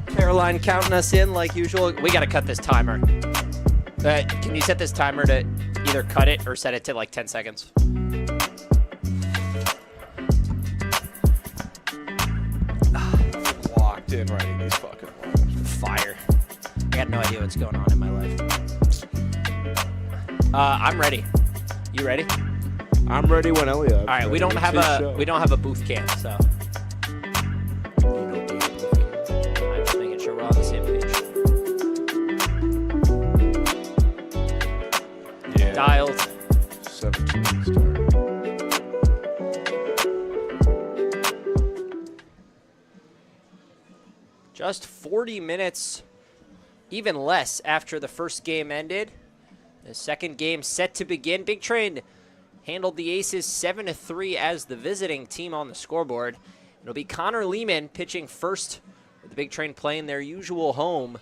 Caroline counting us in like usual. We got to cut this timer. Can you set this timer to either cut it or set it to like 10 seconds? Locked in writing these fucking words. Fire. I got no idea what's going on in my life. I'm ready. You ready? I'm ready when Elliot. All right, we don't have a booth cam, so I'm just making sure we're on the same page. Yeah. Dialed. 17 start. Just 40 minutes, even less, after the first game ended. The second game set to begin. Big Train handled the Aces 7-3 as the visiting team on the scoreboard. It'll be Connor Lehman pitching first, with the Big Train playing their usual home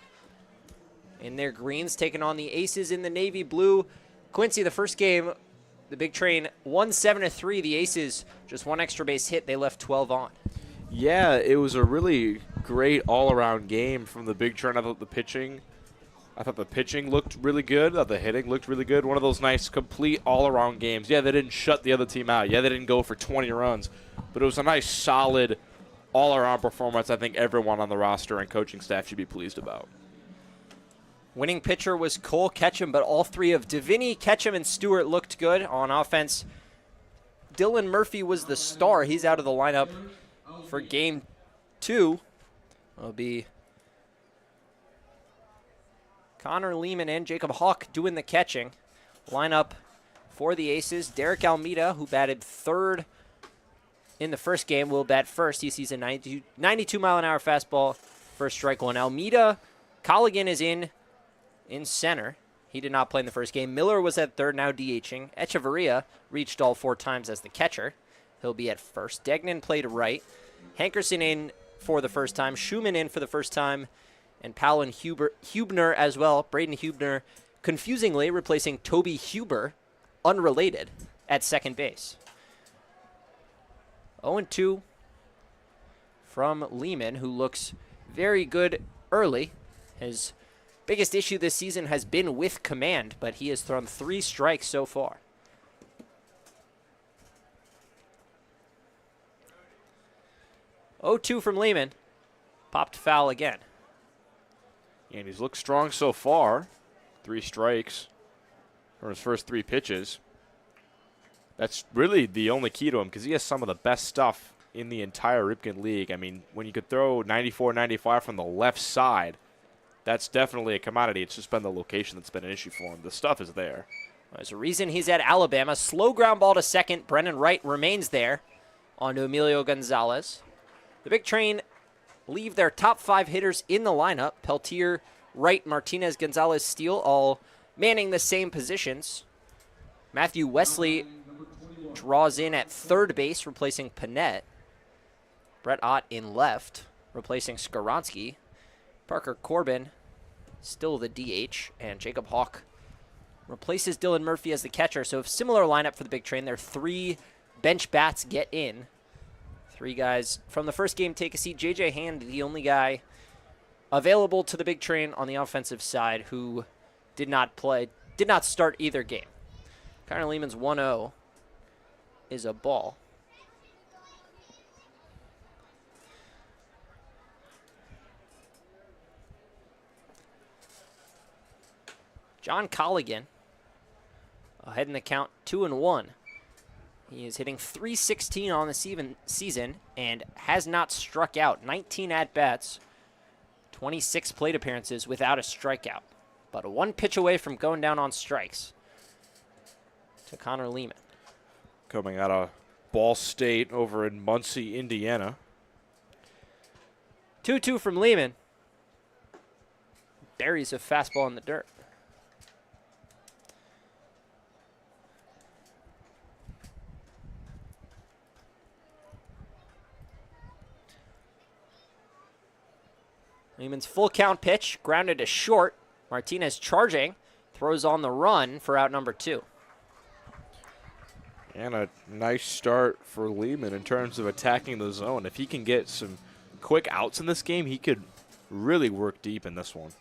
in their greens, taking on the Aces in the navy blue. Quincy, the first game, the Big Train won 7-3. The Aces just one extra base hit. They left 12 on. Yeah, it was a really great all-around game from the Big Train. I thought the pitching looked really good. I thought the hitting looked really good. One of those nice, complete all-around games. Yeah, they didn't shut the other team out. Yeah, they didn't go for 20 runs. But it was a nice, solid, all-around performance I think everyone on the roster and coaching staff should be pleased about. Winning pitcher was Cole Ketchum, but all three of Deviney, Ketchum, and Stewart looked good on offense. Dylan Murphy was the star. He's out of the lineup for game 2. It'll be Connor Lehman and Jacob Hawk doing the catching. Lineup for the Aces. Derek Almeida, who batted third in the first game, will bat first. He sees a 92-mile-an-hour fastball, first strike one. Almeida, Colligan is in center. He did not play in the first game. Miller was at third, now DHing. Echeverria reached all 4 times as the catcher. He'll be at first. Degnan played right. Hankerson in for the first time. Schumann in for the first time. And Powell and Hubner as well. Braden Hubner, confusingly, replacing Toby Huber, unrelated, at second base. 0-2 from Lehman, who looks very good early. His biggest issue this season has been with command, but he has thrown 3 strikes so far. 0-2 from Lehman. Popped foul again. And he's looked strong so far. 3 strikes from his first 3 pitches. That's really the only key to him because he has some of the best stuff in the entire Ripken League. I mean, when you could throw 94, 95 from the left side, that's definitely a commodity. It's just been the location that's been an issue for him. The stuff is there. There's a reason he's at Alabama. Slow ground ball to second. Brennan Wright remains there. On to Emilio Gonzalez. The Big Train leave their top 5 hitters in the lineup. Peltier, Wright, Martinez, Gonzalez, Steele, all manning the same positions. Matthew Wesley draws in at third base, replacing Panette. Brett Ott in left, replacing Skoronsky. Parker Corbin, still the DH, and Jacob Hawk replaces Dylan Murphy as the catcher. So a similar lineup for the Big Train. Their 3 bench bats get in. 3 guys from the first game take a seat. J.J. Hand, the only guy available to the Big Train on the offensive side who did not start either game. Connor Lehman's 1-0 is a ball. John Colligan ahead in the count, 2-1. He is hitting .316 on the season and has not struck out. 19 at-bats, 26 plate appearances without a strikeout. But a 1 pitch away from going down on strikes to Connor Lehman. Coming out of Ball State over in Muncie, Indiana. 2-2 from Lehman. Buries a fastball in the dirt. Lehman's full count pitch, grounded to short. Martinez charging, throws on the run for out number 2. And a nice start for Lehman in terms of attacking the zone. If he can get some quick outs in this game, he could really work deep in this one.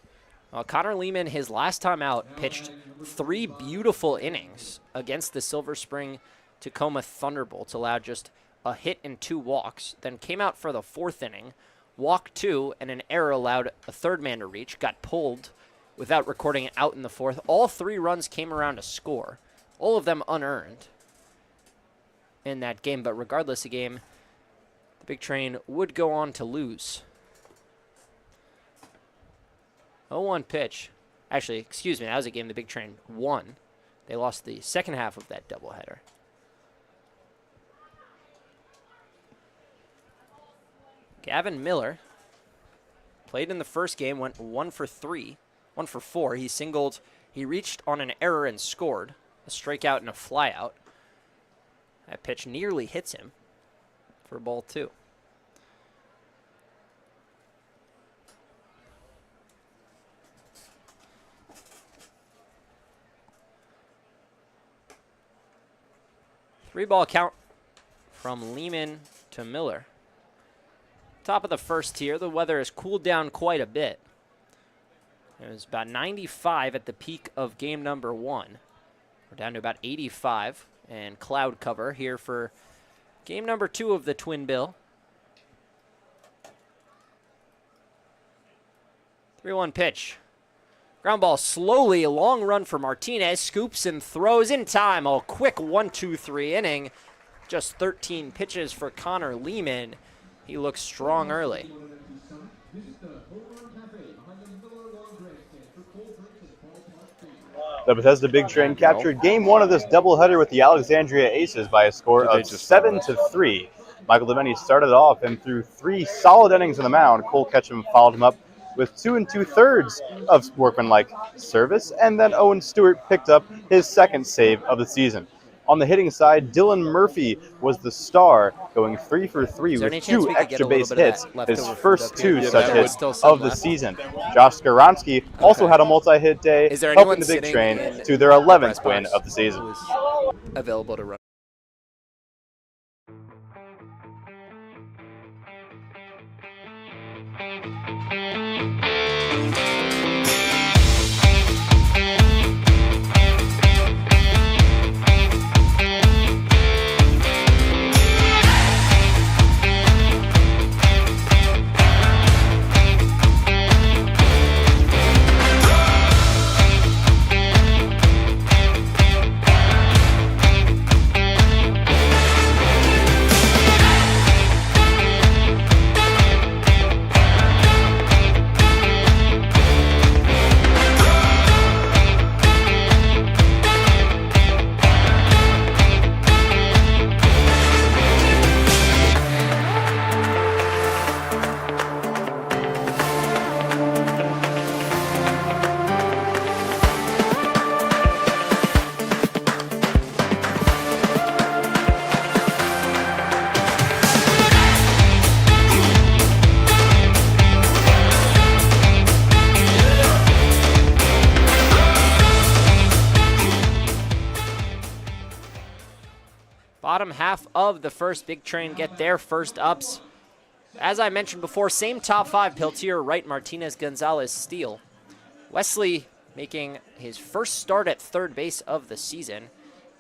Well, Connor Lehman, his last time out, pitched 3 beautiful innings against the Silver Spring Tacoma Thunderbolts, allowed just a hit and 2 walks, then came out for the 4th inning, walked 2, and an error allowed a third man to reach, got pulled without recording it out in the 4th. All 3 runs came around to score, all of them unearned in that game, but regardless of game, the Big Train would go on to lose. 0-1 pitch. Actually, excuse me, that was a game the Big Train won. They lost the second half of that doubleheader. Gavin Miller played in the first game, went 1 for 4. He singled, he reached on an error and scored. A strikeout and a flyout. That pitch nearly hits him for ball 2. Three-ball count from Lehman to Miller. Top of the first here, the weather has cooled down quite a bit. It was about 95 at the peak of game number 1. We're down to about 85 and cloud cover here for game number 2 of the Twin Bill. 3-1 pitch. Ground ball slowly, a long run for Martinez, scoops and throws in time. A quick 1-2-3 inning. Just 13 pitches for Connor Lehman. He looks strong early. The Bethesda Big Train captured Game 1 of this doubleheader with the Alexandria Aces by a score of 7-3. Michael Domeni started off and threw 3 solid innings on the mound. Cole Ketchum followed him up with 2 2/3 of workmanlike service, and then Owen Stewart picked up his second save of the season. On the hitting side, Dylan Murphy was the star, going 3 for 3 with 2 extra base hits, his first 2 such hits of the season. Josh Skaronski also had a multi-hit day, helping the Big Train to their 11th win of the season. Available to run. Bottom half of the first, Big Train get their first ups. As I mentioned before, same top 5, Peltier, Wright, Martinez, Gonzalez, Steele. Wesley making his first start at third base of the season,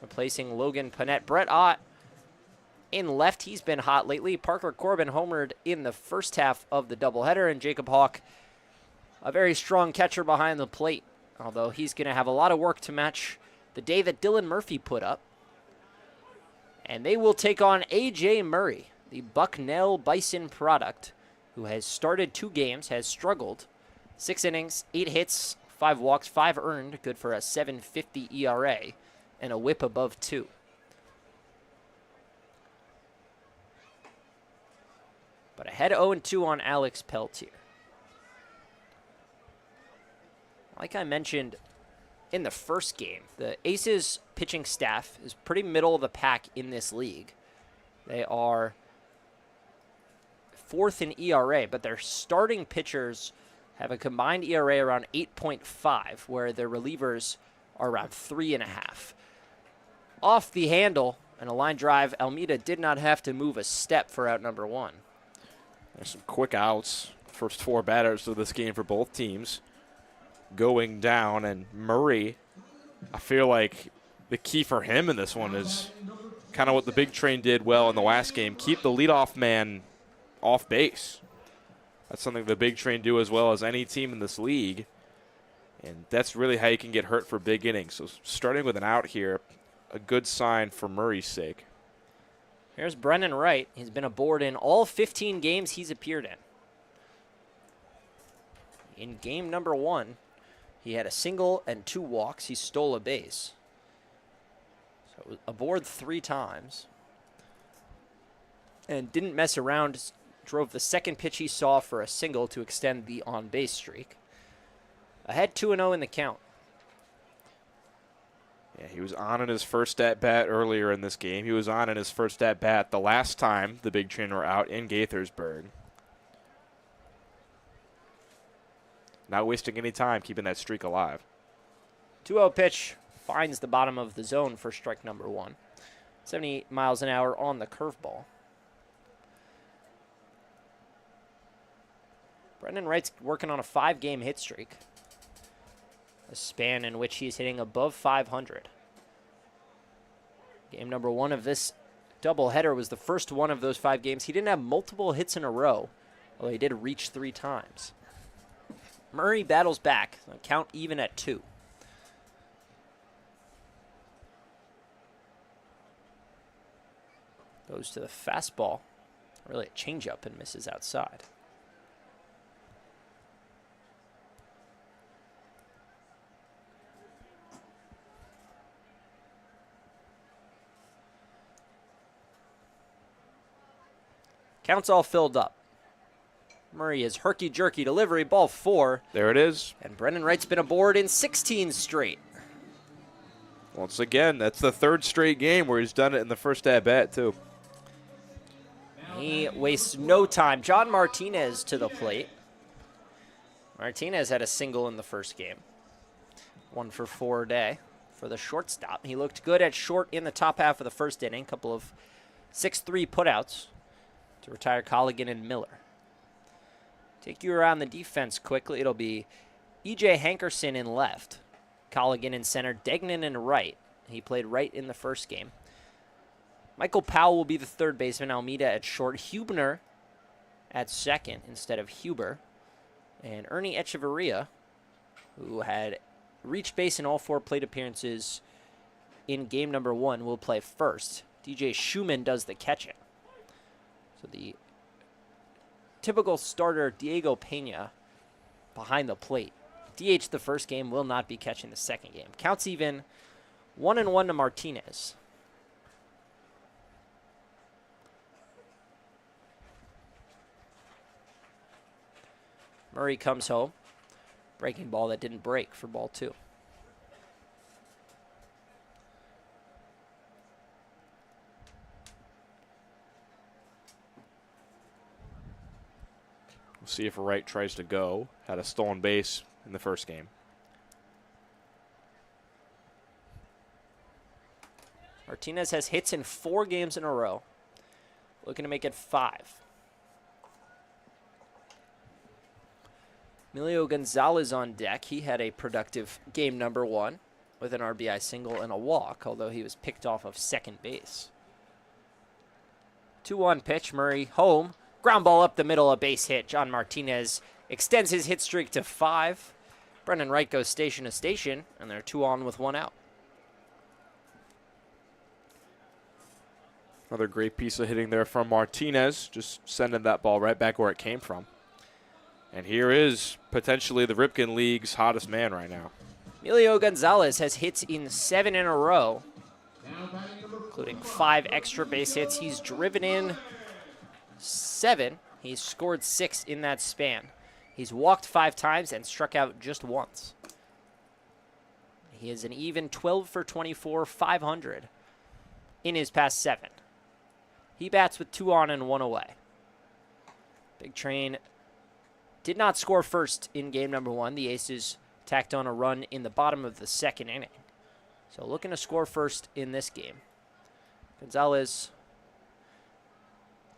replacing Logan Panette. Brett Ott in left, he's been hot lately. Parker Corbin homered in the first half of the doubleheader, and Jacob Hawk, a very strong catcher behind the plate, although he's going to have a lot of work to match the day that Dylan Murphy put up. And they will take on A.J. Murray, the Bucknell Bison product, who has started 2 games, has struggled. 6 innings, 8 hits, 5 walks, 5 earned, good for a 7.50 ERA, and a whip above 2. But ahead 0-2 on Alex Peltier. Like I mentioned in the first game, the Aces pitching staff is pretty middle of the pack in this league. They are 4th in ERA, but their starting pitchers have a combined ERA around 8.5, where their relievers are around 3.5. Off the handle And a line drive. Almeida did not have to move a step for out number 1. There's some quick outs. First 4 batters of this game for both teams going down. And Murray, I feel like the key for him in this one is kind of what the big train did well in the last game. Keep the leadoff man off base. That's something the big train do as well as any team in this league. And that's really how you can get hurt for big innings. So starting with an out here, a good sign for Murray's sake. Here's Brennan Wright. He's been aboard in all 15 games he's appeared in. In game number 1, he had a single and 2 walks. He stole a base. So aboard 3 times. And didn't mess around. Drove the second pitch he saw for a single to extend the on-base streak. Ahead 2-0 in the count. Yeah, he was on in his first at-bat earlier in this game. He was on in his first at-bat the last time the big train were out in Gaithersburg. Not wasting any time keeping that streak alive. 2-0 pitch finds the bottom of the zone for strike number 1. 70 miles an hour on the curveball. Brendan Wright's working on a 5-game hit streak. A span in which he's hitting above 500. Game number 1 of this doubleheader was the first one of those 5 games. He didn't have multiple hits in a row, although he did reach 3 times. Murray battles back, count even at 2. Goes to the fastball, really a changeup, and misses outside. Count's all filled up. Murray is herky-jerky delivery, ball 4. There it is. And Brendan Wright's been aboard in 16 straight. Once again, that's the 3rd straight game where he's done it in the first at-bat, too. He wastes no time. John Martinez to the plate. Martinez had a single in the first game. 1 for 4 day for the shortstop. He looked good at short in the top half of the first inning. Couple of 6-3 putouts to retire Colligan and Miller. Take you around the defense quickly. It'll be E.J. Hankerson in left. Colligan in center. Degnan in right. He played right in the first game. Michael Powell will be the 3rd baseman. Almeida at short. Hubner at second instead of Huber. And Ernie Echeverria, who had reached base in all 4 plate appearances in game number 1, will play first. DJ Schumann does the catching. So the typical starter, Diego Pena, behind the plate. DH the first game, will not be catching the second game. Counts even 1-1 to Martinez. Murray comes home. Breaking ball that didn't break for ball 2. See if Wright tries to go. Had a stolen base in the first game. Martinez has hits in 4 games in a row. Looking to make it 5. Emilio Gonzalez on deck. He had a productive game number 1 with an RBI single and a walk, although he was picked off of second base. 2-1 pitch. Murray home. Ground ball up the middle, a base hit. John Martinez extends his hit streak to 5. Brendan Wright goes station to station, and they're 2 on with 1 out. Another great piece of hitting there from Martinez, just sending that ball right back where it came from. And here is potentially the Ripken League's hottest man right now. Emilio Gonzalez has hits in 7 in a row, including 5 extra base hits. He's driven in 7. He's scored 6 in that span. He's walked 5 times and struck out just once. He is an even 12 for 24, 500 in his past 7. He bats with 2 on and 1 away. Big Train did not score first in game number 1. The Aces tacked on a run in the bottom of the 2nd inning. So looking to score first in this game. Gonzalez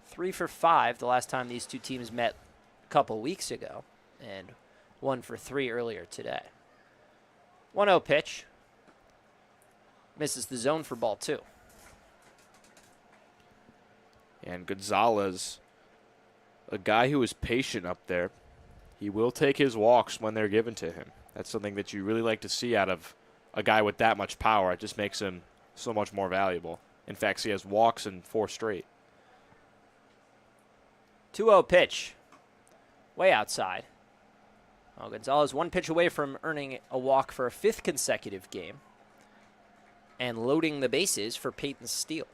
3 for 5 the last time these two teams met a couple weeks ago, and 1 for 3 earlier today. 1-0 pitch. Misses the zone for ball 2. And Gonzalez, a guy who is patient up there, he will take his walks when they're given to him. That's something that you really like to see out of a guy with that much power. It just makes him so much more valuable. In fact, he has walks in 4 straight. 2-0 pitch. Way outside. Oh, Gonzalez 1 pitch away from earning a walk for a 5th consecutive game and loading the bases for Peyton Steele.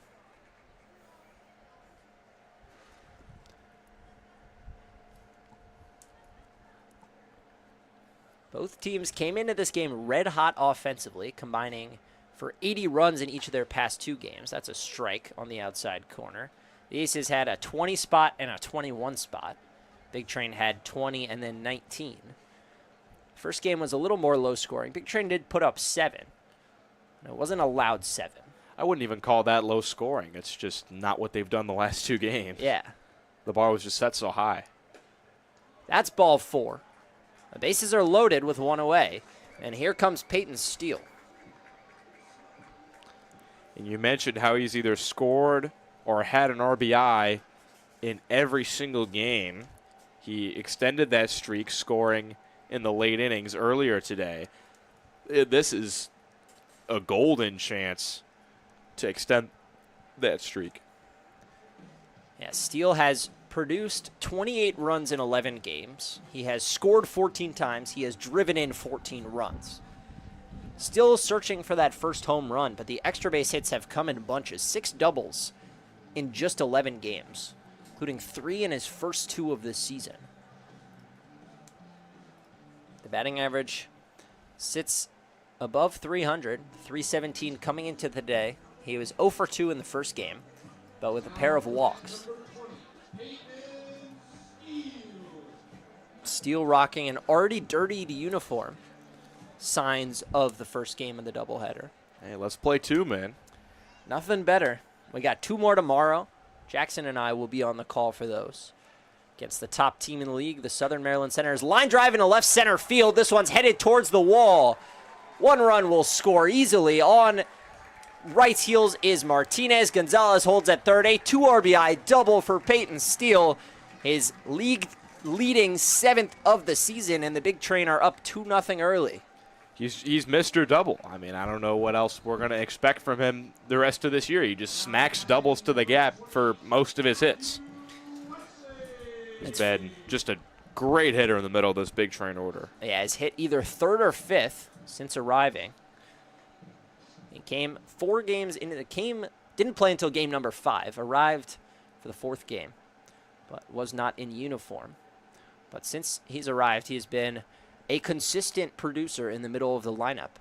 Both teams came into this game red hot offensively, combining for 80 runs in each of their past 2 games. That's a strike on the outside corner. The Aces had a 20 spot and a 21 spot. Big Train had 20 and then 19. First game was a little more low scoring. Big Train did put up 7. It wasn't a loud 7. I wouldn't even call that low scoring. It's just not what they've done the last 2 games. Yeah. The bar was just set so high. That's ball 4. The bases are loaded with 1 away. And here comes Peyton Steele. And you mentioned how he's either scored or had an RBI in every single game. He extended that streak, scoring in the late innings earlier today. This is a golden chance to extend that streak. Yeah, Steele has produced 28 runs in 11 games. He has scored 14 times. He has driven in 14 runs. Still searching for that first home run, but the extra base hits have come in bunches. 6 doubles in just 11 games, including 3 in his first 2 of this season. The batting average sits above 300, 317 coming into the day. He was 0 for 2 in the first game, but with a pair of walks. Steele rocking an already dirtied uniform. Signs of the first game of the doubleheader. Hey, let's play 2, man. Nothing better. We got 2 more tomorrow. Jackson and I will be on the call for those. Against the top team in the league, the Southern Maryland Senators. Line drive into left center field. This one's headed towards the wall. 1 run will score easily. On right's heels is Martinez. Gonzalez holds at third. A 2 RBI double for Peyton Steele. His league leading 7th of the season, and the Big Train are up 2-0 early. He's Mr. Double. I mean, I don't know what else we're going to expect from him the rest of this year. He just smacks doubles to the gap for most of his hits. He's been just a great hitter in the middle of this Big Train order. Yeah, he's hit either 3rd or 5th since arriving. He came 4 games into the game, didn't play until game number 5, arrived for the 4th game, but was not in uniform. But since he's arrived, he has been a consistent producer in the middle of the lineup.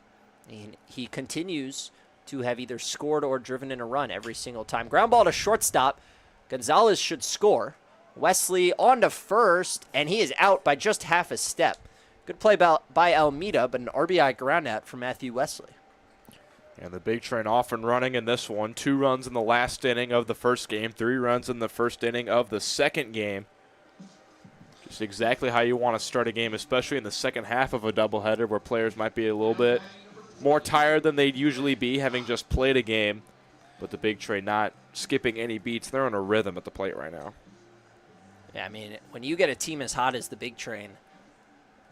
He continues to have either scored or driven in a run every single time. Ground ball to shortstop. Gonzalez should score. Wesley on to first, and he is out by just half a step. Good play by Almeida, but an RBI ground out for Matthew Wesley. And the Big Train off and running in this one. 2 runs in the last inning of the first game, 3 runs in the first inning of the second game. Just exactly how you want to start a game, especially in the second half of a doubleheader where players might be a little bit more tired than they'd usually be, having just played a game. But the Big Train not skipping any beats. They're on a rhythm at the plate right now. Yeah, I mean, when you get a team as hot as the Big Train,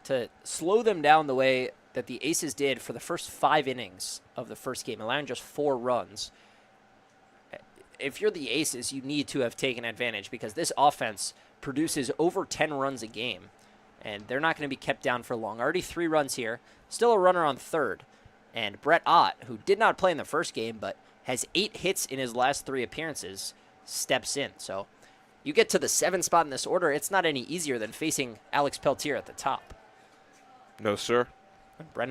to slow them down the way that the Aces did for the first 5 innings of the first game, allowing just 4 runs, if you're the Aces, you need to have taken advantage because this offense produces over 10 runs a game, and they're not going to be kept down for long. Already 3 runs here, still a runner on third, and Brett Ott, who did not play in the first game but has 8 hits in his last 3 appearances, steps in. So you get to the 7th spot in this order, it's not any easier than facing Alex Peltier at the top. No, sir. Brett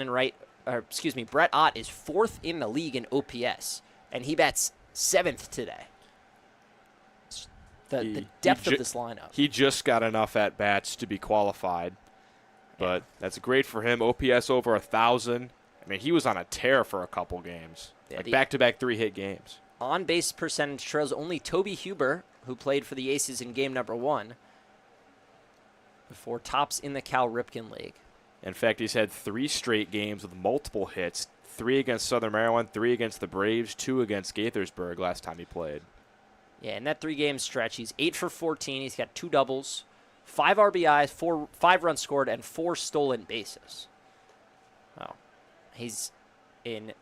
Ott is 4th in the league in OPS, and he bats 7th today. The depth of this lineup. He just got enough at-bats to be qualified, but that's great for him. OPS over 1,000. I mean, he was on a tear for a couple games, like back-to-back 3-hit games. on-base percentage trails only Toby Huber, who played for the Aces in game number 1, before tops in the Cal Ripken League. In fact, he's had 3 straight games with multiple hits, 3 against Southern Maryland, 3 against the Braves, 2 against Gaithersburg last time he played. Yeah, in that 3-game stretch, he's 8 for 14. He's got 2 doubles, 5 RBIs, 5 runs scored, and 4 stolen bases. Wow. He's in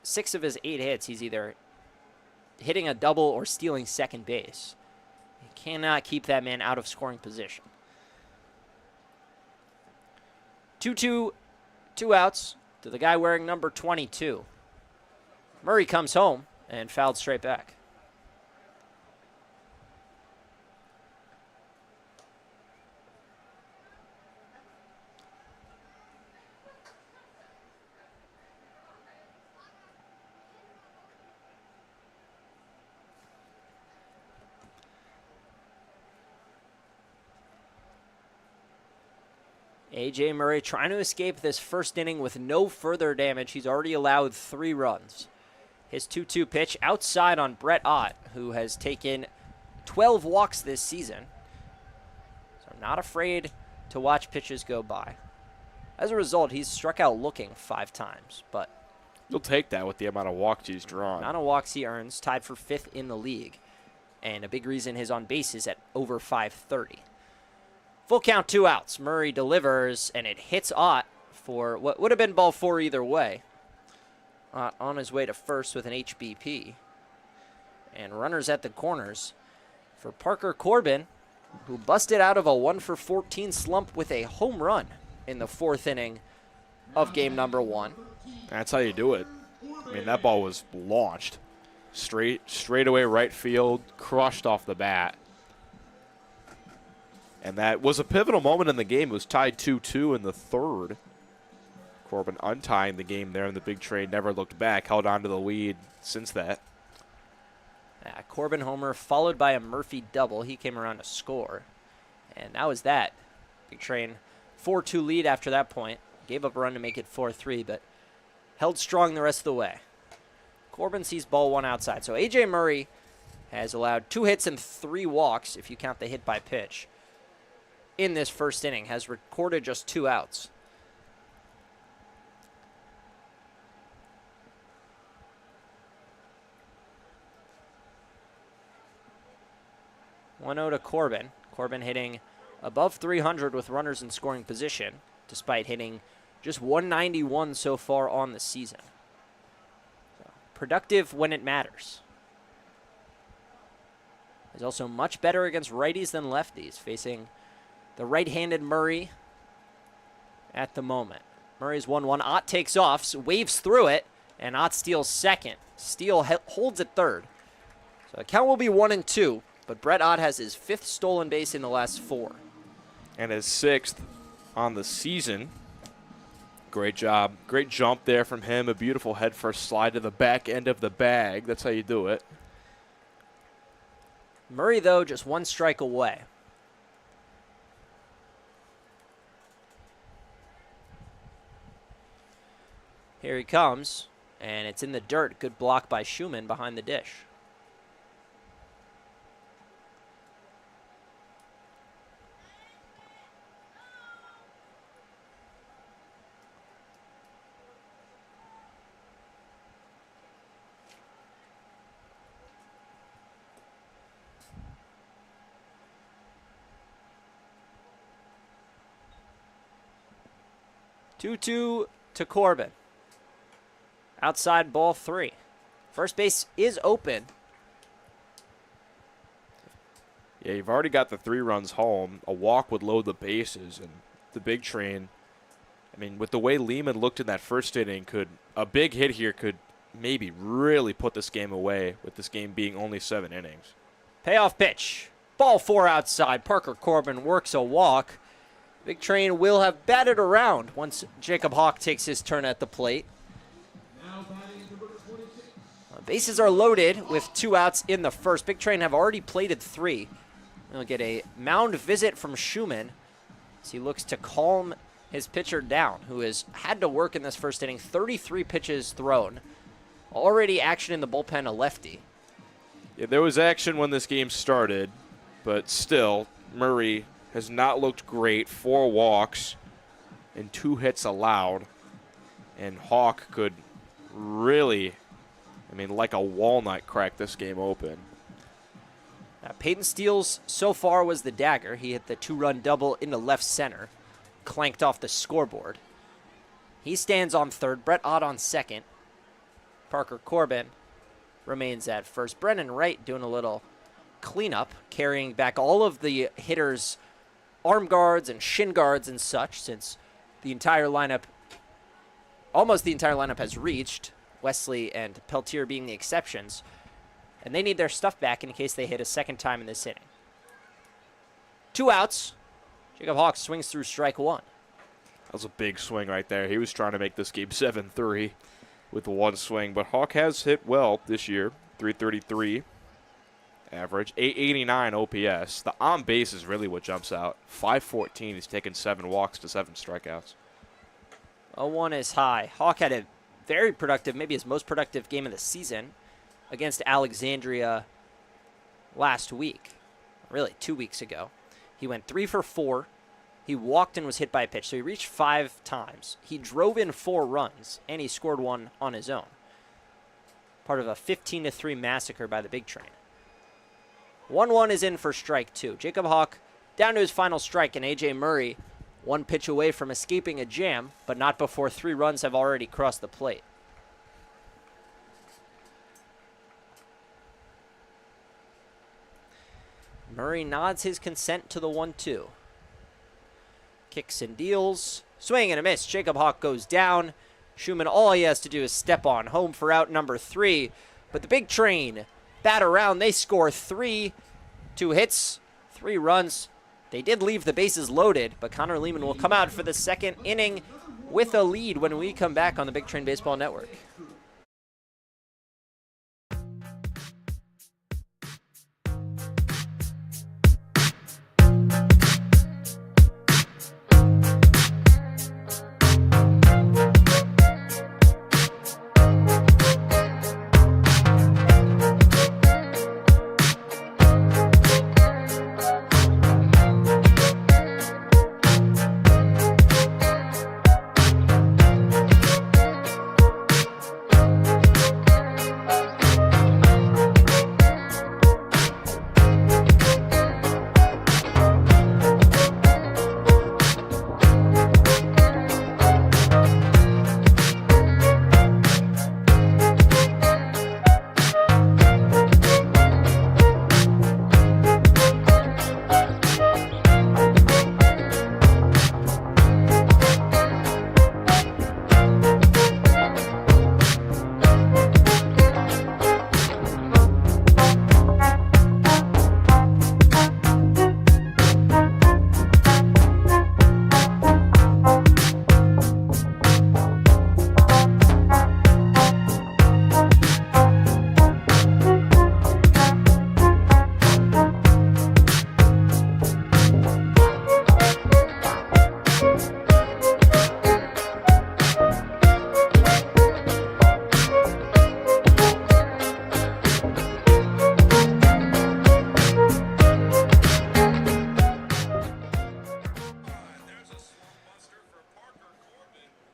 6 of his 8 hits, he's either hitting a double or stealing second base. You cannot keep that man out of scoring position. 2-2, 2 outs to the guy wearing number 22. Murray comes home and fouled straight back. A.J. Murray trying to escape this first inning with no further damage. He's already allowed 3 runs. His 2-2 pitch outside on Brett Ott, who has taken 12 walks this season. So I'm not afraid to watch pitches go by. As a result, he's struck out looking 5 times, but you'll take that with the amount of walks he's drawn. Amount of walks he earns, tied for 5th in the league. And a big reason his on base is at over 530. Full count, 2 outs. Murray delivers, and it hits Ott for what would have been ball 4 either way. Ott on his way to first with an HBP. And runners at the corners for Parker Corbin, who busted out of a 1-for-14 slump with a home run in the 4th inning of game number 1. That's how you do it. I mean, that ball was launched. Straight away right field, crushed off the bat. And that was a pivotal moment in the game. It was tied 2-2 in the 3rd. Corbin untying the game there, and the big train never looked back, held on to the lead since that. Corbin homer followed by a Murphy double. He came around to score. And that was that. Big train 4-2 lead after that point. Gave up a run to make it 4-3, but held strong the rest of the way. Corbin sees ball 1 outside. So A.J. Murray has allowed 2 hits and 3 walks, if you count the hit by pitch, in this first inning, has recorded just 2 outs. One 1-0 to Corbin. Corbin hitting above 300 with runners in scoring position, despite hitting just 191 so far on the season. So, productive when it matters. He's also much better against righties than lefties, facing the right-handed Murray at the moment. Murray's 1-1. Ott takes off, waves through it, and Ott steals second. Steele holds at third. So the count will be 1-2, but Brett Ott has his 5th stolen base in the last 4. And his 6th on the season. Great job. Great jump there from him. A beautiful head-first slide to the back end of the bag. That's how you do it. Murray, though, just 1 strike away. Here he comes, and it's in the dirt. Good block by Schumann behind the dish. Two-two to Corbin. Outside ball 3. First base is open. Yeah, you've already got the 3 runs home. A walk would load the bases, and the big train, I mean, with the way Lehman looked in that first inning, a big hit here could maybe really put this game away, with this game being only 7 innings. Payoff pitch. Ball 4 outside. Parker Corbin works a walk. Big train will have batted around once Jacob Hawk takes his turn at the plate. Bases are loaded with 2 outs in the first. Big Train have already plated 3. We'll get a mound visit from Schumann as he looks to calm his pitcher down, who has had to work in this first inning. 33 pitches thrown. Already action in the bullpen, a lefty. Yeah, there was action when this game started, but still, Murray has not looked great. 4 walks and 2 hits allowed. And Hawk could really, like a walnut, crack this game open. Peyton Steele's so far was the dagger. He hit the 2-run double into left center, clanked off the scoreboard. He stands on third. Brett Ott on second. Parker Corbin remains at first. Brennan Wright doing a little cleanup, carrying back all of the hitters' arm guards and shin guards and such, since the entire lineup, almost the entire lineup has reached, Wesley and Peltier being the exceptions, and they need their stuff back in case they hit a second time in this inning. 2 outs. Jacob Hawk swings through strike 1. That was a big swing right there. He was trying to make this game 7-3 with 1 swing, but Hawk has hit well this year. 333 average, 889 OPS. The on base is really what jumps out. 514. He's taken 7 walks to 7 strikeouts. 0-1 is high. Hawk had a very productive, maybe his most productive game of the season against Alexandria last week. Really, 2 weeks ago. He went 3 for 4. He walked and was hit by a pitch, so he reached 5 times. He drove in 4 runs, and he scored 1 on his own. Part of a 15-3 massacre by the Big Train. 1-1 is in for strike 2. Jacob Hawk down to his final strike, and A.J. Murray 1 pitch away from escaping a jam, but not before 3 runs have already crossed the plate. Murray nods his consent to the 1-2. Kicks and deals. Swing and a miss. Jacob Hawk goes down. Schumann, all he has to do is step on home for out number 3. But the Big Train bat around. They score 3. 2 hits, 3 runs. They did leave the bases loaded, but Connor Lehman will come out for the second inning with a lead when we come back on the Big Train Baseball Network.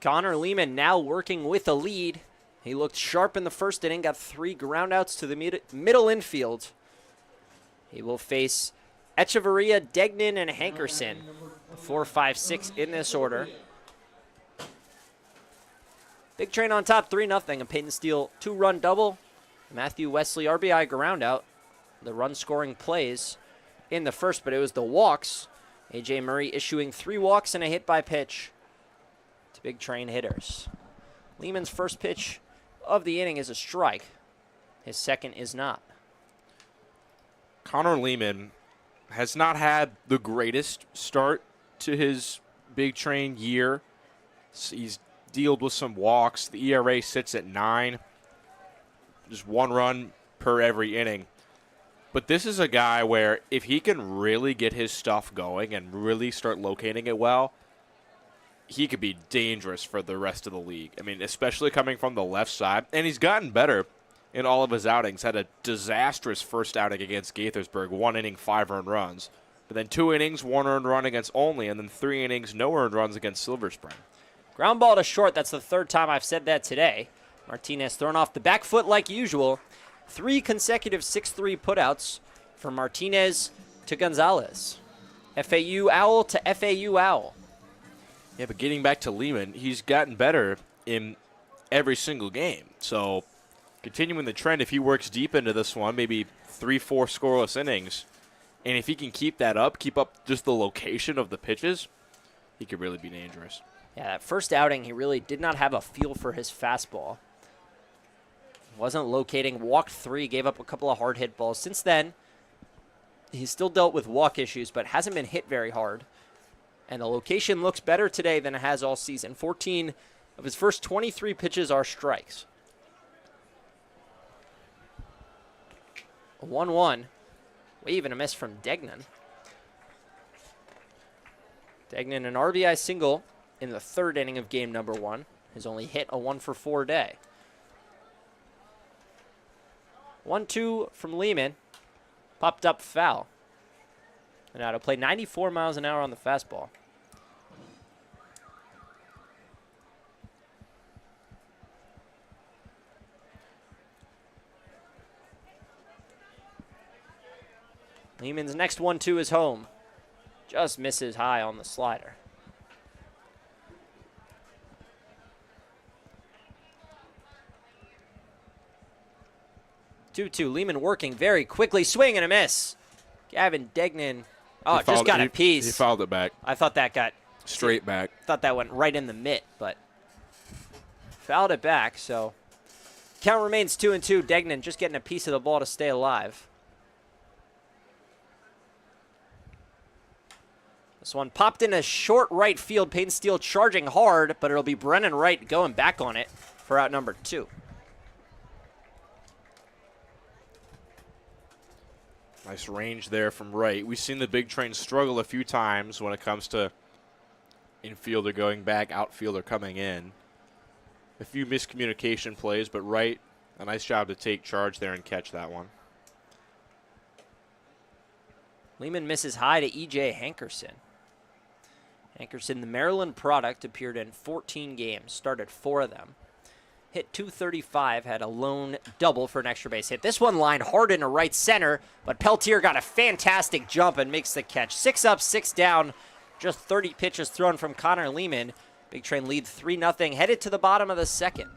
Connor Lehman now working with a lead. He looked sharp in the first inning, got 3 groundouts to the middle infield. He will face Echeverria, Degnan, and Hankerson. 4, 5, 6 in this order. Big Train on top, 3-0. A Peyton Steele 2-run double. Matthew Wesley RBI groundout. The run-scoring plays in the first, but it was the walks. A.J. Murray issuing 3 walks and a hit by pitch to Big Train hitters. Lehman's first pitch of the inning is a strike. His second is not. Connor Lehman has not had the greatest start to his Big Train year. He's dealt with some walks. The ERA sits at 9. Just 1 run per every inning. But this is a guy where if he can really get his stuff going and really start locating it well, he could be dangerous for the rest of the league. I mean, especially coming from the left side. And he's gotten better in all of his outings. Had a disastrous first outing against Gaithersburg, 1 inning, 5 earned runs. But then 2 innings, 1 earned run against Olney, and then 3 innings, no earned runs against Silver Spring. Ground ball to short. That's the 3rd time I've said that today. Martinez thrown off the back foot like usual. 3 consecutive 6-3 putouts from Martinez to Gonzalez. FAU Owl to FAU Owl. Yeah, but getting back to Lehman, he's gotten better in every single game. So continuing the trend, if he works deep into this one, maybe 3-4 scoreless innings, and if he can keep that up, keep up just the location of the pitches, he could really be dangerous. Yeah, that first outing, he really did not have a feel for his fastball. Wasn't locating, walked 3, gave up a couple of hard hit balls. Since then, he's still dealt with walk issues, but hasn't been hit very hard. And the location looks better today than it has all season. 14 of his first 23 pitches are strikes. A 1-1. Wave and a miss from Degnan. Degnan, an RBI single in the 3rd inning of game number 1. Has only hit a 1-for-4 day. 1-2 from Lehman. Popped up foul. And now to play 94 miles an hour on the fastball. Lehman's next 1-2 is home. Just misses high on the slider. Two-two. Lehman working very quickly. Swing and a miss. Gavin Degnan. Oh, it just got a piece. He fouled it back. I thought that got straight back. Thought that went right in the mitt, but fouled it back. So count remains 2-2. Degnan just getting a piece of the ball to stay alive. This one popped in a short right field. Peyton Steele charging hard, but it'll be Brennan Wright going back on it for out number 2. Nice range there from Wright. We've seen the big train struggle a few times when it comes to infielder going back, outfielder coming in. A few miscommunication plays, but Wright, a nice job to take charge there and catch that one. Lehman misses high to E.J. Hankerson. Hankerson, the Maryland product, appeared in 14 games, started 4 of them. Hit .235, had a lone double for an extra base hit. This one lined hard into right center, but Peltier got a fantastic jump and makes the catch. 6 up, 6 down, just 30 pitches thrown from Connor Lehman. Big Train lead 3-0, headed to the bottom of the 2nd.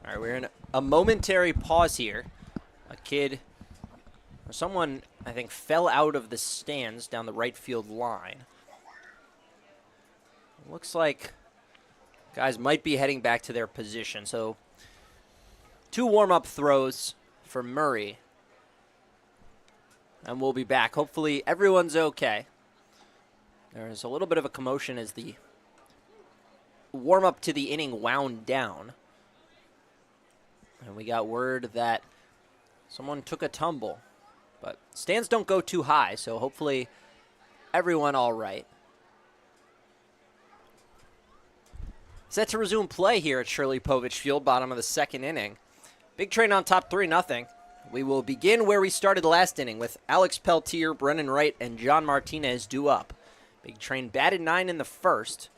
All right, we're in a momentary pause here. A kid, or someone, I think, fell out of the stands down the right field line. Looks like guys might be heading back to their position. So 2 warm-up throws for Murray. And we'll be back. Hopefully everyone's okay. There's a little bit of a commotion as the warm-up to the inning wound down. And we got word that someone took a tumble. But stands don't go too high, so hopefully everyone all right. Set to resume play here at Shirley Povich Field, bottom of the 2nd inning. Big Train on top 3-0. We will begin where we started last inning with Alex Peltier, Brennan Wright, and John Martinez due up. Big Train batted 9 in the first.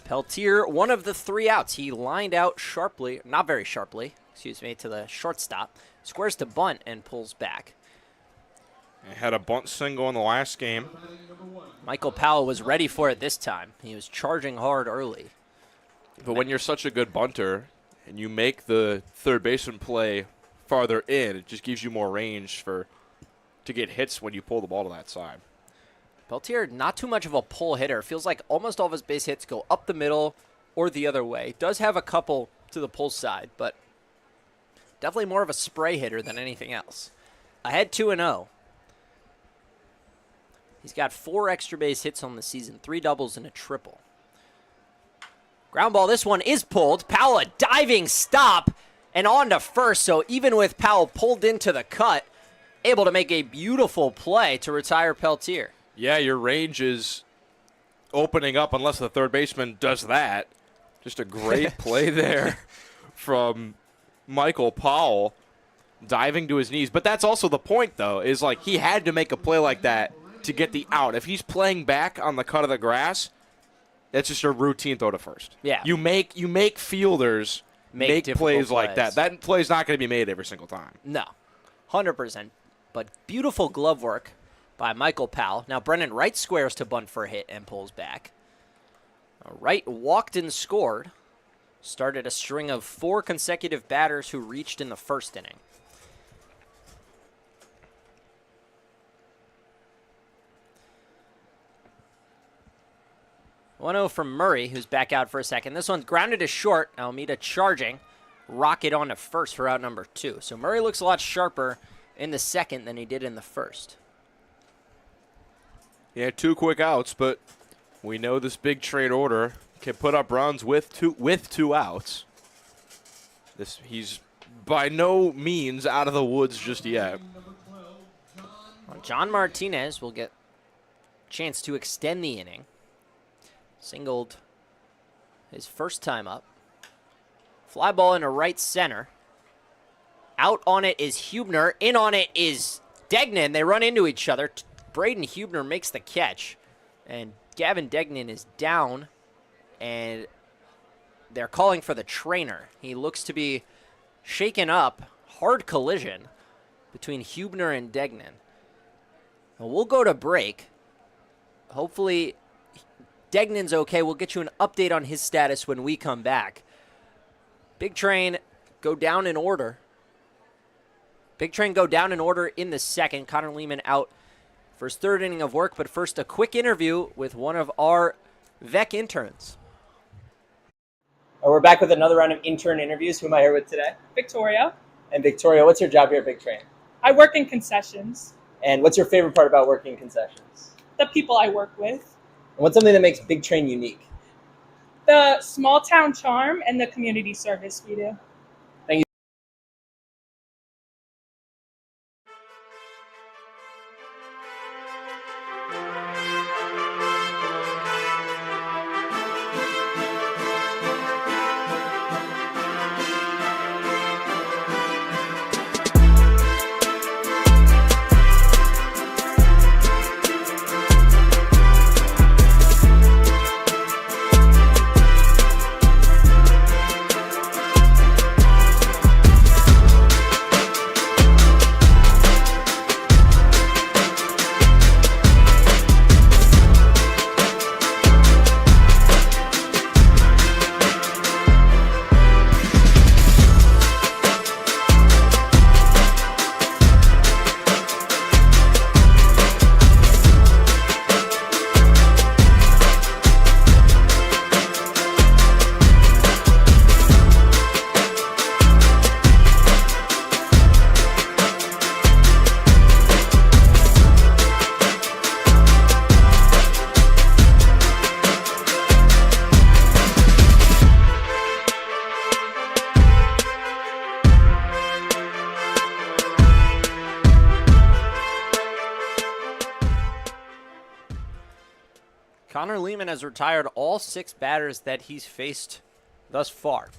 Peltier, one of the 3 outs. He lined out sharply, not very sharply, excuse me, to the shortstop. Squares to bunt and pulls back. He had a bunt single in the last game. Michael Powell was ready for it this time. He was charging hard early. But when you're such a good bunter and you make the third baseman play farther in, it just gives you more range to get hits when you pull the ball to that side. Peltier, not too much of a pull hitter. Feels like almost all of his base hits go up the middle or the other way. Does have a couple to the pull side, but definitely more of a spray hitter than anything else. Ahead 2-0. He's got 4 extra base hits on the season, 3 doubles and a triple. Ground ball, this one is pulled. Powell, a diving stop and on to first. So even with Powell pulled into the cut, able to make a beautiful play to retire Peltier. Yeah, your range is opening up unless the third baseman does that. Just a great play there from Michael Powell, diving to his knees. But that's also the point, though, is like he had to make a play like that to get the out. If he's playing back on the cut of the grass, it's just a routine throw to first. Yeah. You make fielders make plays like that. That play's not going to be made every single time. No, 100%. But beautiful glove work by Michael Powell. Now Brennan Wright squares to bunt for a hit and pulls back. Wright walked and scored. Started a string of 4 consecutive batters who reached in the first inning. One-0 from Murray, who's back out for a second. This one's grounded to short. Almeida charging. Rocket on to first for out number 2. So Murray looks a lot sharper in the second than he did in the first. He had 2 quick outs, but we know this big trade order can put up runs with two outs. He's by no means out of the woods just yet. Well, John Martinez will get a chance to extend the inning. Singled his first time up. Fly ball into right center. Out on it is Hubner. In on it is Degnan. They run into each other. Braden Hubner makes the catch. And Gavin Degnan is down. And they're calling for the trainer. He looks to be shaken up. Hard collision between Hubner and Degnan. Well, we'll go to break. Hopefully Degnan's okay. We'll get you an update on his status when we come back. Big Train go down in order. Big Train go down in order in the second. Connor Lehman out for his 3rd inning of work. But first, a quick interview with one of our VEC interns. We're back with another round of intern interviews. Who am I here with today? Victoria. And Victoria, what's your job here at Big Train? I work in concessions. And what's your favorite part about working in concessions? The people I work with. And what's something that makes Big Train unique? The small town charm and the community service we do. Thank you. Connor Lehman has retired all 6 batters that he's faced thus far.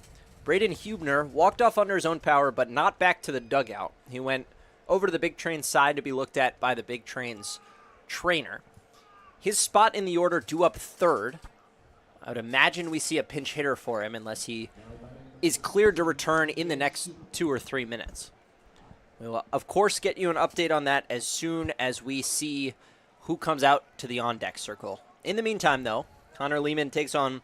Braden Hubner walked off under his own power, but not back to the dugout. He went over to the Big Train's side to be looked at by the Big Train's trainer. His spot in the order due up third. I would imagine we see a pinch hitter for him unless he is cleared to return in the next 2 or 3 minutes. We will, of course, get you an update on that as soon as we see who comes out to the on-deck circle. In the meantime, though, Connor Lehman takes on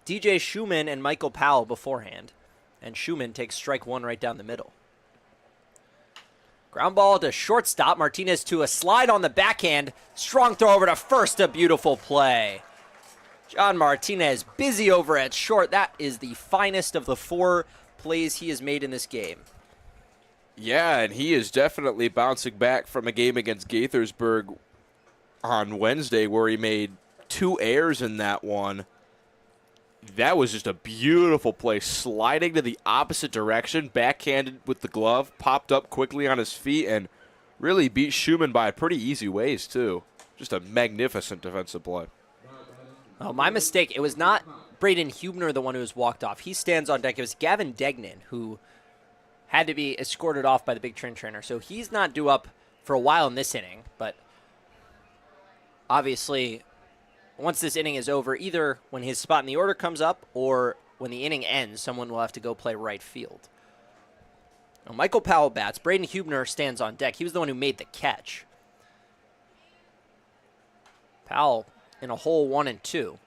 DJ Schumann and Michael Powell beforehand, and Schumann takes strike 1 right down the middle. Ground ball to shortstop. Martinez to a slide on the backhand. Strong throw over to first. A beautiful play. John Martinez busy over at short. That is the finest of the 4 plays he has made in this game. Yeah, and he is definitely bouncing back from a game against Gaithersburg on Wednesday where he made 2 errors in that one. That was just a beautiful play, sliding to the opposite direction, backhanded with the glove, popped up quickly on his feet, and really beat Schumann by pretty easy ways, too. Just a magnificent defensive play. Oh, my mistake. It was not Braden Hubner, the one who was walked off. He stands on deck. It was Gavin Degnan, who had to be escorted off by the Big Train trainer. So he's not due up for a while in this inning, but obviously once this inning is over, either when his spot in the order comes up or when the inning ends, someone will have to go play right field. Now, Michael Powell bats. Braden Hubner stands on deck. He was the one who made the catch. Powell in a hole 1 and 2.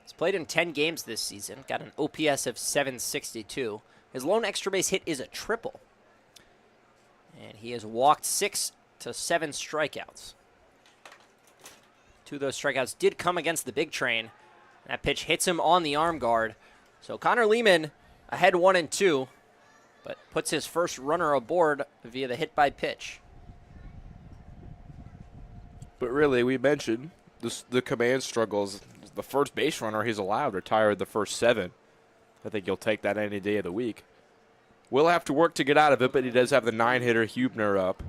He's played in 10 games this season. Got an OPS of 762. His lone extra base hit is a triple. And he has walked 6 to 7 strikeouts. 2 of those strikeouts did come against the Big Train. That pitch hits him on the arm guard. So Connor Lehman ahead 1 and 2, but puts his first runner aboard via the hit by pitch. But really, we mentioned the command struggles. The first base runner he's allowed retired the first 7. I think you'll take that any day of the week. Will have to work to get out of it, but he does have the 9-hitter Hubner up.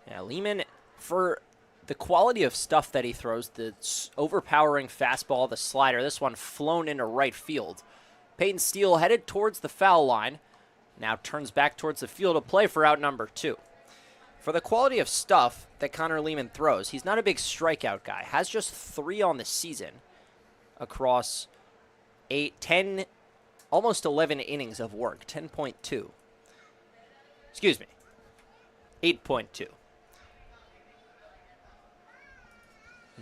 Yeah, Lehman, for the quality of stuff that he throws, the overpowering fastball, the slider, this one flown into right field. Peyton Steele headed towards the foul line, now turns back towards the field of play for out number 2. For the quality of stuff that Connor Lehman throws, he's not a big strikeout guy. Has just 3 on the season across 10, almost 11 innings of work, 10.2. Excuse me, 8.2.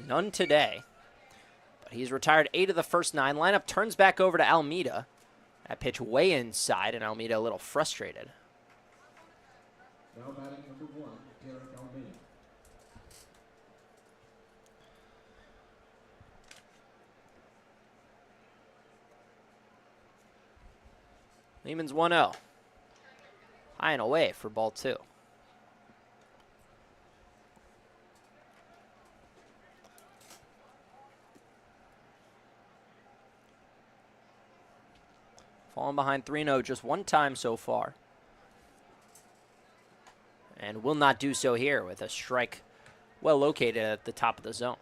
None today, but he's retired 8 of the first 9. Lineup turns back over to Almeida. That pitch way inside, and Almeida a little frustrated. Now batting number 1, Derek Almeida. Lehman's 1-0. High and away for ball 2. Falling behind 3-0 just 1 time so far. And will not do so here with a strike well located at the top of the zone.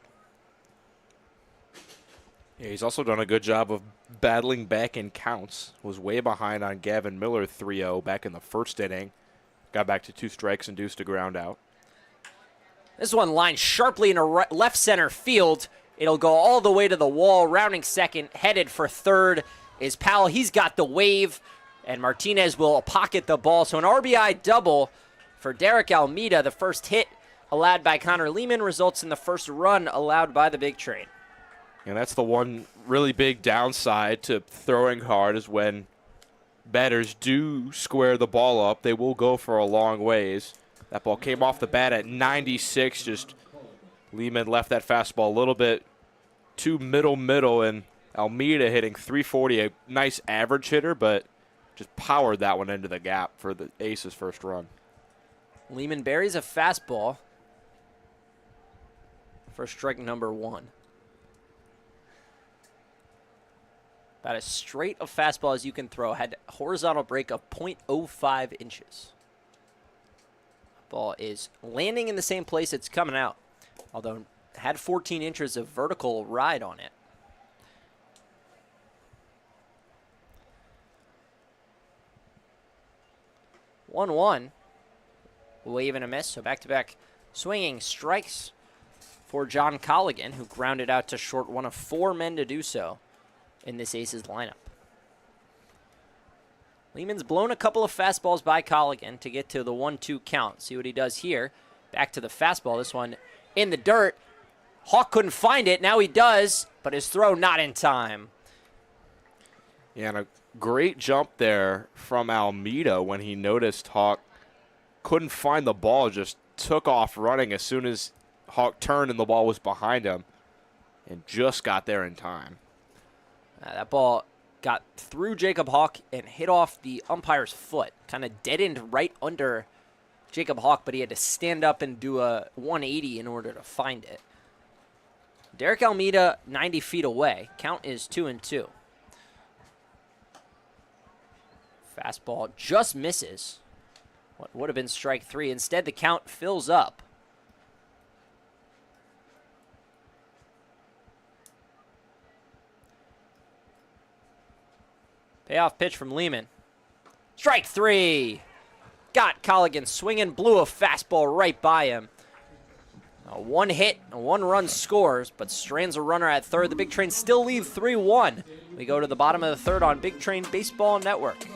Yeah, he's also done a good job of battling back in counts. Was way behind on Gavin Miller 3-0 back in the first inning. Got back to 2 strikes, induced a ground out. This one lined sharply into left center field. It'll go all the way to the wall. Rounding second, headed for third is Powell. He's got the wave, and Martinez will pocket the ball. So an RBI double for Derek Almeida. The first hit allowed by Connor Lehman results in the first run allowed by the Big Train. And that's the one really big downside to throwing hard is when batters do square the ball up, they will go for a long ways. That ball came off the bat at 96. Just Lehman left that fastball a little bit too middle, and Almeida hitting 340, a nice average hitter, but just powered that one into the gap for the Aces' first run. Lehman buries a fastball for strike number 1. About as straight a fastball as you can throw. Had a horizontal break of 0.05 inches. Ball is landing in the same place it's coming out, although had 14 inches of vertical ride on it. One, wave and a miss. So back-to-back swinging strikes for John Colligan, who grounded out to short, one of 4 men to do so in this Aces lineup. Lehman's blown a couple of fastballs by Colligan to get to the 1-2 count. See what he does here. Back to the fastball. This one in the dirt. Hawk couldn't find it. Now he does, but his throw not in time. Yeah, and a great jump there from Almeida when he noticed Hawk couldn't find the ball, just took off running as soon as Hawk turned and the ball was behind him, and just got there in time. That ball got through Jacob Hawk and hit off the umpire's foot. Kind of deadened right under Jacob Hawk, but he had to stand up and do a 180 in order to find it. Derek Almeida 90 feet away. Count is 2-2. Fastball just misses. What would have been strike 3. Instead, the count fills up. Payoff pitch from Lehman. Strike 3. Got Colligan swinging, blew a fastball right by him. One hit, a 1-run scores, but strands a runner at third. The Big Train still lead 3-1. We go to the bottom of the third on Big Train Baseball Network.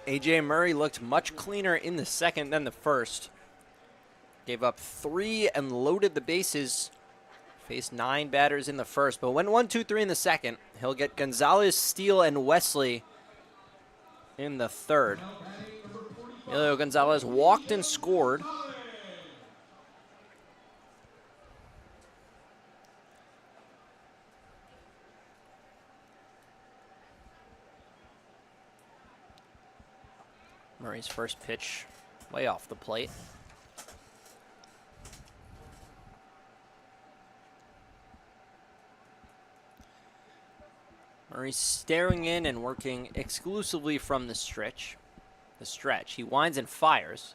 A.J. Murray looked much cleaner in the second than the first. Gave up 3 and loaded the bases. Faced 9 batters in the first, but went 1-2-3 in the second. He'll get Gonzalez, Steele, and Wesley in the third. Emilio Gonzalez walked and scored. Murray's first pitch way off the plate. Murray's staring in and working exclusively from the stretch. He winds and fires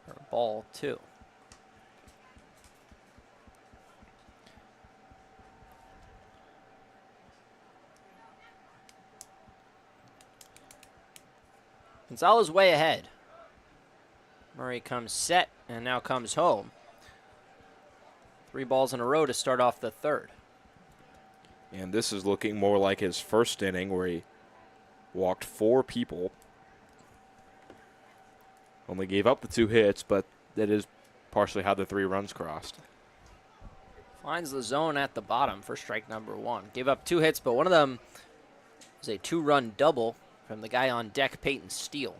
for ball 2. Gonzalez way ahead. Murray comes set and now comes home. 3 balls in a row to start off the third. And this is looking more like his first inning where he walked 4 people. Only gave up the 2 hits, but that is partially how the 3 runs crossed. Finds the zone at the bottom for strike number 1. Gave up 2 hits, but one of them was a 2-run double from the guy on deck, Peyton Steele.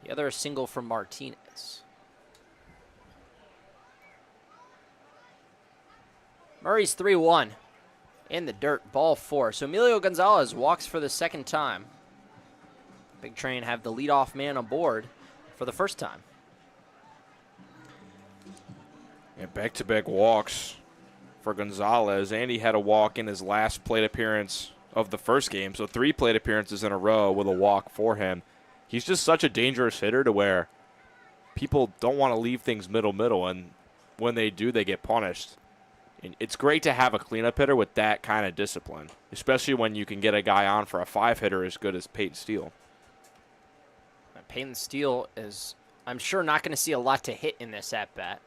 The other a single from Martinez. Murray's 3-1 in the dirt, ball 4. So Emilio Gonzalez walks for the second time. Big Train have the leadoff man aboard for the first time. And back-to-back walks for Gonzalez. And he had a walk in his last plate appearance of the first game. So 3 plate appearances in a row with a walk for him. He's just such a dangerous hitter to where people don't want to leave things middle, and when they do, they get punished. And it's great to have a cleanup hitter with that kind of discipline, especially when you can get a guy on for a 5-hitter as good as Peyton Steele. Peyton Steele is, I'm sure, not going to see a lot to hit in this at-bat.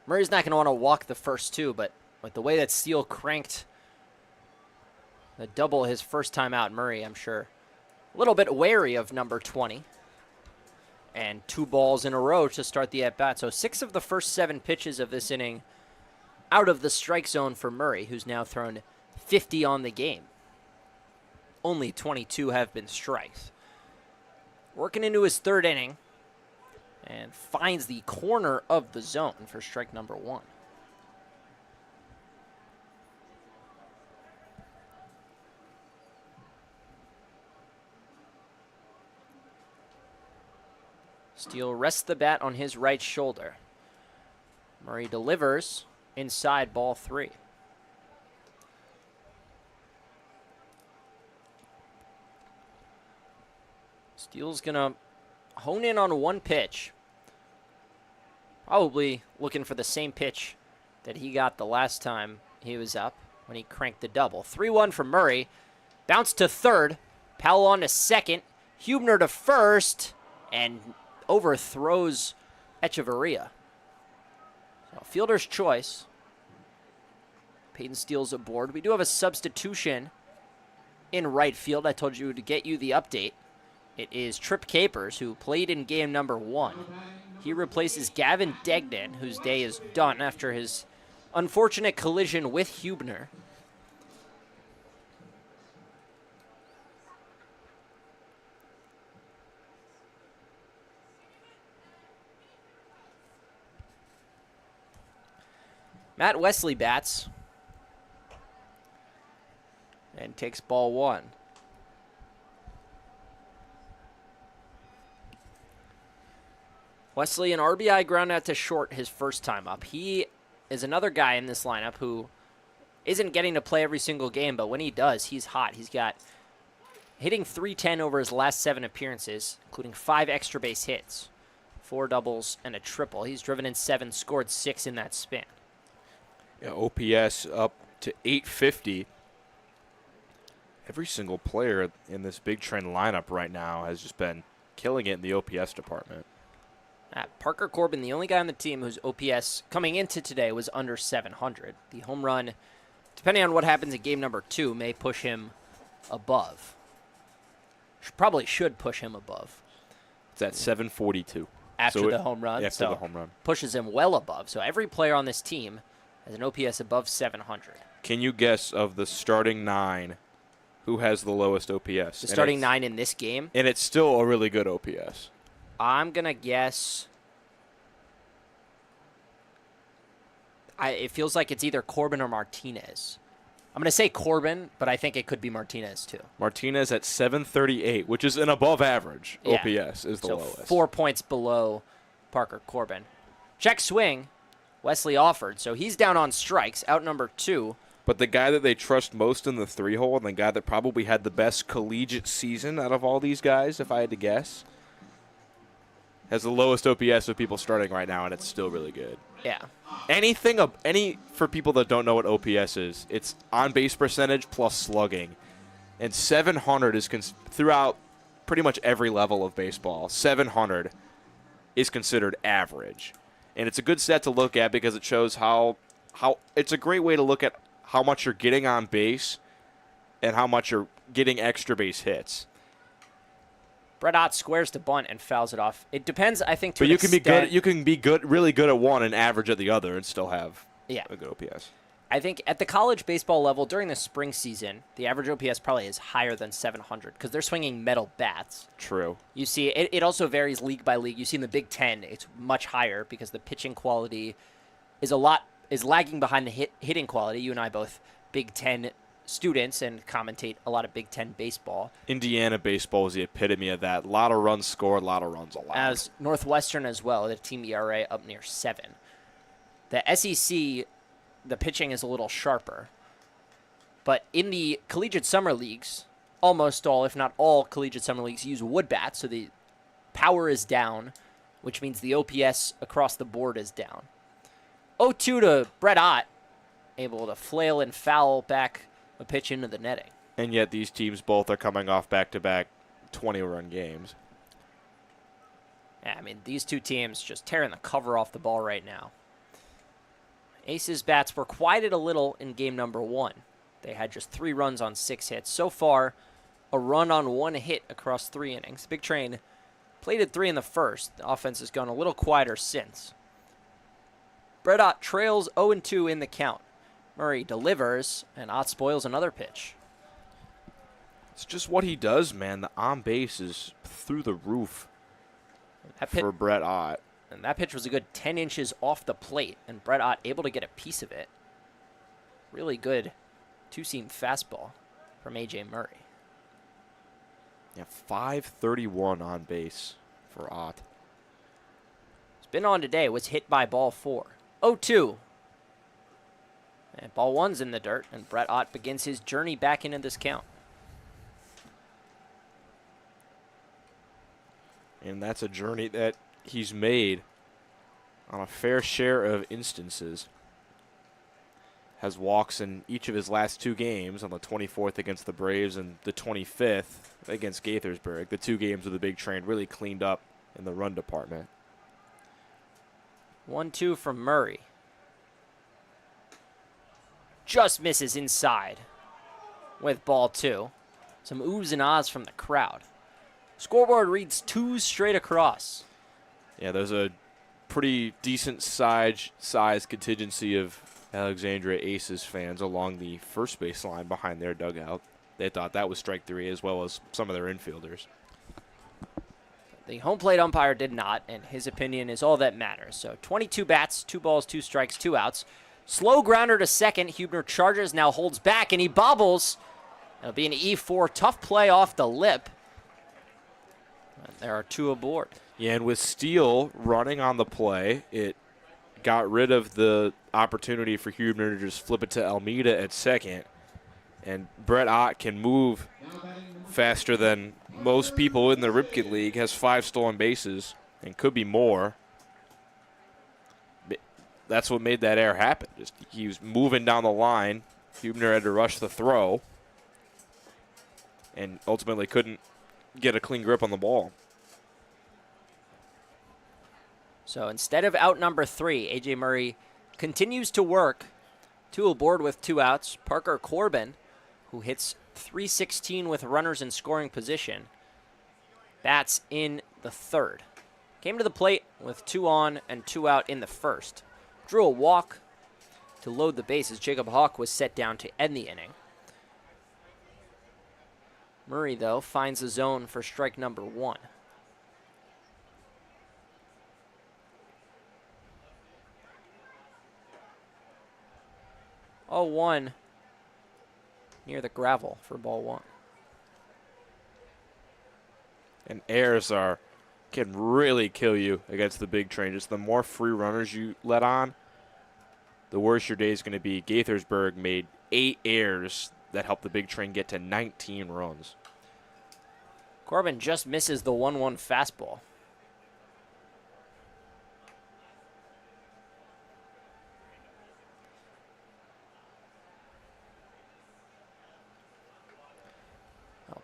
Murray's not going to want to walk the first 2, but with the way that Steele cranked the double his first time out, Murray, I'm sure, a little bit wary of number 20. And 2 balls in a row to start the at-bat. So 6 of the first 7 pitches of this inning out of the strike zone for Murray, who's now thrown 50 on the game. Only 22 have been strikes. Working into his 3rd inning and finds the corner of the zone for strike number 1. Steele rests the bat on his right shoulder. Murray delivers inside, ball 3. Steele's going to hone in on one pitch. Probably looking for the same pitch that he got the last time he was up when he cranked the double. 3-1 from Murray. Bounce to 3rd. Powell on to 2nd. Hubner to 1st. And overthrows Echeverria. So fielder's choice. Peyton Steele's aboard. We do have a substitution in right field. I told you to get you the update. It is Trip Capers, who played in game number 1. He replaces Gavin Degnan, whose day is done after his unfortunate collision with Hubner. Matt Wesley bats and takes ball 1. Wesley, an RBI ground out to short his first time up. He is another guy in this lineup who isn't getting to play every single game, but when he does, he's hot. He's got hitting .310 over his last 7 appearances, including 5 extra base hits, 4 doubles, and a triple. He's driven in 7, scored 6 in that span. Yeah, OPS up to 850. Every single player in this Big Trend lineup right now has just been killing it in the OPS department. Parker Corbin, the only guy on the team whose OPS coming into today was under 700. The home run, depending on what happens in game number 2, may push him above. Probably should push him above. It's at 742. After the home run. After the home run. Pushes him well above. So every player on this team has an OPS above 700. Can you guess of the starting 9 who has the lowest OPS? The starting 9 in this game? And it's still a really good OPS. I'm going to guess. It feels like it's either Corbin or Martinez. I'm going to say Corbin, but I think it could be Martinez too. Martinez at 738, which is an above average OPS, is the lowest. 4 points below Parker Corbin. Check swing. Wesley offered, so he's down on strikes, out number 2. But the guy that they trust most in the 3-hole, and the guy that probably had the best collegiate season out of all these guys, if I had to guess, has the lowest OPS of people starting right now, and it's still really good. Yeah. For people that don't know what OPS is, it's on-base percentage plus slugging. And 700 is throughout pretty much every level of baseball. 700 is considered average. And it's a good stat to look at because it shows how it's a great way to look at how much you're getting on base and how much you're getting extra base hits. Brett Ott squares to bunt and fouls it off. It depends, I think, to but an you extent. can be good. You can be good, really good at one, and average at the other, and still have a good OPS. I think at the college baseball level during the spring season, the average OPS probably is higher than 700 because they're swinging metal bats. True. You see, it also varies league by league. You see in the Big Ten, it's much higher because the pitching quality is a lot is lagging behind the hitting quality. You and I both Big Ten students and commentate a lot of Big Ten baseball. Indiana baseball is the epitome of that. A lot of runs scored, a lot of runs allowed. As Northwestern as well, the team ERA up near 7. The SEC, the pitching is a little sharper. But in the collegiate summer leagues, almost all, if not all, collegiate summer leagues use wood bats, so the power is down, which means the OPS across the board is down. 0-2 to Brett Ott, able to flail and foul back a pitch into the netting. And yet these teams both are coming off back-to-back 20-run games. Yeah, I mean, these two teams just tearing the cover off the ball right now. Aces bats were quieted a little in game number 1. They had just 3 runs on 6 hits. So far, a run on 1 hit across 3 innings. Big Train played at 3 in the first. The offense has gone a little quieter since. Brett Ott trails 0-2 in the count. Murray delivers, and Ott spoils another pitch. It's just what he does, man. The on-base is through the roof for Brett Ott. And that pitch was a good 10 inches off the plate, and Brett Ott able to get a piece of it. Really good two-seam fastball from A.J. Murray. Yeah, 531 on base for Ott. He's been on today, was hit by ball 4. 0-2. And ball 1's in the dirt, and Brett Ott begins his journey back into this count. And that's a journey that he's made on a fair share of instances. Has walks in each of his last 2 games, on the 24th against the Braves and the 25th against Gaithersburg. The 2 games with the Big Train really cleaned up in the run department. 1-2 from Murray. Just misses inside with ball 2. Some oohs and ahs from the crowd. Scoreboard reads 2 straight across. Yeah, there's a pretty decent size contingency of Alexandria Aces fans along the first base line behind their dugout. They thought that was strike 3, as well as some of their infielders. The home plate umpire did not, and his opinion is all that matters. So 22 bats, 2 balls, 2 strikes, 2 outs. Slow grounder to second. Huebner charges, now holds back, and he bobbles. It'll be an E4. Tough play off the lip. And there are 2 aboard. Yeah, and with Steele running on the play, it got rid of the opportunity for Huebner to just flip it to Almeida at second. And Brett Ott can move faster than most people in the Ripken League, has 5 stolen bases and could be more. That's what made that error happen. Just he was moving down the line. Huebner had to rush the throw and ultimately couldn't get a clean grip on the ball. So instead of out number 3, A.J. Murray continues to work. 2 aboard with 2 outs. Parker Corbin, who hits .316 with runners in scoring position, bats in the 3rd. Came to the plate with 2 on and 2 out in the 1st. Drew a walk to load the bases. Jacob Hawk was set down to end the inning. Murray, though, finds the zone for strike number 1. Oh, 1 near the gravel for ball 1. And errors can really kill you against the Big Train. Just the more free runners you let on, the worse your day is going to be. Gaithersburg made 8 errors that helped the Big Train get to 19 runs. Corbin just misses the 1-1 fastball.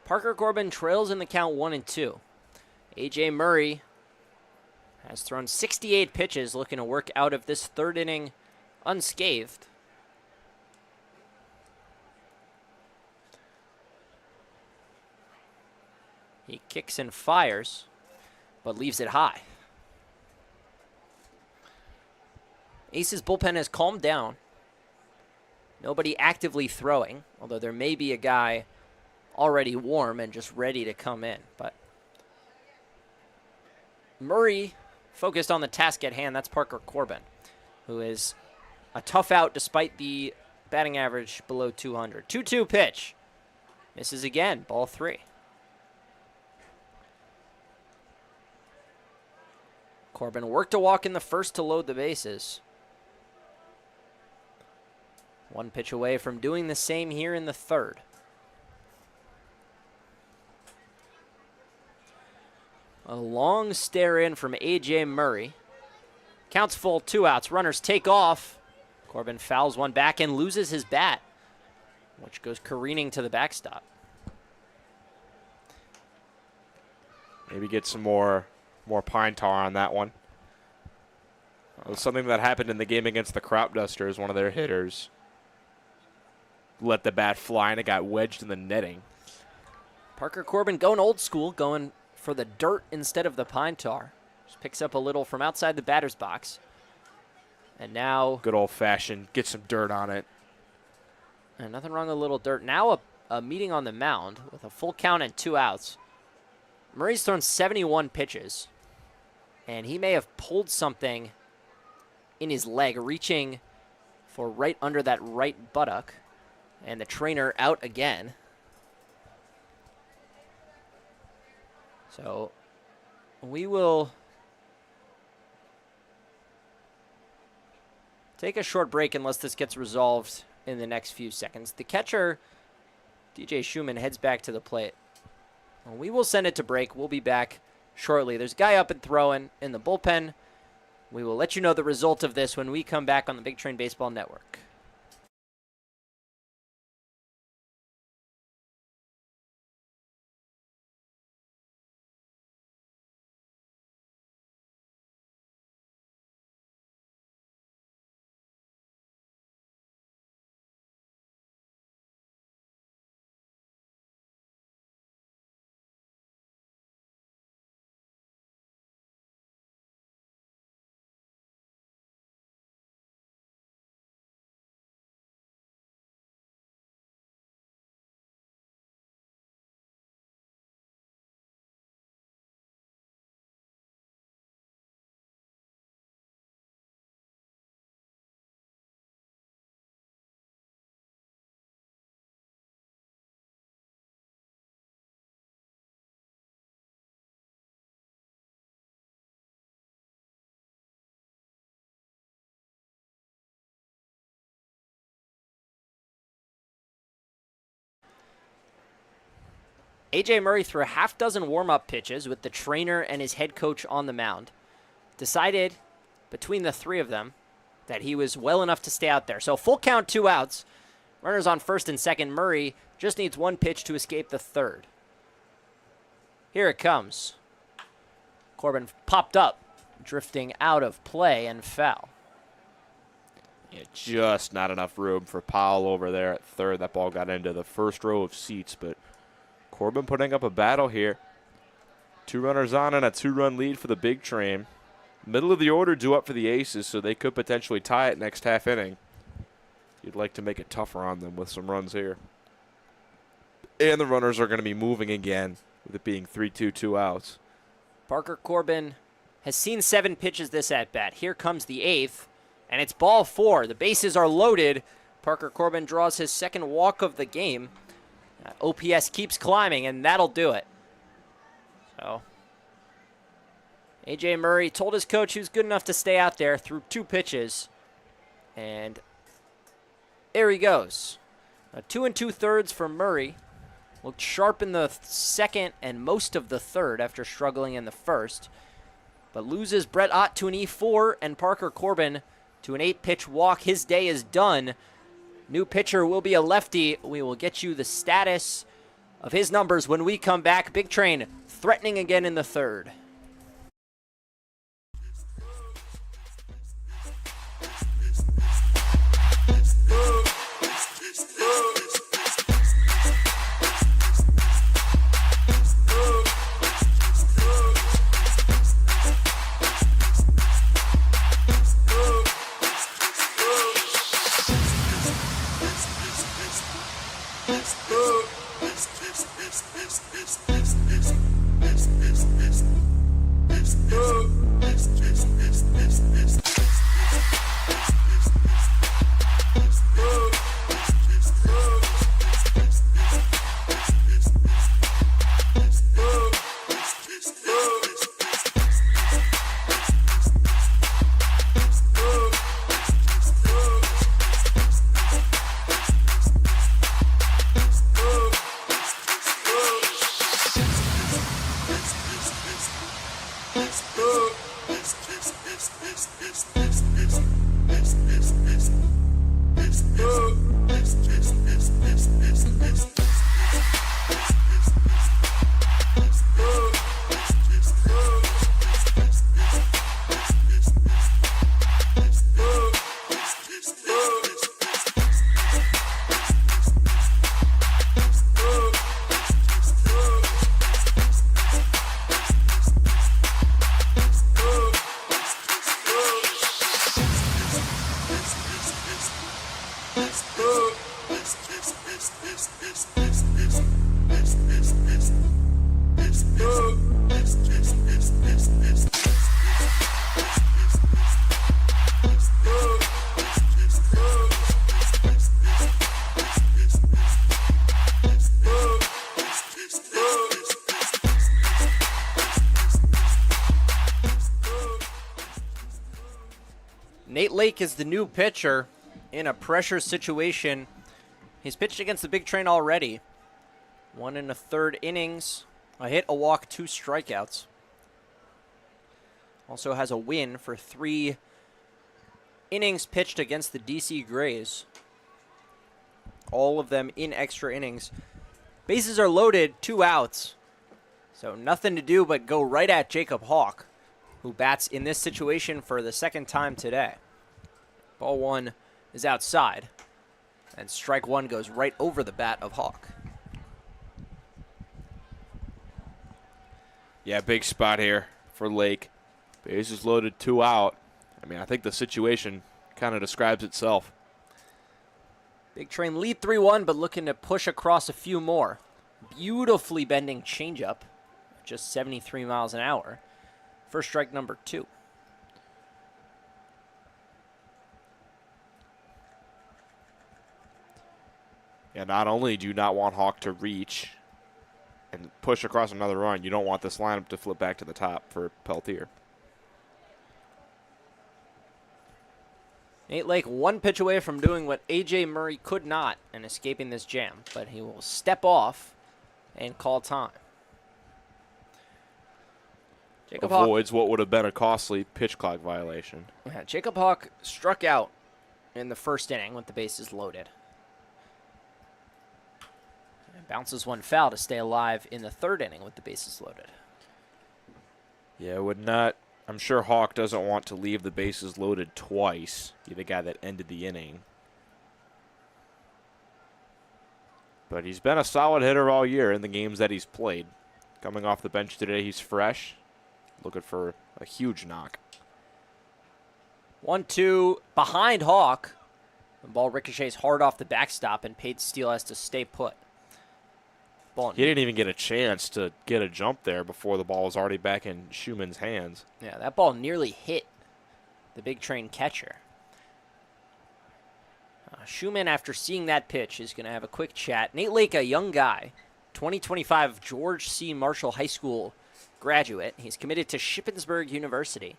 Parker Corbin trails in the count 1-2. A.J. Murray has thrown 68 pitches, looking to work out of this 3rd inning unscathed. He kicks and fires, but leaves it high. Ace's bullpen has calmed down. Nobody actively throwing, although there may be a guy already warm and just ready to come in. But Murray focused on the task at hand. That's Parker Corbin, who is a tough out despite the batting average below 200. 2-2 pitch. Misses again. Ball 3. Corbin worked a walk in the first to load the bases. One pitch away from doing the same here in the third. A long stare in from A.J. Murray. Counts full, 2 outs. Runners take off. Corbin fouls one back and loses his bat, which goes careening to the backstop. Maybe get some more pine tar on that one. It was something that happened in the game against the Crop Dusters. One of their hitters let the bat fly, and it got wedged in the netting. Parker Corbin going old school, going for the dirt instead of the pine tar. Just picks up a little from outside the batter's box. And now... Good old-fashioned, get some dirt on it. And nothing wrong with a little dirt. Now a meeting on the mound with a full count and 2 outs. Murray's thrown 71 pitches. And he may have pulled something in his leg, reaching for right under that right buttock. And the trainer out again. So we will take a short break unless this gets resolved in the next few seconds. The catcher, DJ Schumann, heads back to the plate. We will send it to break. We'll be back shortly. There's a guy up and throwing in the bullpen. We will let you know the result of this when we come back on the Big Train Baseball Network. A.J. Murray threw a half dozen warm-up pitches with the trainer and his head coach on the mound. Decided between the 3 of them that he was well enough to stay out there. So full count, 2 outs. Runners on first and second. Murray just needs 1 pitch to escape the third. Here it comes. Corbin popped up, drifting out of play and foul. Yeah, just not enough room for Powell over there at third. That ball got into the first row of seats, but Corbin putting up a battle here. 2 runners on and a 2-run lead for the Big Train. Middle of the order due up for the Aces, so they could potentially tie it next half inning. You'd like to make it tougher on them with some runs here. And the runners are going to be moving again, with it being 3-2, 2 outs. Parker Corbin has seen 7 pitches this at-bat. Here comes the 8th, and it's ball 4. The bases are loaded. Parker Corbin draws his 2nd walk of the game. OPS keeps climbing, and that'll do it. So, A.J. Murray told his coach he was good enough to stay out there through 2 pitches. And there he goes. 2 2/3 for Murray. Looked sharp in the second and most of the third after struggling in the first. But loses Brett Ott to an E4 and Parker Corbin to an 8-pitch walk. His day is done. New pitcher will be a lefty. We will get you the status of his numbers when we come back. Big Train threatening again in the third. Nate Lake is the new pitcher in a pressure situation. He's pitched against the big train already. 1 1/3 innings, a hit, a walk, 2 strikeouts. Also has a win for 3 innings pitched against the DC Grays. All of them in extra innings. Bases are loaded, 2 outs. So nothing to do but go right at Jacob Hawk, who bats in this situation for the second time today. Ball 1 is outside, and strike 1 goes right over the bat of Hawk. Yeah, big spot here for Lake. Bases loaded, 2 out. I mean, I think the situation kind of describes itself. Big Train lead 3-1, but looking to push across a few more. Beautifully bending changeup, just 73 miles an hour. First strike number 2. Yeah, not only do you not want Hawk to reach and push across another run, you don't want this lineup to flip back to the top for Peltier. Nate Lake 1 pitch away from doing what A.J. Murray could not and escaping this jam, but he will step off and call time. Jacob Avoids what would have been a costly pitch clock violation. Yeah, Jacob Hawk struck out in the first inning with the bases loaded. And bounces 1 foul to stay alive in the 3rd inning with the bases loaded. Yeah, would not. I'm sure Hawk doesn't want to leave the bases loaded twice. Be the guy that ended the inning. But he's been a solid hitter all year in the games that he's played. Coming off the bench today, he's fresh. Looking for a huge knock. 1-2 behind Hawk. The ball ricochets hard off the backstop, and Pate Steele has to stay put. He didn't even get a chance to get a jump there before the ball was already back in Schumann's hands. Yeah, that ball nearly hit the Big Train catcher. Schumann, after seeing that pitch, is going to have a quick chat. Nate Lake, a young guy, 2025 George C. Marshall High School graduate. He's committed to Shippensburg University,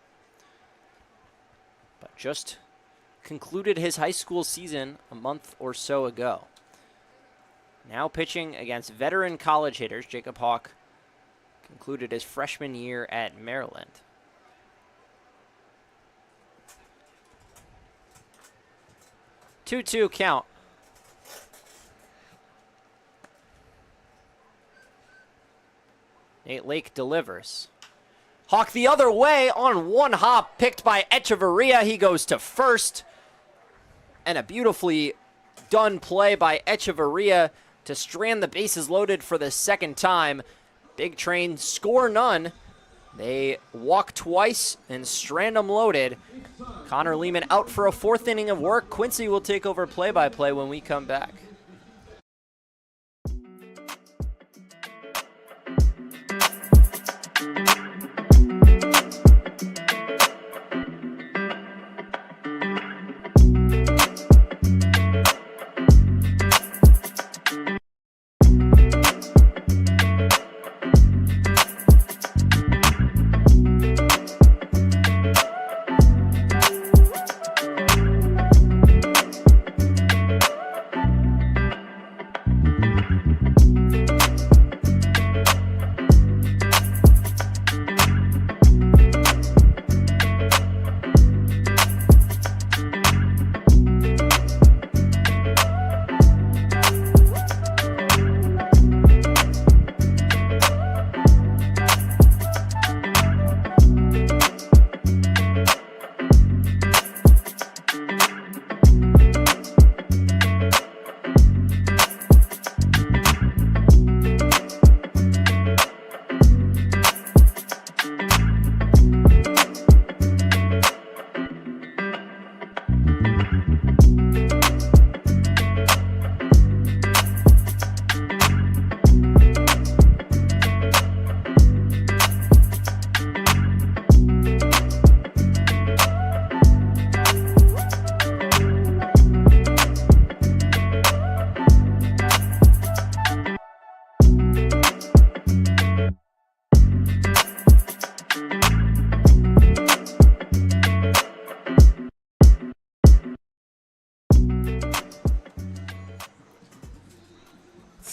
but just concluded his high school season a month or so ago. Now pitching against veteran college hitters. Jacob Hawk concluded his freshman year at Maryland. Two count. Nate Lake delivers. Hawk the other way on 1 hop, picked by Echeverria. He goes to first. And a beautifully done play by Echeverria to strand the bases loaded for the 2nd time. Big Train score none. They walk twice and strand them loaded. Connor Lehman out for a 4th inning of work. Quincy will take over play-by-play when we come back.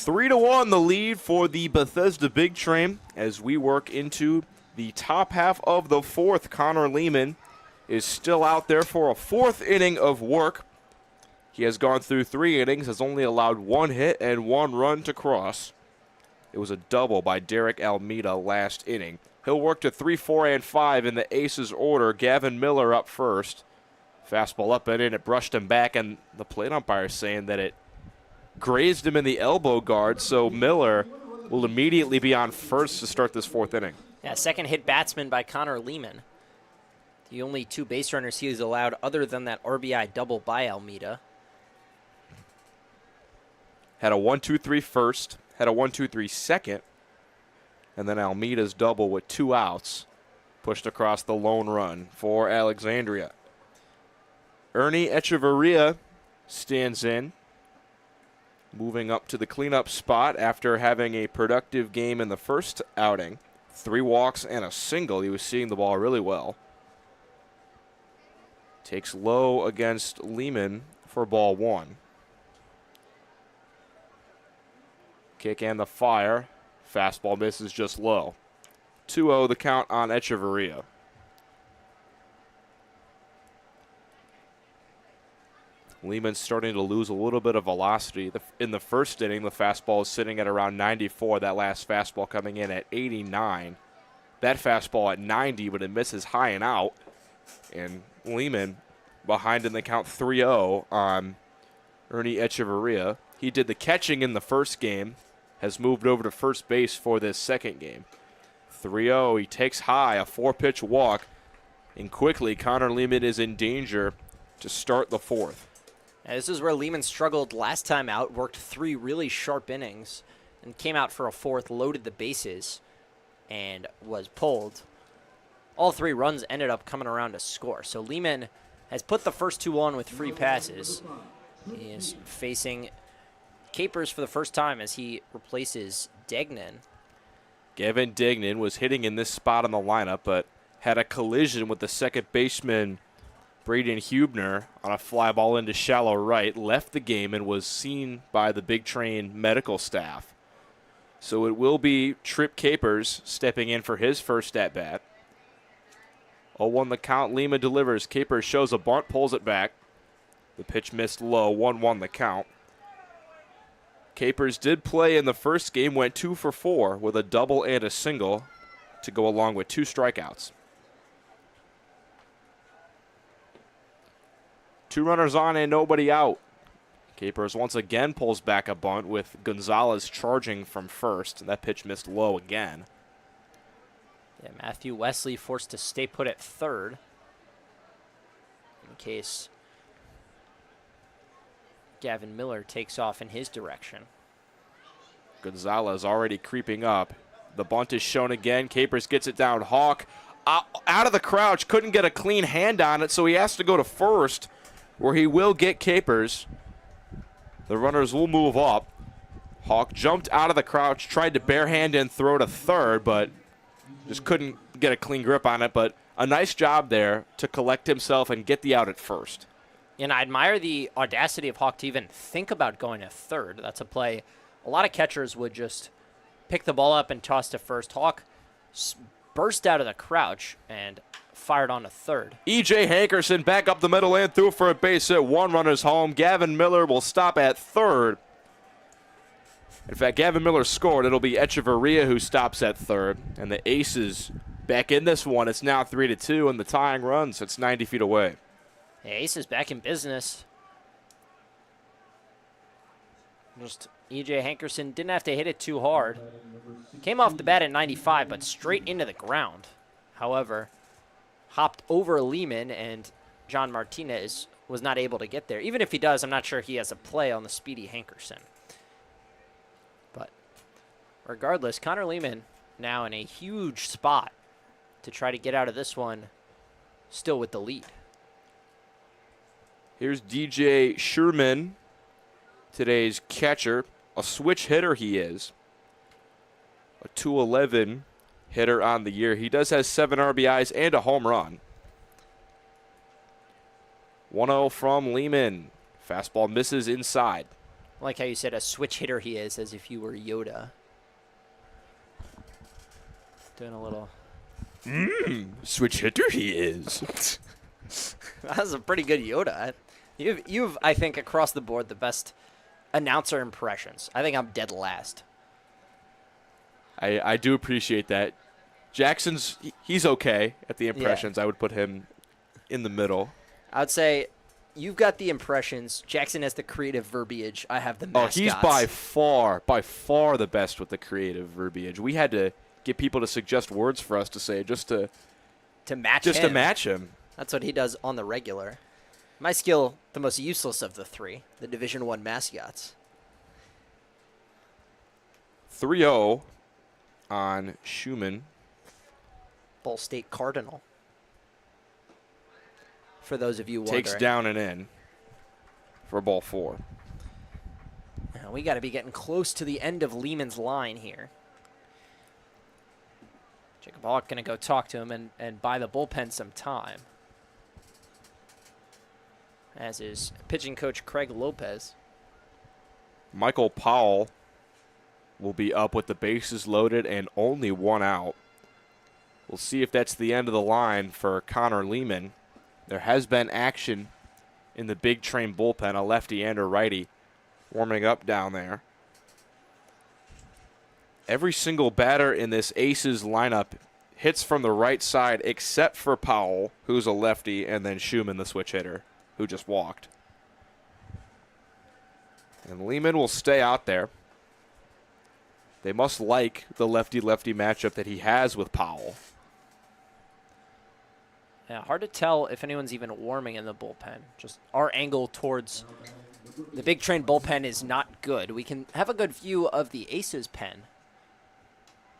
3-1 the lead for the Bethesda Big Train as we work into the top half of the fourth. Connor Lehman is still out there for a fourth inning of work. He has gone through 3 innings, has only allowed 1 hit and 1 run to cross. It was a double by Derek Almeida last inning. He'll work to 3, 4, and 5 in the Aces order. Gavin Miller up first. Fastball up and in, it brushed him back, and the plate umpire saying that it grazed him in the elbow guard, so Miller will immediately be on first to start this 4th inning. Yeah, second hit batsman by Connor Lehman. The only 2 base runners he has allowed other than that RBI double by Almeida. Had a 1-2-3 first, had a 1-2-3 second, and then Almeida's double with 2 outs pushed across the lone run for Alexandria. Ernie Echeverria stands in, moving up to the cleanup spot after having a productive game in the first outing. 3 walks and a single. He was seeing the ball really well. Takes low against Lehman for ball 1. Kick and the fire. Fastball misses just low. 2-0 the count on Echeverria. Lehman's starting to lose a little bit of velocity. In the first inning, the fastball is sitting at around 94. That last fastball coming in at 89. That fastball at 90, but it misses high and out. And Lehman behind in the count 3-0 on Ernie Echeverria. He did the catching in the first game, has moved over to first base for this second game. 3-0, he takes high, a 4-pitch walk, and quickly Connor Lehman is in danger to start the 4th. And this is where Lehman struggled last time out, worked 3 really sharp innings, and came out for a 4th, loaded the bases, and was pulled. All 3 runs ended up coming around to score. So Lehman has put the first 2 on with free passes. He is facing Capers for the first time as he replaces Degnan. Gavin Degnan was hitting in this spot on the lineup, but had a collision with the second baseman, Braden Hubner, on a fly ball into shallow right, left the game and was seen by the Big Train medical staff. So it will be Trip Capers stepping in for his first at-bat. 0-1 the count. Lehman delivers. Capers shows a bunt, pulls it back. The pitch missed low. 1-1 the count. Capers did play in the first game, went 2 for 4 with a double and a single to go along with 2 strikeouts. 2 runners on and nobody out. Capers once again pulls back a bunt with Gonzalez charging from first. That pitch missed low again. Yeah, Matthew Wesley forced to stay put at third in case Gavin Miller takes off in his direction. Gonzalez already creeping up. The bunt is shown again. Capers gets it down. Hawk out of the crouch, couldn't get a clean hand on it, so he has to go to first, where he will get Capers. The runners will move up. Hawk jumped out of the crouch, tried to barehand and throw to third, but just couldn't get a clean grip on it. But a nice job there to collect himself and get the out at first. And I admire the audacity of Hawk to even think about going to third. That's a play a lot of catchers would just pick the ball up and toss to first. Hawk burst out of the crouch and fired on to third. E.J. Hankerson back up the middle and threw for a base hit. 1 runner's home. Gavin Miller will stop at third. In fact, Gavin Miller scored. It'll be Echeverria who stops at third. And the Aces back in this one. It's now 3-2, and the tying runs. It's 90 feet away. The Aces back in business. Just E.J. Hankerson didn't have to hit it too hard. Came off the bat at 95, but straight into the ground. However, hopped over Lehman, and John Martinez was not able to get there. Even if he does, I'm not sure he has a play on the speedy Hankerson. But regardless, Connor Lehman now in a huge spot to try to get out of this one, still with the lead. Here's DJ Sherman, today's catcher. A switch hitter he is. A .211 hitter on the year. He does have 7 RBIs and a home run. 1-0 from Lehman. Fastball misses inside. I like how you said a switch hitter he is, as if you were Yoda. Doing a little... Switch hitter he is. That was a pretty good Yoda. You've, I think, across the board, the best announcer impressions. I think I'm dead last. I do appreciate that. Jackson's, he's okay at the impressions. I would put him in the middle. I would say you've got the impressions. Jackson has the creative verbiage. I have the mascots. Oh, he's by far the best with the creative verbiage. We had to get people to suggest words for us to say just to match him. That's what he does on the regular. My skill, the most useless of the three, the Division I mascots. 3-0 on Schumann. Ball State Cardinal. For those of you wondering. Takes down and in for ball 4. Now we got to be getting close to the end of Lehman's line here. Jacob Hawk going to go talk to him and buy the bullpen some time. As is pitching coach Craig Lopez. Michael Powell will be up with the bases loaded and only 1 out. We'll see if that's the end of the line for Connor Lehman. There has been action in the big train bullpen, a lefty and a righty warming up down there. Every single batter in this Aces lineup hits from the right side except for Powell, who's a lefty, and then Schumann, the switch hitter, who just walked. And Lehman will stay out there. They must like the lefty-lefty matchup that he has with Powell. Yeah, hard to tell if anyone's even warming in the bullpen. Just our angle towards the big train bullpen is not good. We can have a good view of the Aces pen,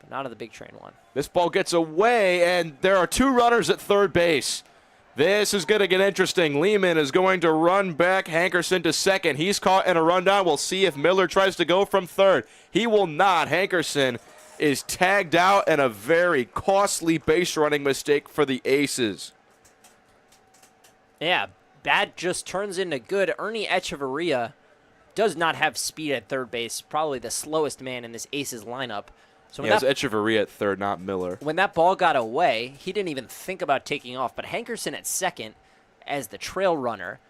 but not of the big train one. This ball gets away, and there are 2 runners at third base. This is going to get interesting. Lehman is going to run back Hankerson to second. He's caught in a rundown. We'll see if Miller tries to go from third. He will not. Hankerson is tagged out, and a very costly base running mistake for the Aces. Yeah, bad just turns into good. Ernie Echeverria does not have speed at third base, probably the slowest man in this Aces lineup. So He has Echeverria at third, not Miller. When that ball got away, he didn't even think about taking off. But Hankerson at second, as the trail runner,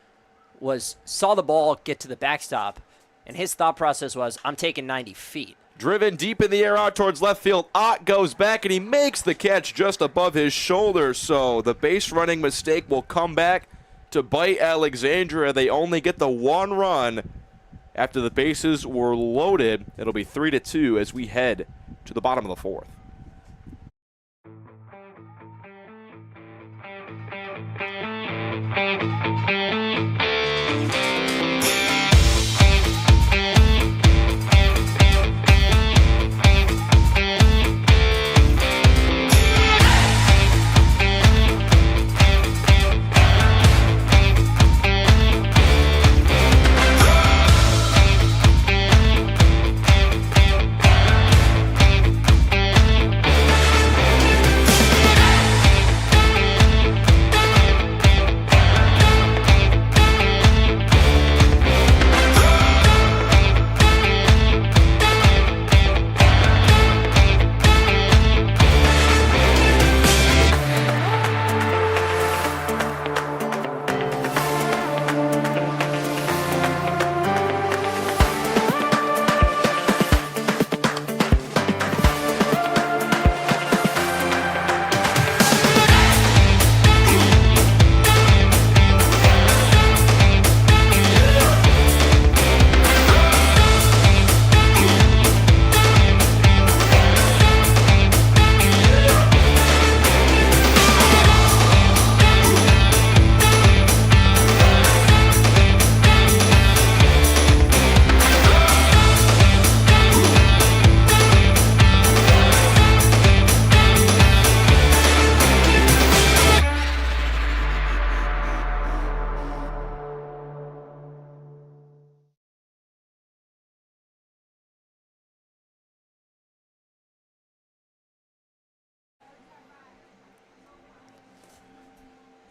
saw the ball get to the backstop, and his thought process was, I'm taking 90 feet. Driven deep in the air out towards left field. Ott goes back, and he makes the catch just above his shoulder. So the base running mistake will come back to bite Alexandria. They only get the 1 run after the bases were loaded. It'll be 3-2 as we head to the bottom of the 4th.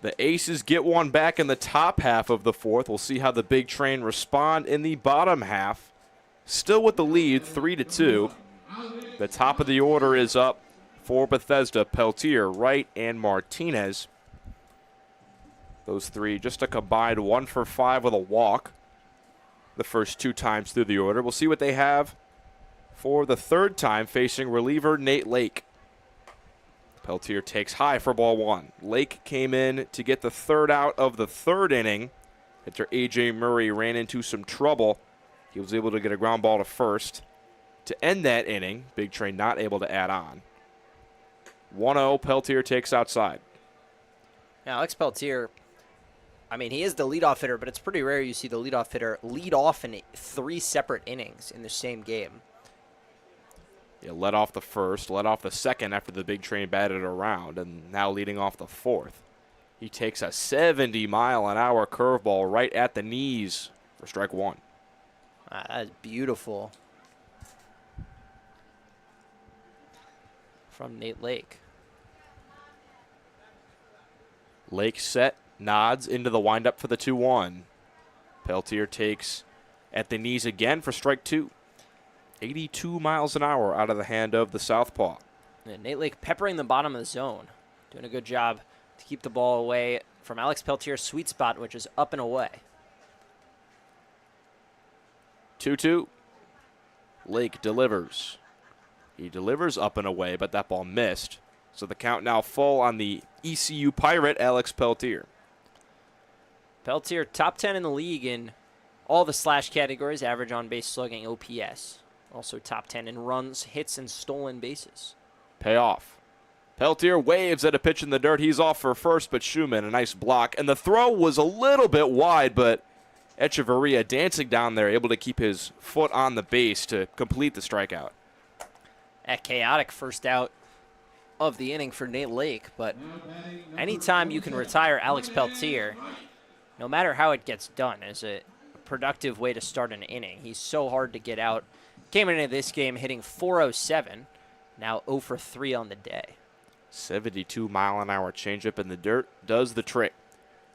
The Aces get one back in the top half of the fourth. We'll see how the Big Train respond in the bottom half. Still with the lead, 3-2. The top of the order is up for Bethesda: Peltier, Wright, and Martinez. Those three just a combined 1 for 5 with a walk the first 2 times through the order. We'll see what they have for the third time, facing reliever Nate Lake. Peltier takes high for ball 1. Lake came in to get the third out of the third inning after A.J. Murray ran into some trouble. He was able to get a ground ball to first to end that inning. Big Train not able to add on. 1-0, Peltier takes outside. Now, Alex Peltier, I mean, he is the leadoff hitter, but it's pretty rare you see the leadoff hitter lead off in 3 separate innings in the same game. Yeah, led off the first, led off the second after the Big Train batted around, and now leading off the fourth. He takes a 70-mile-an-hour curveball right at the knees for strike 1. That is beautiful from Nate Lake. Lake set, nods into the windup for the 2-1. Peltier takes at the knees again for strike 2. 82 miles an hour out of the hand of the southpaw. And Nate Lake peppering the bottom of the zone, doing a good job to keep the ball away from Alex Peltier's sweet spot, which is up and away. 2-2. Lake delivers. He delivers up and away, but that ball missed. So the count now full on the ECU Pirate, Alex Peltier. Peltier, top 10 in the league in all the slash categories, average on-base slugging, OPS. Also top 10 in runs, hits, and stolen bases. Payoff. Peltier waves at a pitch in the dirt. He's off for first, but Schumann, a nice block. And the throw was a little bit wide, but Echeverria dancing down there, able to keep his foot on the base to complete the strikeout. A chaotic first out of the inning for Nate Lake, but anytime you can retire Alex Peltier, no matter how it gets done, is a productive way to start an inning. He's so hard to get out. Came into this game hitting .407, now 0 for 3 on the day. 72-mile-an-hour changeup in the dirt does the trick.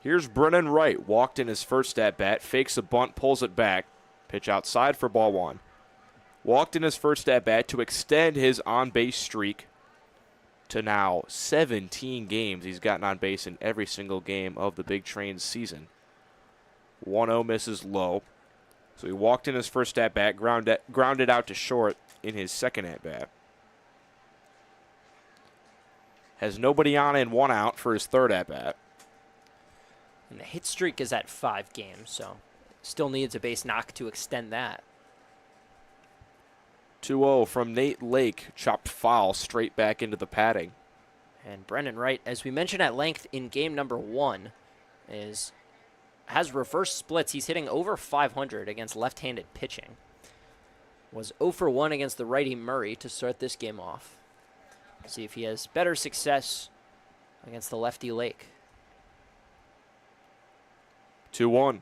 Here's Brennan Wright, walked in his first at-bat, fakes a bunt, pulls it back. Pitch outside for ball 1. Walked in his first at-bat to extend his on-base streak to now 17 games. He's gotten on base in every single game of the Big Train's season. 1-0 misses low. So he walked in his first at-bat, grounded out to short in his second at-bat. Has nobody on and 1 out for his third at-bat. And the hit streak is at 5 games, so still needs a base knock to extend that. 2-0 from Nate Lake, chopped foul straight back into the padding. And Brendan Wright, as we mentioned at length in game number 1, has reverse splits. He's hitting over 500 against left-handed pitching. Was 0 for 1 against the righty Murray to start this game off. See if he has better success against the lefty Lake. 2-1.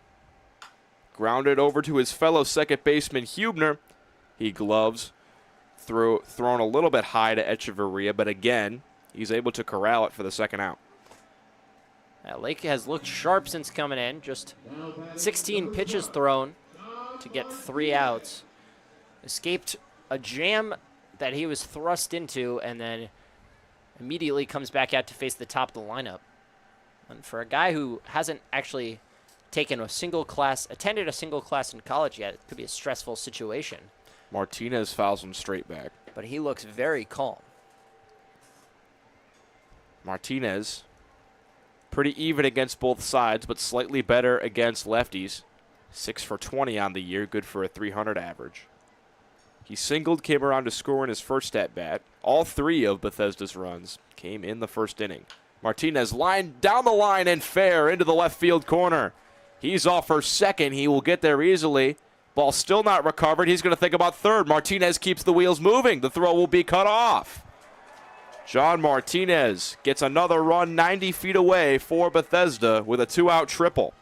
Grounded over to his fellow second baseman Hubner. He gloves, thrown a little bit high to Echeverria, but again, he's able to corral it for the second out. Lake has looked sharp since coming in. Just 16 pitches thrown to get 3 outs. Escaped a jam that he was thrust into and then immediately comes back out to face the top of the lineup. And for a guy who hasn't actually attended a single class in college yet, it could be a stressful situation. Martinez fouls him straight back. But he looks very calm. Martinez, pretty even against both sides, but slightly better against lefties. 6 for 20 on the year, good for a 300 average. He singled, came around to score in his first at-bat. All 3 of Bethesda's runs came in the first inning. Martinez lined down the line and fair into the left field corner. He's off for second. He will get there easily. Ball still not recovered. He's going to think about third. Martinez keeps the wheels moving. The throw will be cut off. John Martinez gets another run 90 feet away for Bethesda with a 2-out triple.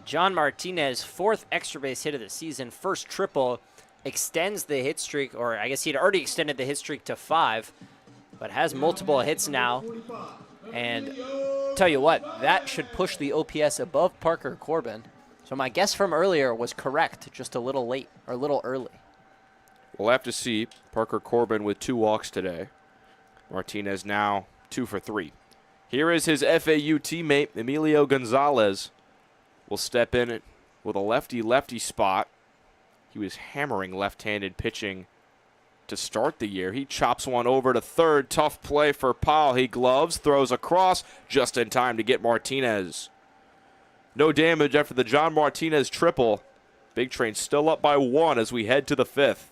John Martinez, 4th extra base hit of the season, first triple, extends the hit streak, or I guess he'd already extended the hit streak to 5, but has multiple hits now. And Tell you what, that should push the OPS above Parker Corbin. So my guess from earlier was correct, just a little late, or a little early. We'll have to see. Parker Corbin with 2 walks today. Martinez now 2 for 3. Here is his FAU teammate, Emilio Gonzalez. Will step in with a lefty-lefty spot. He was hammering left-handed pitching to start the year. He chops one over to third. Tough play for Powell. He gloves, throws across just in time to get Martinez. No damage after the John Martinez triple. Big Train still up by 1 as we head to the 5th.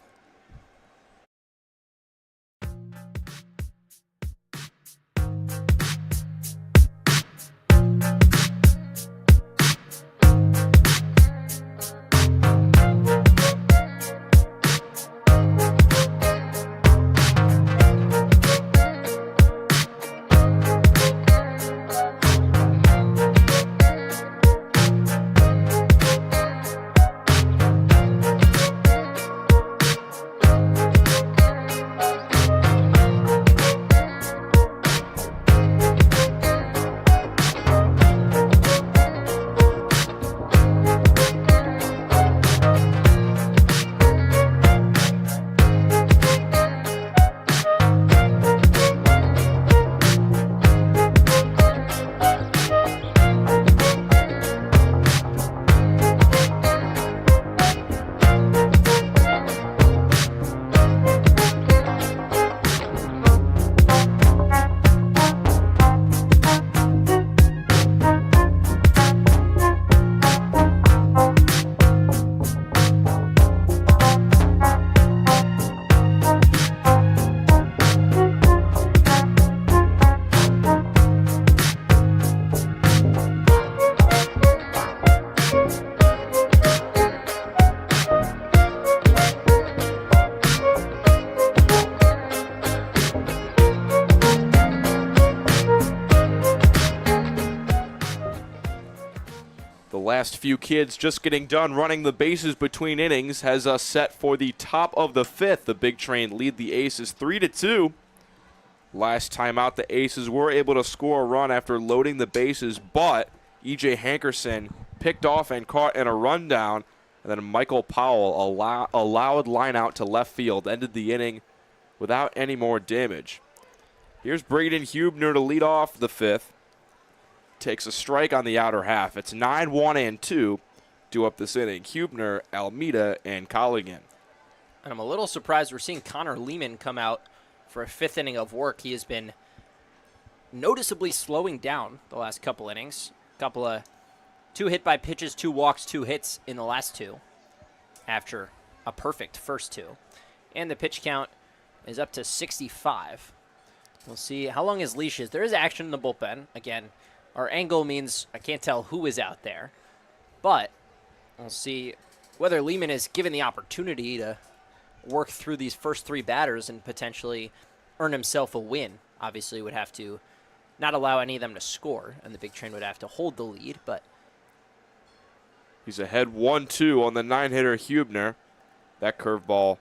Last few kids just getting done running the bases between innings has us set for the top of the 5th. The Big Train lead the Aces 3-2. Last time out, the Aces were able to score a run after loading the bases, but E.J. Hankerson picked off and caught in a rundown, and then Michael Powell allowed line out to left field, ended the inning without any more damage. Here's Braden Hubner to lead off the 5th. Takes a strike on the outer half. It's 9-1-2 due up this inning. Hubner, Almeida, and Colligan. And I'm a little surprised we're seeing Connor Lehman come out for a 5th inning of work. He has been noticeably slowing down the last couple innings. Couple of 2 hit by pitches, 2 walks, 2 hits in the last 2 after a perfect first 2. And the pitch count is up to 65. We'll see how long his leash is. There is action in the bullpen. Again, our angle means I can't tell who is out there. But we'll see whether Lehman is given the opportunity to work through these first 3 batters and potentially earn himself a win. Obviously would have to not allow any of them to score, and the Big Train would have to hold the lead. But he's ahead 1-2 on the 9-hitter Hubner. That curveball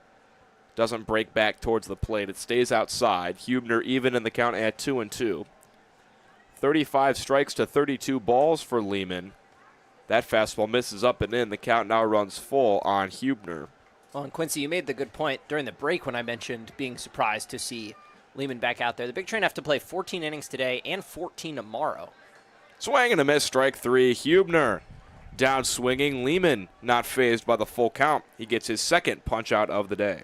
doesn't break back towards the plate. It stays outside. Hubner even in the count at 2-2. 35 strikes to 32 balls for Lehman. That fastball misses up and in. The count now runs full on Hubner. Well, and Quincy, you made the good point during the break when I mentioned being surprised to see Lehman back out there. The Big Train have to play 14 innings today and 14 tomorrow. Swing and a miss, strike 3. Hubner down swinging. Lehman not fazed by the full count. He gets his 2nd punch out of the day.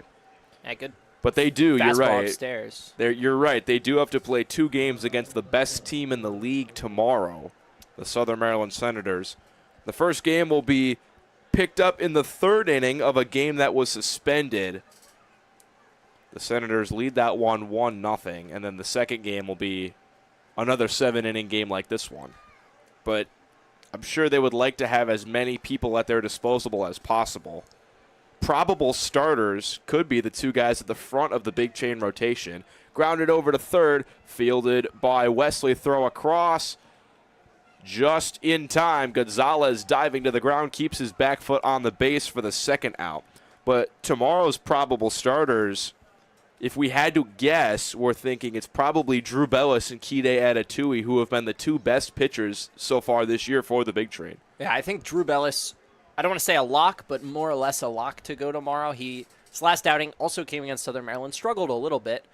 Yeah, good. But they do, you're right. Upstairs. You're right. They do have to play 2 games against the best team in the league tomorrow, the Southern Maryland Senators. The first game will be picked up in the 3rd inning of a game that was suspended. The Senators lead that one 1-0, and then the second game will be another 7-inning game like this one. But I'm sure they would like to have as many people at their disposal as possible. Probable starters could be the 2 guys at the front of the Big Chain rotation. Grounded over to third, fielded by Wesley, throw across. Just in time, Gonzalez diving to the ground, keeps his back foot on the base for the 2nd out. But tomorrow's probable starters if we had to guess, we're thinking it's probably Drew Bellis and Kide Atatui, who have been the two best pitchers so far this year for the Big Train. Yeah, I think Drew Bellis, I don't want to say a lock, but more or less a lock to go tomorrow. His last outing also came against Southern Maryland, struggled a little bit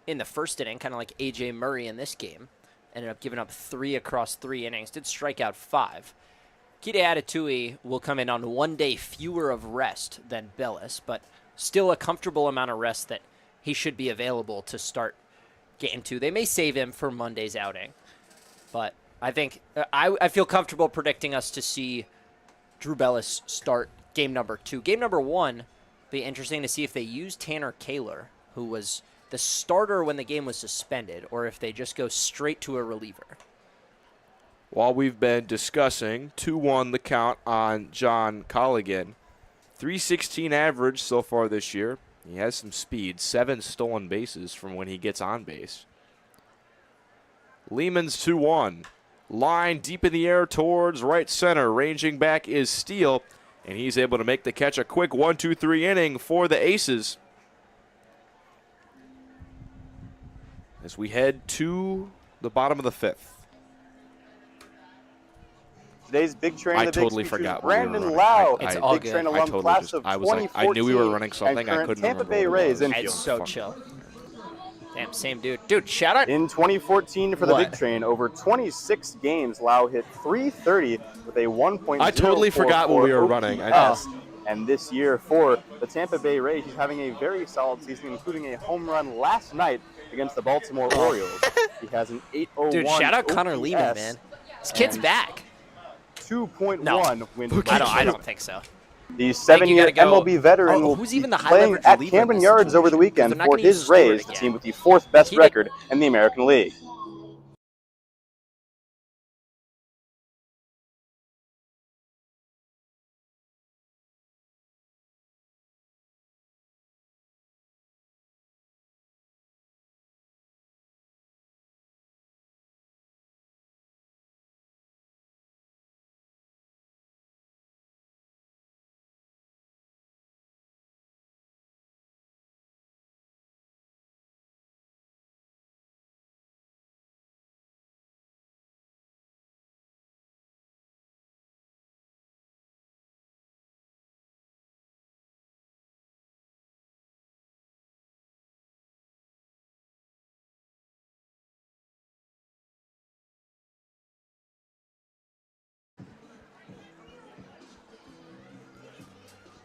in the first inning, kind of like A.J. Murray in this game. Ended up giving up 3 across 3 innings, did strike out 5. Kide Atatui will come in on 1 day fewer of rest than Bellis, but still a comfortable amount of rest that he should be available to start game 2. They may save him for Monday's outing, but I think I feel comfortable predicting us to see Drew Bellis start game number 2. Game number 1, be interesting to see if they use Tanner Kaler, who was the starter when the game was suspended, or if they just go straight to a reliever. While we've been discussing, 2-1 the count on John Colligan. 316 average so far this year. He has some speed, 7 stolen bases from when he gets on base. Lehman's 2-1. Line deep in the air towards right center. Ranging back is Steele, and he's able to make the catch. A quick 1-2-3 inning for the Aces. As we head to the bottom of the 5th. Today's Big Train. I the totally Big forgot Brandon we were Lau, It's a all Big good. Train I alum totally class just, of I was like, 2014. I knew we were running something. and I current couldn't Tampa remember Bay what it Rays was. infield. It's so chill. Damn, same dude. Dude, shout out. In 2014 for the What? Big Train, over 26 games, Lau hit .330 with a 1.04 I totally forgot what we were running. I know. OPS. And this year for the Tampa Bay Rays, he's having a very solid season, including a home run last night against the Baltimore Orioles. He has an 801 Dude, shout out Connor OPS, Lehman, man. This kid's and back. 2.1 No. win I don't think so. The 7-year gotta go. MLB veteran Oh, will who's be even the high playing leverage at reliever in Camden this Yards over the situation? weekend They're not for gonna use his Stewart Rays, the again. team with the 4th best He did- record in the American League.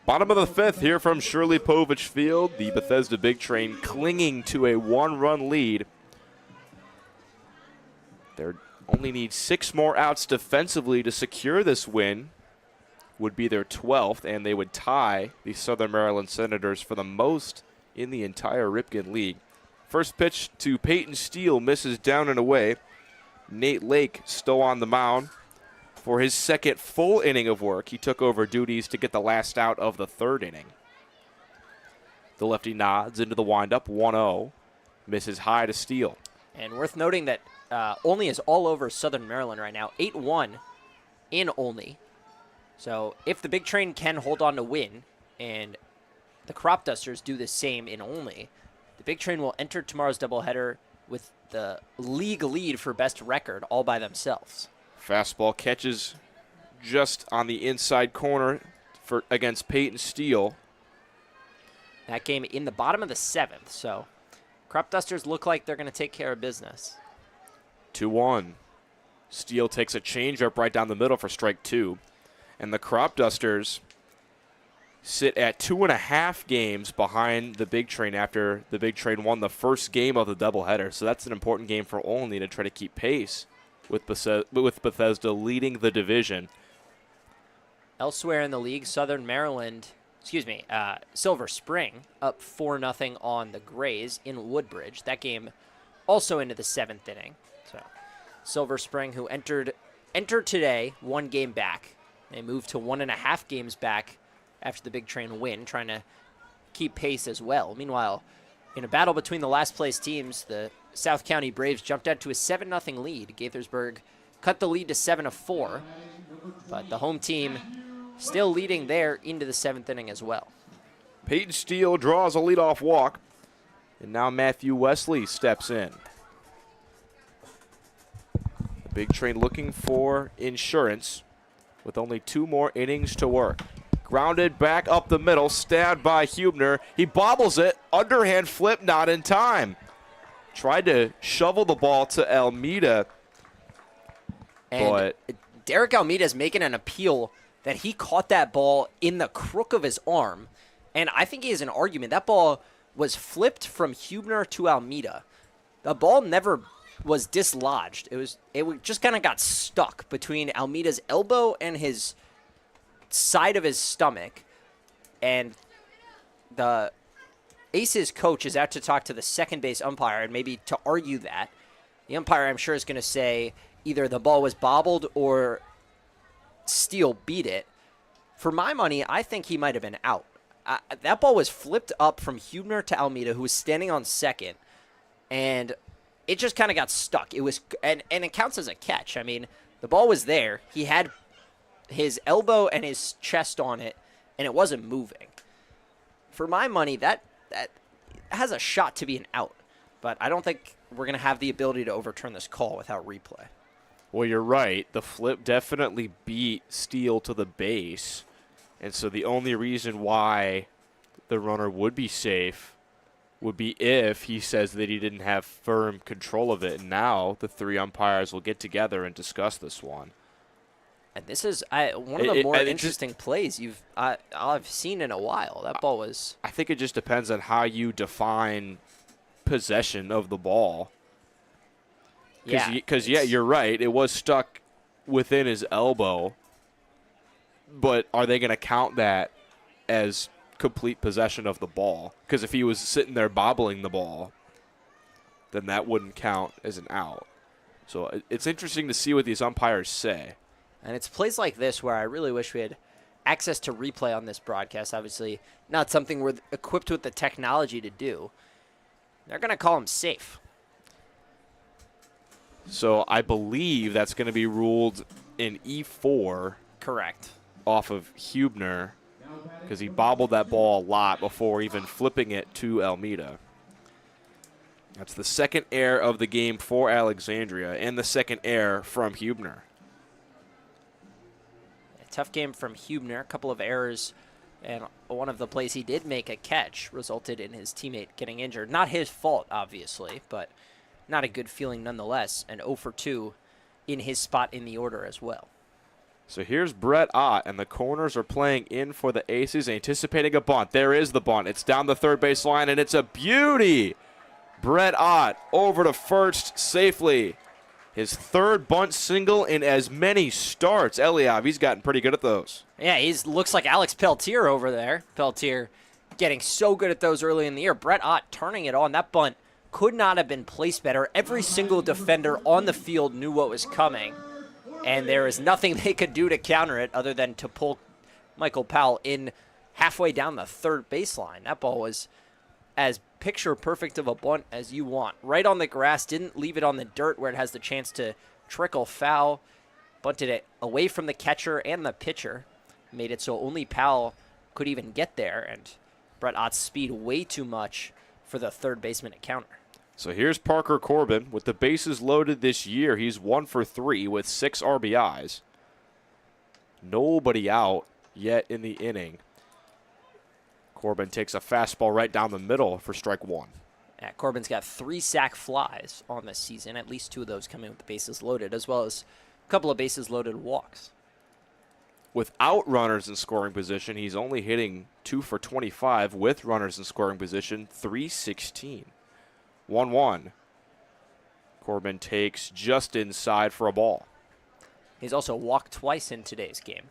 Bottom of the 5th here from Shirley Povich Field. The Bethesda Big Train clinging to a 1-run lead. They only need 6 more outs defensively to secure this win. Would be their 12th, and they would tie the Southern Maryland Senators for the most in the entire Ripken League. First pitch to Peyton Steele, misses down and away. Nate Lake still on the mound. For his second full inning of work, he took over duties to get the last out of the 3rd inning. The lefty nods into the windup, 1-0. Misses high to Steele. And worth noting that Olney is all over Southern Maryland right now, 8-1 in Olney. So if the Big Train can hold on to win, and the Crop Dusters do the same in Olney, the Big Train will enter tomorrow's doubleheader with the league lead for best record all by themselves. Fastball catches just on the inside corner against Peyton Steele. That game in the bottom of the 7th, so Crop Dusters look like they're going to take care of business. 2-1. Steele takes a changeup right down the middle for strike 2. And the Crop Dusters sit at 2.5 games behind the Big Train after the Big Train won the first game of the doubleheader. So that's an important game for Olney to try to keep pace with Bethesda leading the division. Elsewhere in the league, Silver Spring up 4-0 on the Grays in Woodbridge. That game also into the 7th inning. So Silver Spring, who entered today, 1 game back. They moved to 1.5 games back after the Big Train win, trying to keep pace as well. Meanwhile, in a battle between the last place teams, the South County Braves jumped out to a 7-0 lead. Gaithersburg cut the lead to 7-4, but the home team still leading there into the 7th inning as well. Peyton Steele draws a leadoff walk. And now Matthew Wesley steps in. The big train looking for insurance with only 2 more innings to work. Grounded back up the middle, stabbed by Hubner. He bobbles it, underhand flip, not in time. Tried to shovel the ball to Almeida, and Derek Almeida's making an appeal that he caught that ball in the crook of his arm. And I think he has an argument. That ball was flipped from Hubner to Almeida. The ball never was dislodged. It just kind of got stuck between Almeida's elbow and his side of his stomach. And the Aces coach is out to talk to the second base umpire and maybe to argue that. The umpire, I'm sure, is going to say either the ball was bobbled or Steele beat it. For my money, I think he might have been out. That ball was flipped up from Hubner to Almeida, who was standing on second, and it just kind of got stuck. It was, and it counts as a catch. I mean, the ball was there. He had his elbow and his chest on it, and it wasn't moving. For my money, that has a shot to be an out, but I don't think we're going to have the ability to overturn this call without replay. Well, you're right. The flip definitely beat Steele to the base. And so the only reason why the runner would be safe would be if he says that he didn't have firm control of it. And now the 3 umpires will get together and discuss this one. And this is one of the more interesting plays I've seen in a while. That ball was... I think it just depends on how you define possession of the ball. Because, you're right. It was stuck within his elbow. But are they going to count that as complete possession of the ball? Because if he was sitting there bobbling the ball, then that wouldn't count as an out. So it's interesting to see what these umpires say. And it's plays like this where I really wish we had access to replay on this broadcast. Obviously, not something we're equipped with the technology to do. They're going to call him safe. So I believe that's going to be ruled in E4. Correct. Off of Hubner, because he bobbled that ball a lot before even flipping it to Almeida. That's the second error of the game for Alexandria and the second error from Hubner. A tough game from Hubner. A couple of errors, and one of the plays he did make a catch resulted in his teammate getting injured. Not his fault, obviously, but not a good feeling nonetheless. And 0 for 2 in his spot in the order as well. So here's Brett Ott, and the corners are playing in for the Aces, anticipating a bunt. There is the bunt. It's down the third base line, and it's a beauty. Brett Ott over to first safely. His 3rd bunt single in as many starts. Eliav, he's gotten pretty good at those. Yeah, he looks like Alex Peltier over there. Peltier getting so good at those early in the year. Brett Ott turning it on. That bunt could not have been placed better. Every single defender on the field knew what was coming. And there is nothing they could do to counter it other than to pull Michael Powell in halfway down the third baseline. That ball was as picture perfect of a bunt as you want. Right on the grass, didn't leave it on the dirt where it has the chance to trickle foul. Bunted it away from the catcher and the pitcher. Made it so only Powell could even get there. And Brett Ott's speed way too much for the third baseman to counter. So here's Parker Corbin. With the bases loaded this year, he's 1 for 3 with 6 RBIs. Nobody out yet in the inning. Corbin takes a fastball right down the middle for strike 1. Yeah, Corbin's got 3 sac flies on this season, at least 2 of those coming with the bases loaded, as well as a couple of bases loaded walks. Without runners in scoring position, he's only hitting 2 for 25. With runners in scoring position, 316. 1-1. Corbin takes just inside for a ball. He's also walked twice in today's game.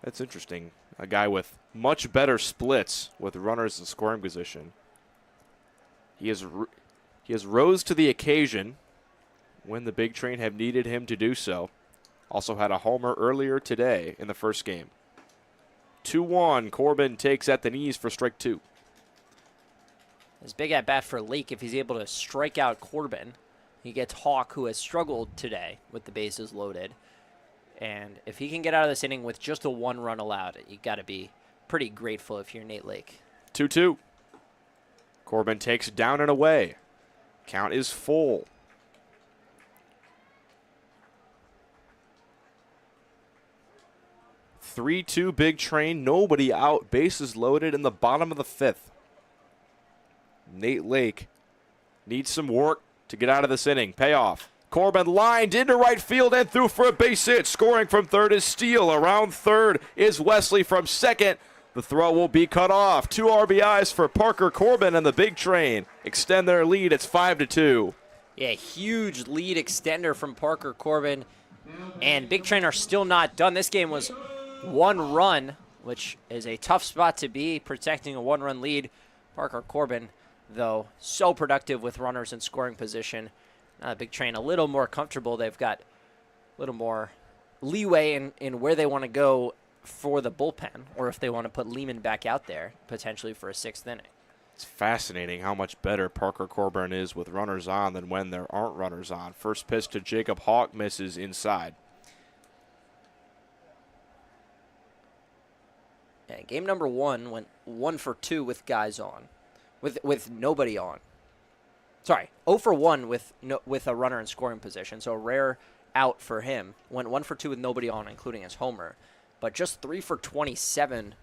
That's interesting. A guy with much better splits with runners in scoring position. He has rose to the occasion when the big train have needed him to do so. Also had a homer earlier today in the first game. 2-1. Corbin takes at the knees for strike 2. His big at-bat for Lake, if he's able to strike out Corbin, he gets Hawk, who has struggled today with the bases loaded. And if he can get out of this inning with just a 1 run allowed, you got to be pretty grateful if you're Nate Lake. 2-2. Corbin takes down and away. Count is full. 3-2 Big Train, nobody out, bases loaded in the bottom of the 5th. Nate Lake needs some work to get out of this inning. Payoff. Corbin lined into right field and through for a base hit. Scoring from third is Steele. Around third is Wesley from second. The throw will be cut off. 2 RBIs for Parker Corbin, and the Big Train extend their lead. It's 5-2. Yeah, huge lead extender from Parker Corbin. And Big Train are still not done. This game was 1 run, which is a tough spot to be, protecting a 1-run lead. Parker Corbin, though, so productive with runners in scoring position. Big Train a little more comfortable. They've got a little more leeway in where they want to go for the bullpen, or if they want to put Lehman back out there, potentially for a 6th inning. It's fascinating how much better Parker Corbin is with runners on than when there aren't runners on. First pitch to Jacob Hawk misses inside. Yeah, game number 1 went 1 for 2 with guys on, with nobody on. Sorry, 0 for 1 with a runner in scoring position, so a rare out for him. Went 1 for 2 with nobody on, including his homer, but just 3 for 27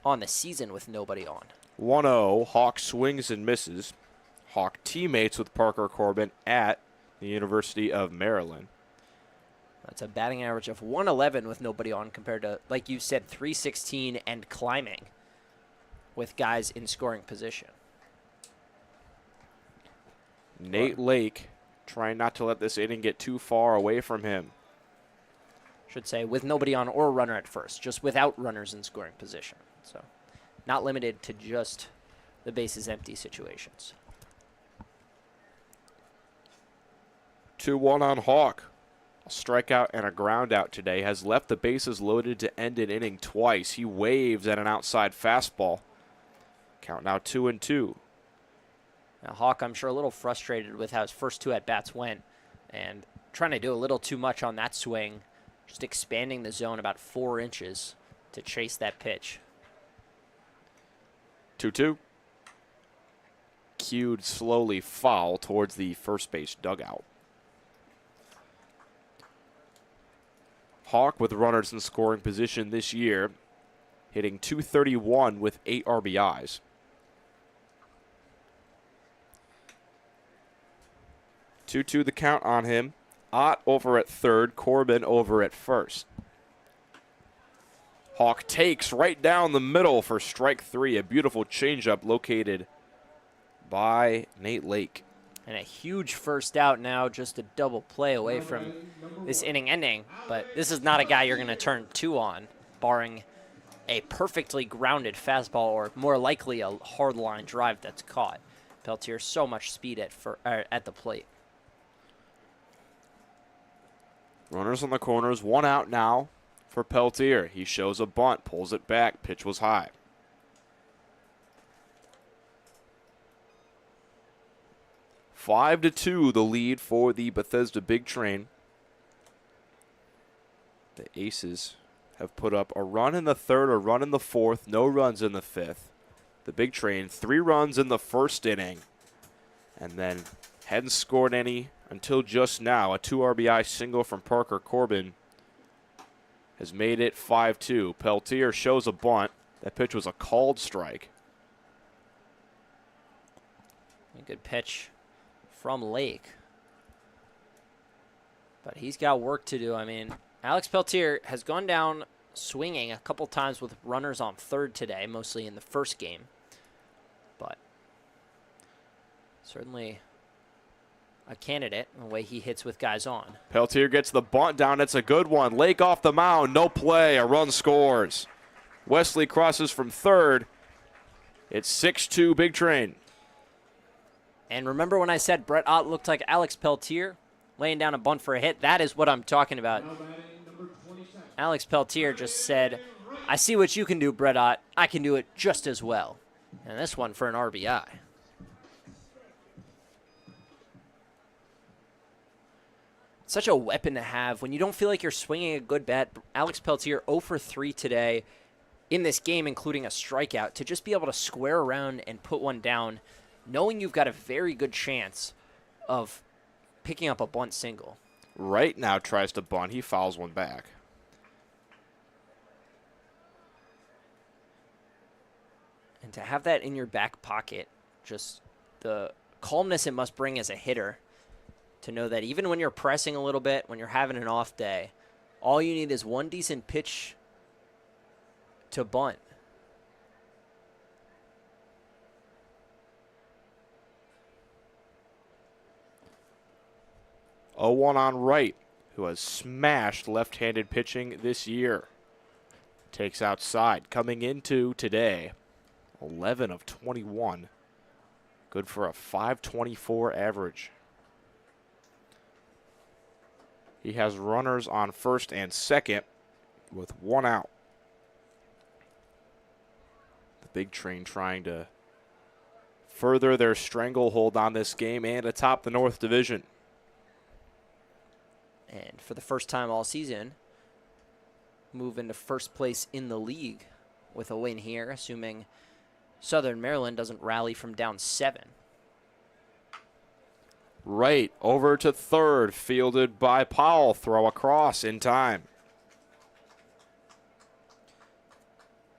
on the season with nobody on. 1-0, Hawk swings and misses. Hawk teammates with Parker Corbin at the University of Maryland. That's a batting average of 111 with nobody on compared to, like you said, 316 and climbing with guys in scoring position. Nate Lake trying not to let this inning get too far away from him. Should say with nobody on or a runner at first, just without runners in scoring position. So not limited to just the bases empty situations. 2-1 on Hawk. A strikeout and a ground out today. Has left the bases loaded to end an inning twice. He waves at an outside fastball. Count now 2-2. Now Hawk, I'm sure, a little frustrated with how his first 2 at-bats went and trying to do a little too much on that swing, just expanding the zone about 4 inches to chase that pitch. 2-2. Cued slowly foul towards the first base dugout. Hawk with runners in scoring position this year, hitting .231 with 8 RBIs. 2-2 the count on him. Ott over at third, Corbin over at first. Hawk takes right down the middle for strike 3. A beautiful changeup located by Nate Lake. And a huge first out now, just a double play away from this inning ending. But this is not a guy you're going to turn 2 on, barring a perfectly grounded fastball or more likely a hard line drive that's caught. Peltier, so much speed at the plate. Runners on the corners, 1 out now for Peltier. He shows a bunt, pulls it back, pitch was high. 5-2 the lead for the Bethesda Big Train. The Aces have put up a run in the 3rd, a run in the 4th, no runs in the 5th. The Big Train, 3 runs in the 1st inning, and then hadn't scored any until just now. A 2 RBI single from Parker Corbin has made it 5-2. Peltier shows a bunt. That pitch was a called strike. A good pitch from Lake. But he's got work to do. I mean, Alex Peltier has gone down swinging a couple times with runners on third today, mostly in the first game. But certainly a candidate in the way he hits with guys on. Peltier gets the bunt down. It's a good one. Lake off the mound. No play. A run scores. Wesley crosses from third. It's 6-2 Big Train. And remember when I said Brett Ott looked like Alex Peltier laying down a bunt for a hit? That is what I'm talking about. Alex Peltier just said, I see what you can do, Brett Ott. I can do it just as well. And this one for an RBI. Such a weapon to have when you don't feel like you're swinging a good bat. Alex Peltier 0 for 3 today. in this game, including a strikeout, to just be able to square around and put one down, knowing you've got a very good chance of picking up a bunt single. Right now tries to bunt. He fouls one back. And to have that in your back pocket, just the calmness it must bring as a hitter to know that even when you're pressing a little bit, when you're having an off day, all you need is one decent pitch to bunt. Oh, 1 on Wright, who has smashed left-handed pitching this year. Takes outside. Coming into today, 11 of 21. Good for a .524 average. He has runners on first and second with 1 out. The Big Train trying to further their stranglehold on this game and atop the North Division. And for the first time all season, move into first place in the league with a win here, assuming Southern Maryland doesn't rally from down 7. Right over to third, fielded by Powell. Throw across in time.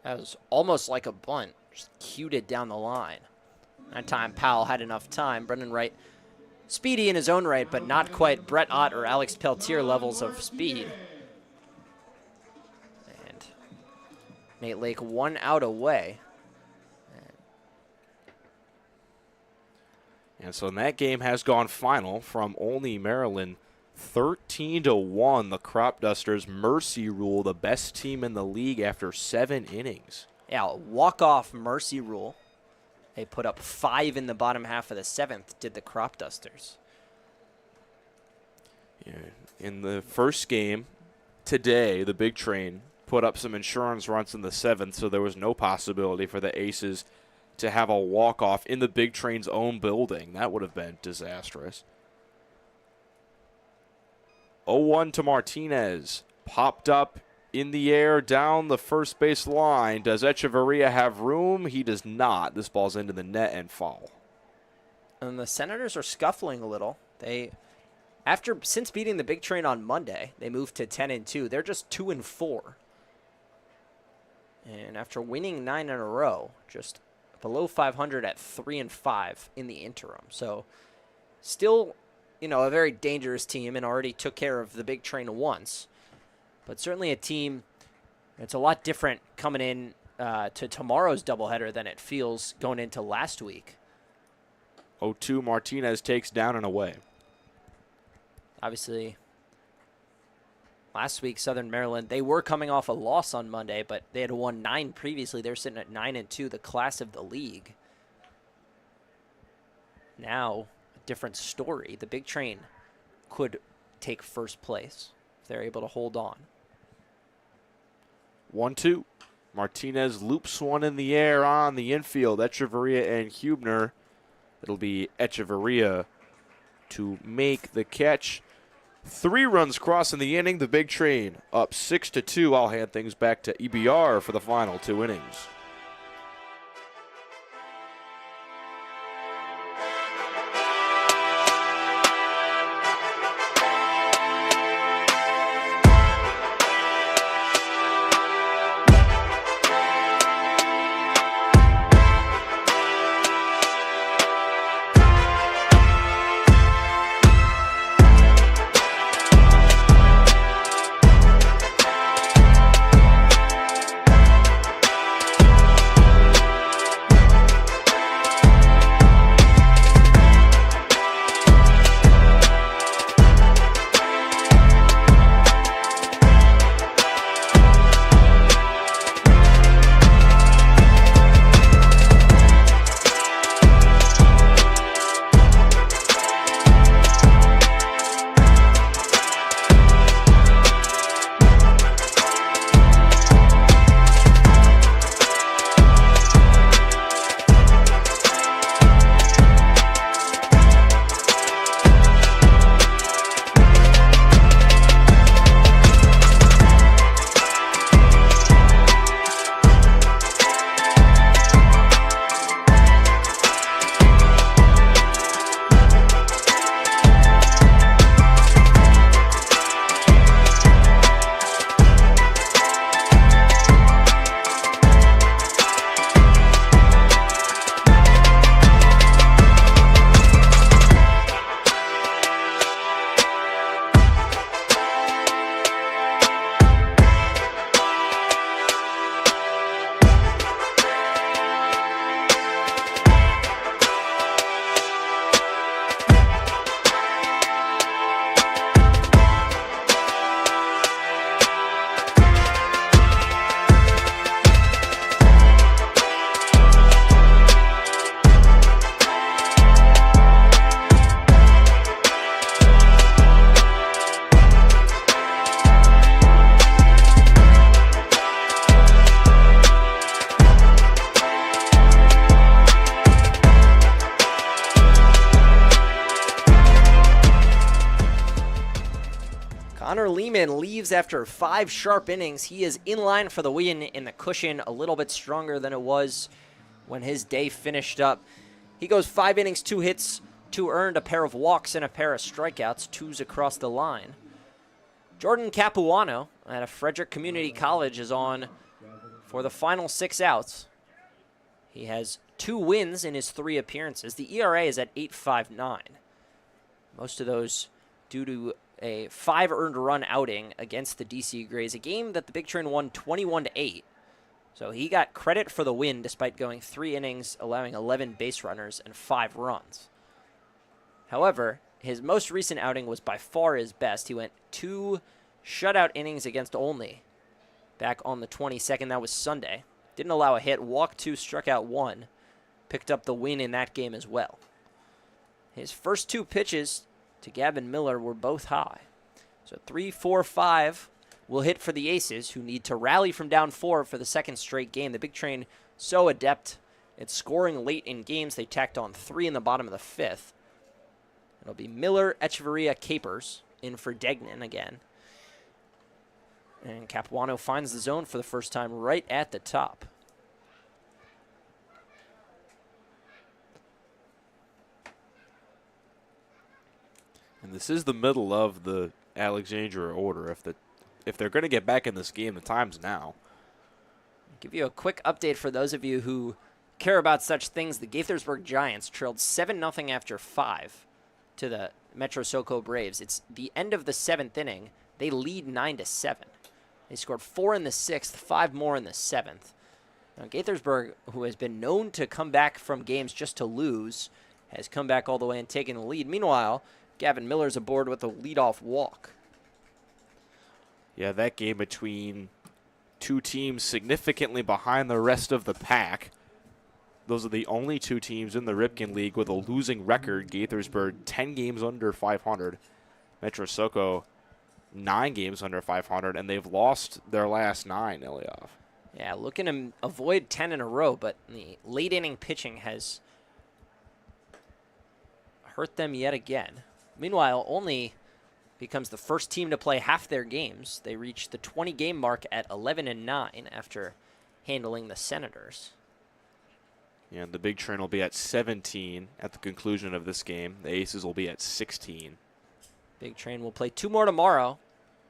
That was almost like a bunt, just cued it down the line. That time Powell had enough time. Brendan Wright, speedy in his own right, but not quite Brett Ott or Alex Peltier levels of speed. And Nate Lake 1 out away. And so that game has gone final from Olney, Maryland, 13-1. The Crop Dusters mercy rule, the best team in the league after 7 innings. Yeah, walk-off mercy rule. They put up 5 in the bottom half of the 7th, did the Crop Dusters. Yeah. In the first game today, the Big Train put up some insurance runs in the 7th, so there was no possibility for the Aces to have a walk-off in the Big Train's own building. That would have been disastrous. 0-1 to Martinez. Popped up in the air down the first base line. Does Echeverria have room? He does not. This ball's into the net and foul. And the Senators are scuffling a little. Since beating the Big Train on Monday, they moved to 10-2. They're just 2-4. And after winning 9 in a row, just below 500 at 3-5 in the interim. So still, a very dangerous team and already took care of the Big Train once. But certainly a team that's a lot different coming in to tomorrow's doubleheader than it feels going into last week. 0-2, Martinez takes down and away. Obviously, last week, Southern Maryland, they were coming off a loss on Monday, but they had won 9 previously. They're sitting at 9-2, the class of the league. Now, a different story. The Big Train could take first place if they're able to hold on. 1-2. Martinez loops one in the air on the infield. Echeverria and Hubner. It'll be Echeverria to make the catch. 3 runs crossing the inning. The Big Train up 6-2. I'll hand things back to EBR for the final 2 innings. Connor Lehman leaves after 5 sharp innings. He is in line for the win in the cushion, a little bit stronger than it was when his day finished up. He goes 5 innings, 2 hits, 2 earned, a pair of walks, and a pair of strikeouts, 2s across the line. Jordan Capuano at Frederick Community College is on for the final 6 outs. He has 2 wins in his 3 appearances. The ERA is at 8.59. Most of those due to a 5 earned run outing against the DC Grays, a game that the Big Train won 21-8. So he got credit for the win despite going 3 innings, allowing 11 base runners and 5 runs. However, his most recent outing was by far his best. He went 2 shutout innings against Olney back on the 22nd. That was Sunday. Didn't allow a hit, walked 2, struck out 1. Picked up the win in that game as well. His first 2 pitches to Gavin Miller were both high. So 3, 4, 5 will hit for the Aces, who need to rally from down 4 for the second straight game. The Big Train so adept at scoring late in games, they tacked on 3 in the bottom of the 5th. It'll be Miller, Echeverria, Capers in for Degnan again. And Capuano finds the zone for the first time right at the top. And this is the middle of the Alexandria order. If they're going to get back in this game, the time's now. I'll give you a quick update for those of you who care about such things. The Gaithersburg Giants trailed 7-0 after 5 to the Metro SoCo Braves. It's the end of the 7th inning. They lead 9-7. They scored 4 in the 6th, 5 more in the 7th. Now, Gaithersburg, who has been known to come back from games just to lose, has come back all the way and taken the lead. Meanwhile, Gavin Miller's aboard with a leadoff walk. Yeah, that game between 2 teams significantly behind the rest of the pack. Those are the only 2 teams in the Ripken League with a losing record. Gaithersburg 10 games under 500. Metro SoCo 9 games under 500, and they've lost their last 9, Ilyav. Yeah, looking to avoid 10 in a row, but the late inning pitching has hurt them yet again. Meanwhile, Olney becomes the first team to play half their games. They reached the 20-game mark at 11-9 after handling the Senators. Yeah, and the Big Train will be at 17 at the conclusion of this game. The Aces will be at 16. Big Train will play 2 more tomorrow.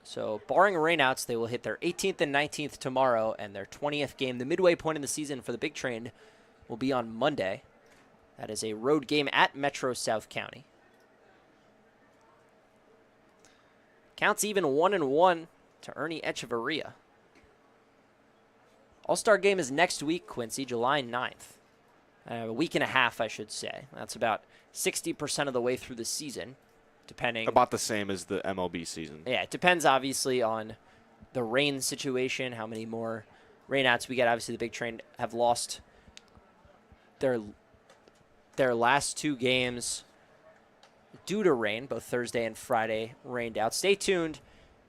So barring rainouts, they will hit their 18th and 19th tomorrow, and their 20th game, the midway point in the season for the Big Train, will be on Monday. That is a road game at Metro South County. Counts even 1-1 to Ernie Echeverria. All-Star game is next week, Quincy, July 9th. A week and a half, I should say. That's about 60% of the way through the season, depending. About the same as the MLB season. Yeah, it depends, obviously, on the rain situation, how many more rainouts we get. Obviously, the Big Train have lost their last 2 games due to rain. Both Thursday and Friday rained out. Stay tuned.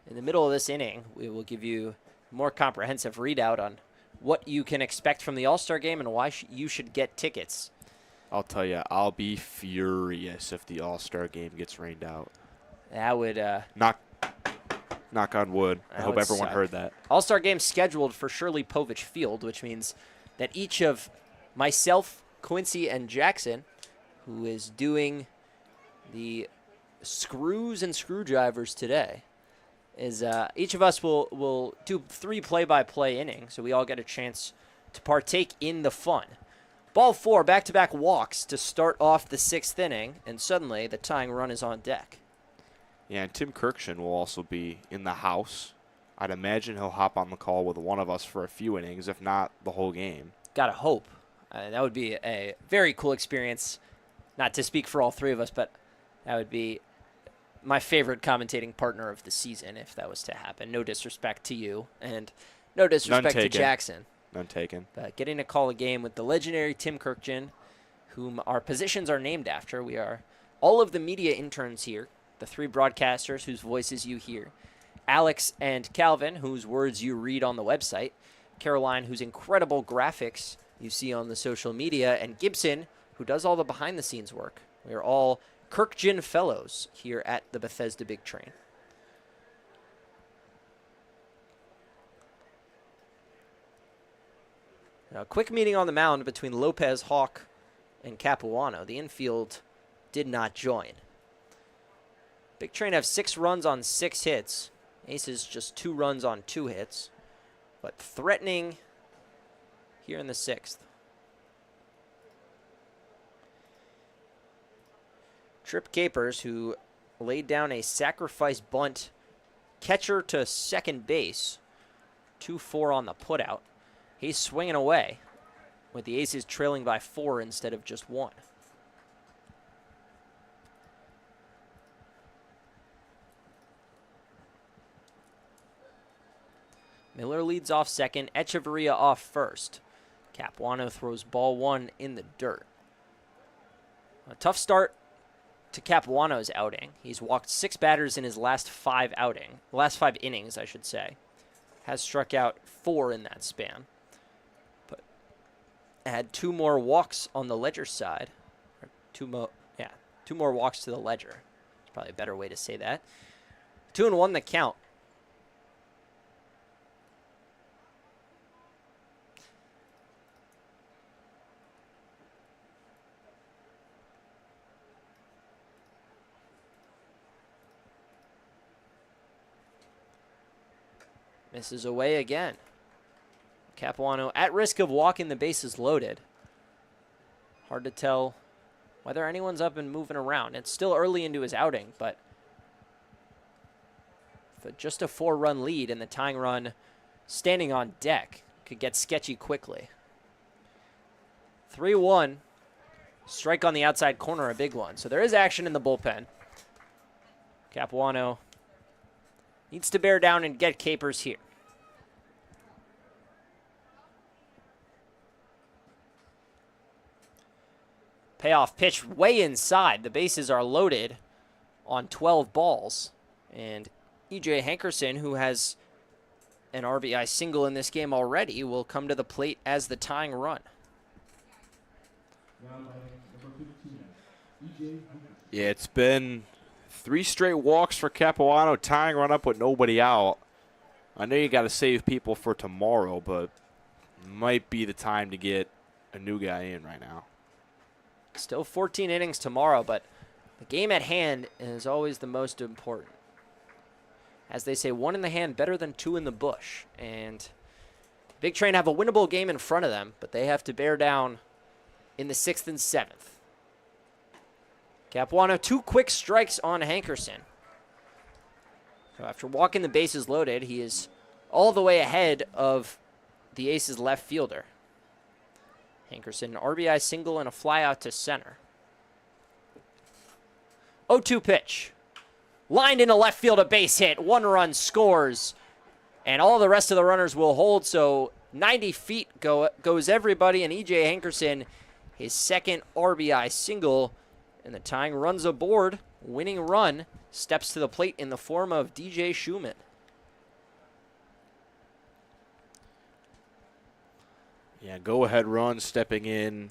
In the middle of this inning, we will give you a more comprehensive readout on what you can expect from the All-Star game and why you should get tickets. I'll tell you, I'll be furious if the All-Star game gets rained out. That would Knock on wood. I hope everyone heard that. All-Star game scheduled for Shirley Povich Field, which means that each of myself, Quincy, and Jackson, who is doing the screws and screwdrivers today, is each of us will do 3 play-by-play innings, so we all get a chance to partake in the fun. Ball 4, back-to-back walks to start off the 6th inning, and suddenly the tying run is on deck. Yeah, and Tim Kirkshin will also be in the house. I'd imagine he'll hop on the call with one of us for a few innings, if not the whole game. Gotta hope. That would be a very cool experience. Not to speak for all 3 of us, but that would be my favorite commentating partner of the season if that was to happen. No disrespect to you, and no disrespect to Jackson. None taken. But getting to call a game with the legendary Tim Kirkjian, whom our positions are named after. We are all of the media interns here, the 3 broadcasters whose voices you hear. Alex and Calvin, whose words you read on the website. Caroline, whose incredible graphics you see on the social media. And Gibson, who does all the behind-the-scenes work. We are all Kirkjian Fellows here at the Bethesda Big Train. A quick meeting on the mound between Lopez, Hawk, and Capuano. The infield did not join. Big Train have 6 runs on 6 hits. Aces just 2 runs on 2 hits. But threatening here in the 6th. Trip Capers, who laid down a sacrifice bunt catcher to second base. 2-4 on the putout. He's swinging away with the Aces trailing by 4 instead of just 1. Miller leads off second, Echeverria off first. Capuano throws ball 1 in the dirt. A tough start to Capuano's outing. He's walked 6 batters in his last 5 innings, I should say. Has struck out 4 in that span. But had 2 more walks on the ledger side. Or 2 more walks to the ledger. It's probably a better way to say that. 2-1 the count. Misses away again. Capuano at risk of walking the bases loaded. Hard to tell whether anyone's up and moving around. It's still early into his outing, but just a 4-run lead and the tying run standing on deck could get sketchy quickly. 3-1. Strike on the outside corner, a big one. So there is action in the bullpen. Capuano needs to bear down and get Capers here. Payoff pitch way inside. The bases are loaded on 12 balls. And E.J. Hankerson, who has an RBI single in this game already, will come to the plate as the tying run. Yeah, it's been 3 straight walks for Capuano, tying run up with nobody out. I know you got to save people for tomorrow, but might be the time to get a new guy in right now. Still 14 innings tomorrow, but the game at hand is always the most important. As they say, 1 in the hand better than 2 in the bush. And Big Train have a winnable game in front of them, but they have to bear down in the 6th and 7th. Capuano, 2 quick strikes on Hankerson. So after walking the bases loaded, he is all the way ahead of the Aces left fielder. Hankerson, an RBI single and a fly out to center. 0-2 pitch. Lined into left field, a base hit. 1 run scores. And all the rest of the runners will hold, so 90 feet goes everybody. And E.J. Hankerson, his 2nd RBI single. And the tying runs aboard. Winning run steps to the plate in the form of DJ Schumann. Yeah, go-ahead run stepping in.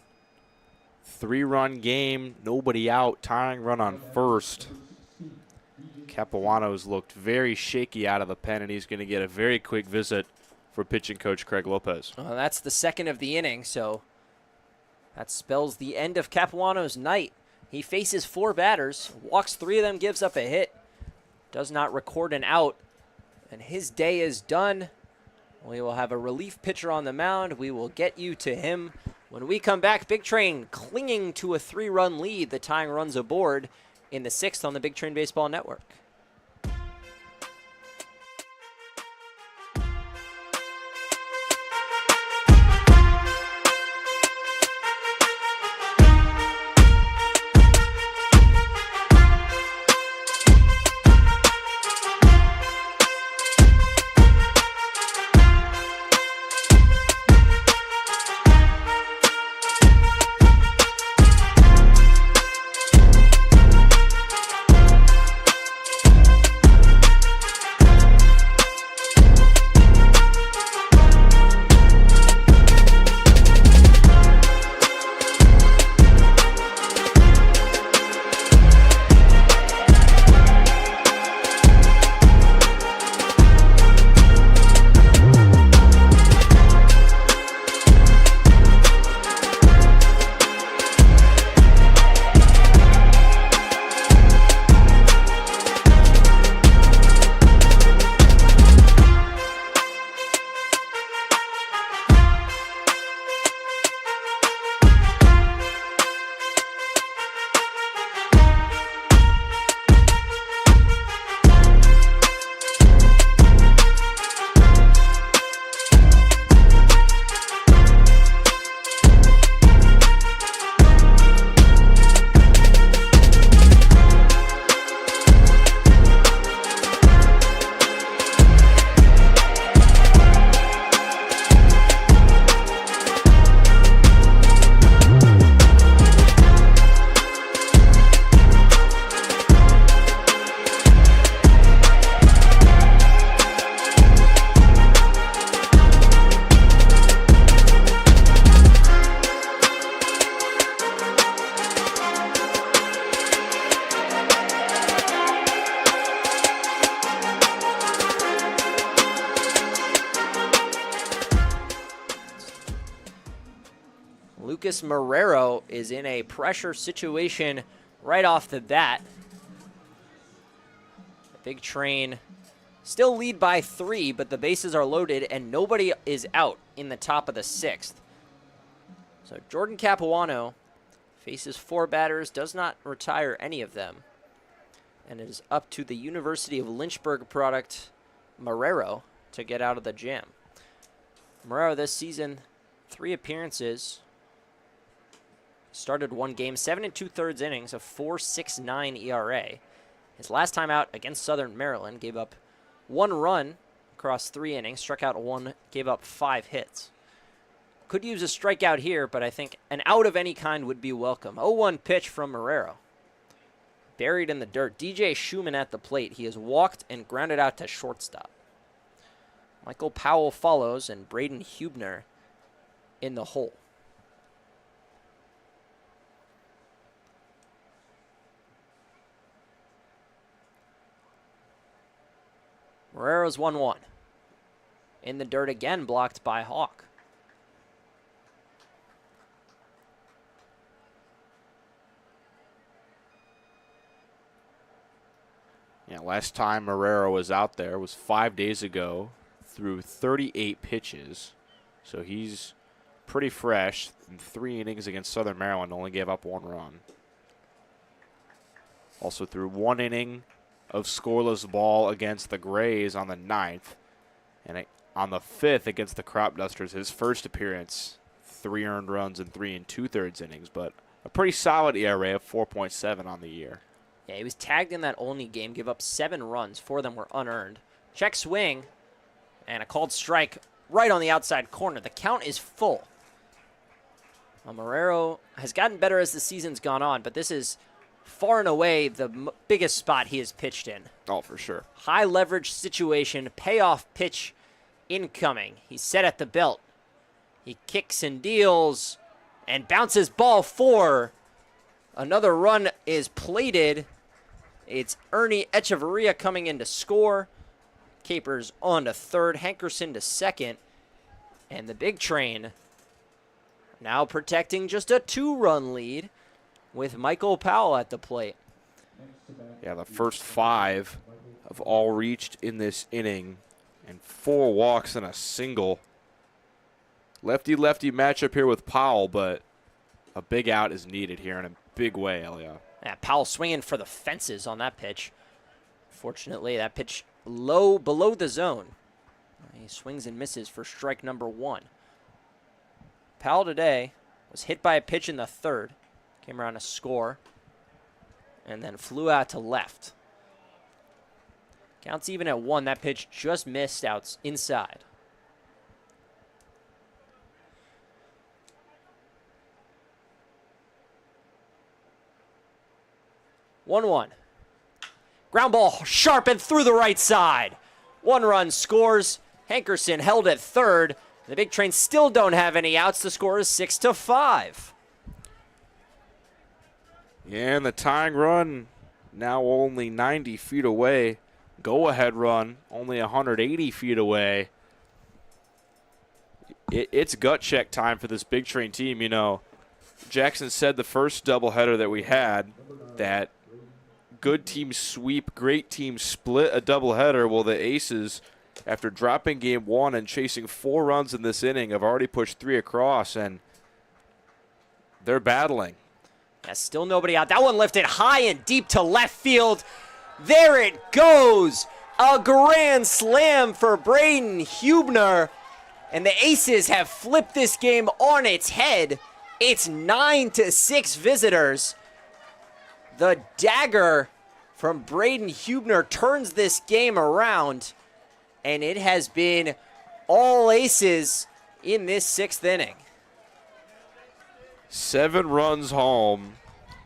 3-run game, nobody out, tying run on first. Capuano's looked very shaky out of the pen, and he's going to get a very quick visit for pitching coach Craig Lopez. Well, that's the 2nd of the inning, so that spells the end of Capuano's night. He faces 4 batters, walks 3 of them, gives up a hit, does not record an out, and his day is done. We will have a relief pitcher on the mound. We will get you to him when we come back. Big Train clinging to a 3-run lead. The tying runs aboard in the 6th on the Big Train Baseball Network. Lucas Marrero is in a pressure situation right off the bat. The Big Train still lead by 3, but the bases are loaded and nobody is out in the top of the 6th. So Jordan Capuano faces 4 batters, does not retire any of them. And it is up to the University of Lynchburg product, Marrero, to get out of the jam. Marrero this season, 3 appearances. Started 1 game, 7 2/3 innings, a 4.69 ERA. His last time out against Southern Maryland, gave up 1 run across 3 innings, struck out 1, gave up 5 hits. Could use a strikeout here, but I think an out of any kind would be welcome. 0-1 pitch from Marrero. Buried in the dirt. DJ Schumann at the plate. He has walked and grounded out to shortstop. Michael Powell follows, and Braden Hubner in the hole. Marrero's 1-1. In the dirt again, blocked by Hawk. Yeah, last time Marrero was out there was 5 days ago, threw 38 pitches. So he's pretty fresh. In 3 innings against Southern Maryland, only gave up 1 run. Also threw 1 inning of scoreless ball against the Grays on the 9th. And on the 5th against the Crop Dusters, his first appearance, 3 earned runs in 3 2/3 innings, but a pretty solid ERA of 4.7 on the year. Yeah, he was tagged in that Olney game, gave up 7 runs. 4 of them were unearned. Check swing, and a called strike right on the outside corner. The count is full. Well, Marrero has gotten better as the season's gone on, but this is far and away the biggest spot he has pitched in. Oh, for sure. High leverage situation, payoff pitch incoming. He's set at the belt. He kicks and deals and bounces ball 4. Another run is plated. It's Ernie Echeverria coming in to score. Capers on to third, Hankerson to second. And the Big Train now protecting just a 2-run lead with Michael Powell at the plate. Yeah, the first 5 have all reached in this inning, and 4 walks and a single. Lefty-lefty matchup here with Powell, but a big out is needed here in a big way, Elio. Yeah, Powell swinging for the fences on that pitch. Fortunately, that pitch low below the zone. He swings and misses for strike number 1. Powell today was hit by a pitch in the 3rd. Came around to score. And then flew out to left. Counts even at 1. That pitch just missed out inside. One. Ground ball sharp and through the right side. 1 run scores. Hankerson held at third. The Big Train still don't have any outs. The score is 6-5. Yeah, and the tying run now only 90 feet away. Go-ahead run only 180 feet away. It's gut check time for this Big Train team. You know, Jackson said the first doubleheader that we had that good teams sweep, great teams split a doubleheader. Well, the Aces, after dropping game 1 and chasing 4 runs in this inning, have already pushed 3 across, and they're battling. Yeah, still nobody out. That one lifted high and deep to left field. There it goes. A grand slam for Braden Hubner. And the Aces have flipped this game on its head. It's 9-6 visitors. The dagger from Braden Hubner turns this game around. And it has been all Aces in this 6th inning. 7 runs home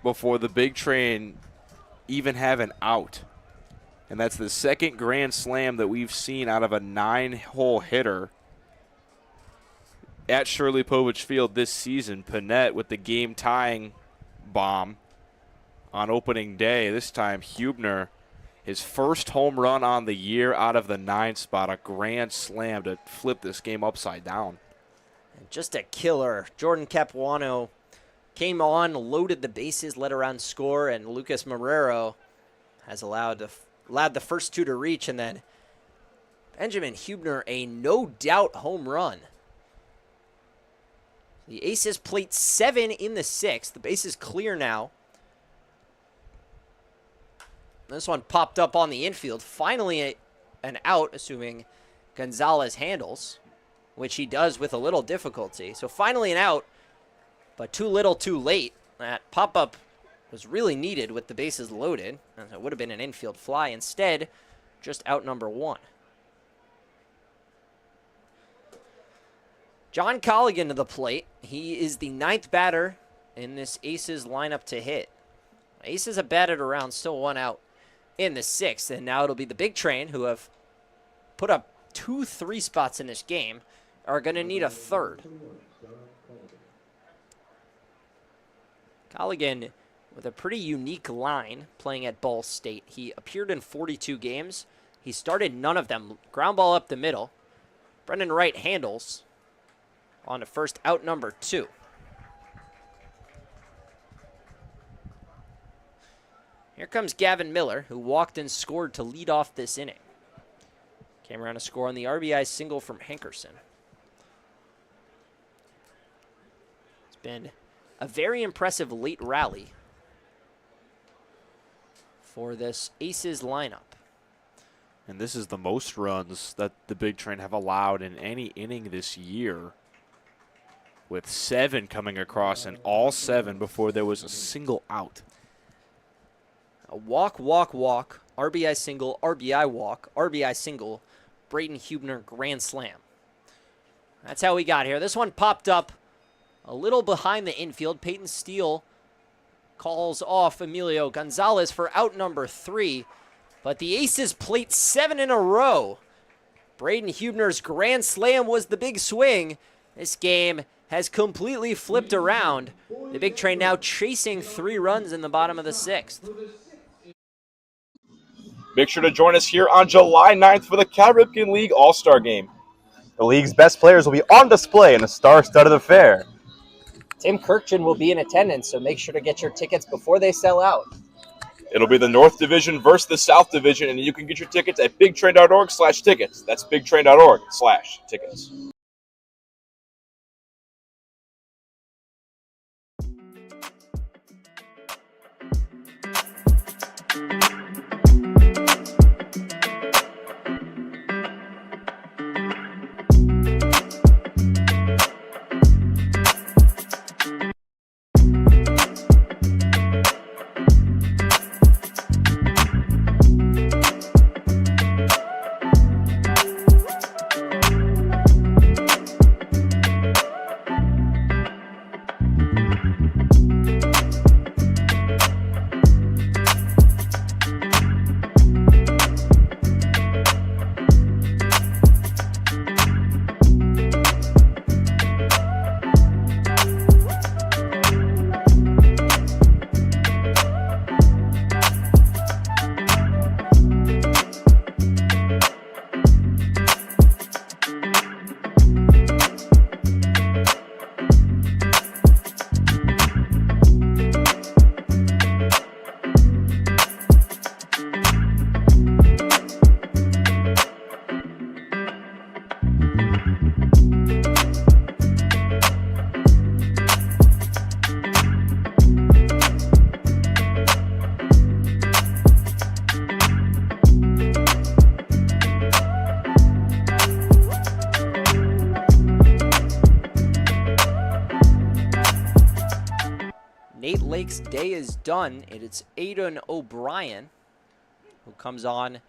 before the Big Train even have an out. And that's the 2nd grand slam that we've seen out of a 9-hole hitter at Shirley Povich Field this season. Panett with the game-tying bomb on opening day. This time Hubner, his first home run on the year out of the 9 spot, a grand slam to flip this game upside down. Just a killer. Jordan Capuano came on, loaded the bases, let around score, and Lucas Marrero has allowed the first two to reach, and then Benjamin Hubner, a no-doubt home run. The Aces plate 7 in the 6th. The base is clear now. This one popped up on the infield. Finally an out, assuming Gonzalez handles, which he does with a little difficulty. So finally an out, but too little too late. That pop-up was really needed with the bases loaded. And it would have been an infield fly. Instead, just out number 1. John Colligan to the plate. He is the 9th batter in this Aces lineup to hit. Aces have batted around, still 1 out in the 6th. And now it'll be the Big Train, who have put up 2 3 spots in this game, are going to need a 3rd. Colligan with a pretty unique line playing at Ball State. He appeared in 42 games. He started none of them. Ground ball up the middle. Brendan Wright handles. On to first, out number 2. Here comes Gavin Miller, who walked and scored to lead off this inning. Came around to score on the RBI single from Hankerson. It's been a very impressive late rally for this Aces lineup. And this is the most runs that the Big Train have allowed in any inning this year, with 7 coming across, and all 7 before there was a single out. A walk, walk, walk, RBI single, RBI walk, RBI single, Braden Hubner grand slam. That's how we got here. This one popped up a little behind the infield. Peyton Steele calls off Emilio Gonzalez for out number 3, but the Aces plate 7 in a row. Braden Hubner's grand slam was the big swing. This game has completely flipped around. The Big Train now chasing 3 runs in the bottom of the 6th. Make sure to join us here on July 9th for the Cal Ripken League All-Star Game. The league's best players will be on display in a star-studded affair. Tim Kirkchin will be in attendance, so make sure to get your tickets before they sell out. It'll be the North Division versus the South Division, and you can get your tickets at bigtrain.org/tickets. That's bigtrain.org/tickets. Nate Lake's day is done. It's Aiden O'Brien who comes on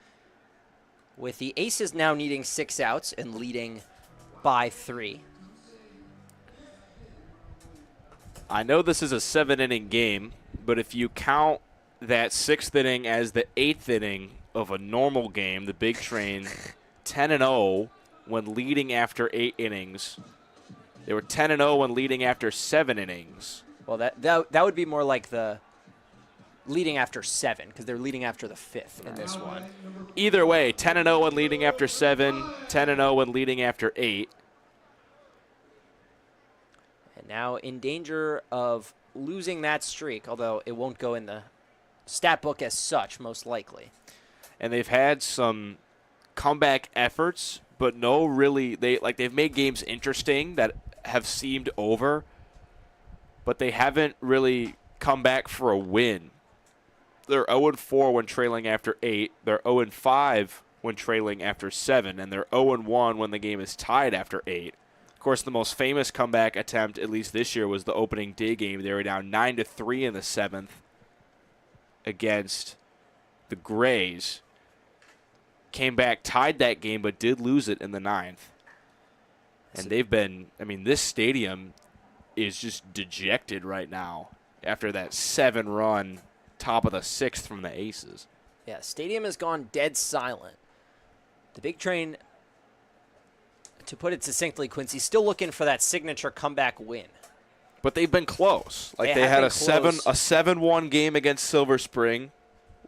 with the Aces now needing 6 outs and leading by 3. I know this is a 7-inning game, but if you count that 6th inning as the 8th inning of a normal game, the Big Train 10-0 when leading after 8 innings. They were 10-0 when leading after 7 innings. Well, that would be more like the leading after 7, because they're leading after the 5th in this one. Either way, 10-0 when leading after 7, 10-0 when leading after 8. And now in danger of losing that streak, although it won't go in the stat book as such, most likely. And they've had some comeback efforts, but no really they've made games interesting that have seemed over, but they haven't really come back for a win. They're 0-4 when trailing after 8. They're 0-5 when trailing after 7, and they're 0-1 when the game is tied after 8. Of course, the most famous comeback attempt, at least this year, was the opening day game. They were down 9-3 in the 7th against the Grays. Came back, tied that game, but did lose it in the 9th. And they've been, this stadium is just dejected right now after that 7-run top of the 6th from the Aces. Yeah, stadium has gone dead silent. The Big Train, to put it succinctly, Quincy, still looking for that signature comeback win. But they've been close. They had a 7-1 game against Silver Spring,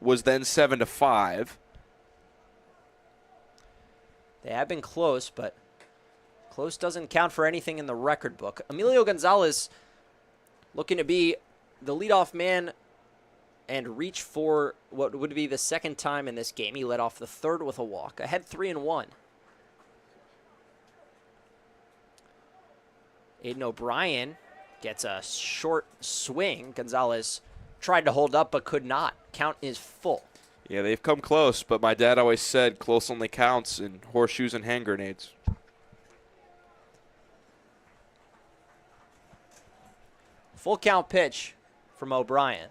was then 7-5. They have been close, but close doesn't count for anything in the record book. Emilio Gonzalez looking to be the leadoff man and reach for what would be the second time in this game. He led off the third with a walk. Ahead 3-1. Aiden O'Brien gets a short swing. Gonzalez tried to hold up but could not. Count is full. Yeah, they've come close, but my dad always said close only counts in horseshoes and hand grenades. Full count pitch from O'Brien.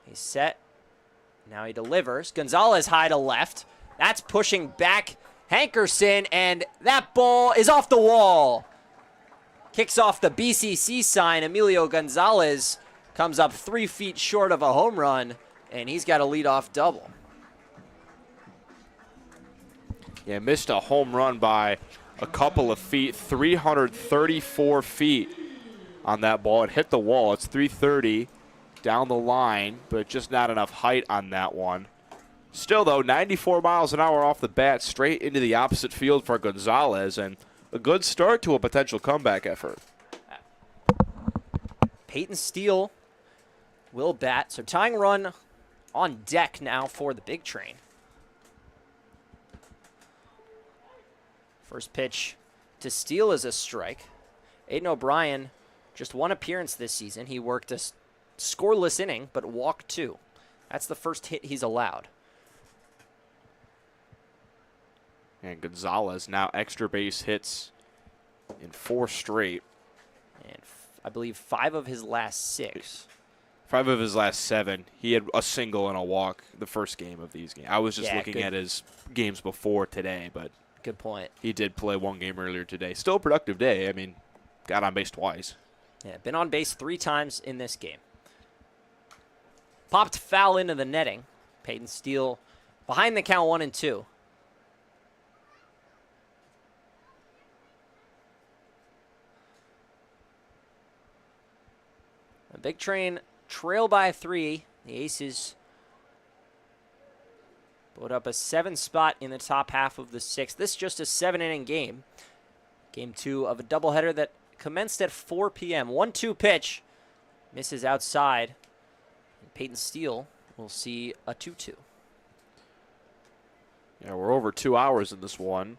He's set. Now he delivers. Gonzalez high to left. That's pushing back Hankerson, and that ball is off the wall. Kicks off the BCC sign. Emilio Gonzalez comes up 3 feet short of a home run, and he's got a leadoff double. Yeah, missed a home run by a couple of feet, 334 feet on that ball. It hit the wall. It's 330 down the line, but just not enough height on that one. Still, though, 94 miles an hour off the bat, straight into the opposite field for Gonzalez, and a good start to a potential comeback effort. Peyton Steele will bat. So tying run on deck now for the Big Train. First pitch to Steele is a strike. Aiden O'Brien, just one appearance this season. He worked a scoreless inning, but walked 2. That's the first hit he's allowed. And Gonzalez now extra base hits in 4 straight. And I believe 5 of his last 6. 5 of his last 7. He had a single and a walk the first game of these games. I was just looking at his games before today, but good point. He did play 1 game earlier today. Still a productive day. Got on base twice. Yeah, been on base 3 times in this game. Popped foul into the netting. Peyton Steele behind the count 1-2. The Big Train trail by 3. The Aces put up a 7 spot in the top half of the 6th. This is just a 7-inning game. Game 2 of a doubleheader that commenced at 4 p.m. 1-2 pitch. Misses outside. And Peyton Steele will see a 2-2. Yeah, we're over 2 hours in this one.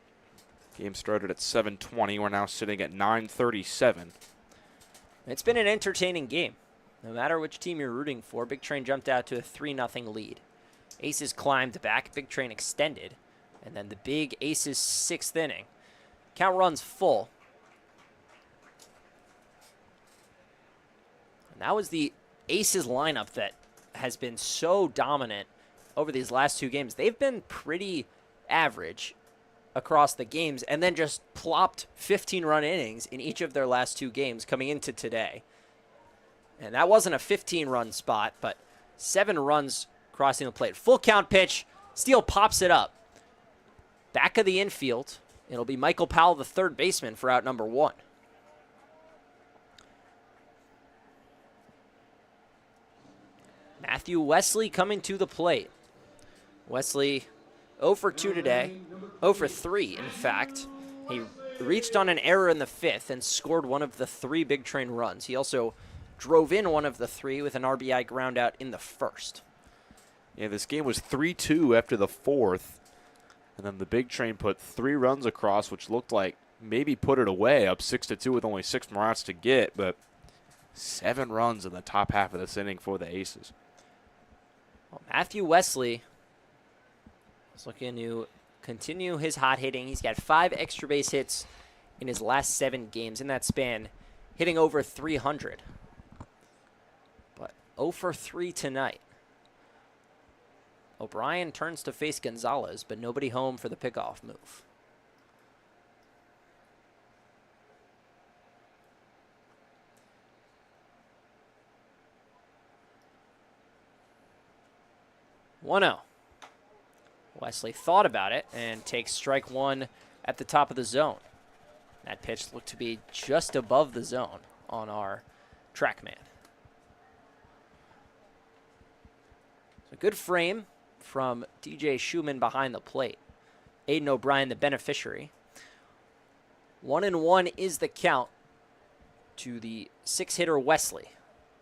Game started at 7:20. We're now sitting at 9:37. It's been an entertaining game. No matter which team you're rooting for, Big Train jumped out to a 3-0 lead. Aces climbed back, Big Train extended, and then the big Aces 6th inning. Count runs full. And that was the Aces lineup that has been so dominant over these last 2 games. They've been pretty average across the games and then just plopped 15-run innings in each of their last 2 games coming into today. And that wasn't a 15-run spot, but 7 runs crossing the plate. Full count pitch. Steele pops it up. Back of the infield. It'll be Michael Powell, the third baseman, for out number 1. Matthew Wesley coming to the plate. Wesley 0 for 2 today. 0 for 3, in fact. He reached on an error in the 5th and scored one of the 3 Big Train runs. He also drove in one of the 3 with an RBI ground out in the 1st. Yeah, this game was 3-2 after the 4th. And then the Big Train put 3 runs across, which looked like maybe put it away, up 6-2 with only 6 more outs to get. But 7 runs in the top half of this inning for the Aces. Well, Matthew Wesley is looking to continue his hot hitting. He's got 5 extra base hits in his last 7 games in that span, hitting over 300. But 0 for 3 tonight. O'Brien turns to face Gonzalez, but nobody home for the pickoff move. One-0. Wesley thought about it and takes strike 1 at the top of the zone. That pitch looked to be just above the zone on our TrackMan. A good frame from DJ Schumann behind the plate. Aiden O'Brien, the beneficiary. 1-1 is the count to the 6-hitter Wesley.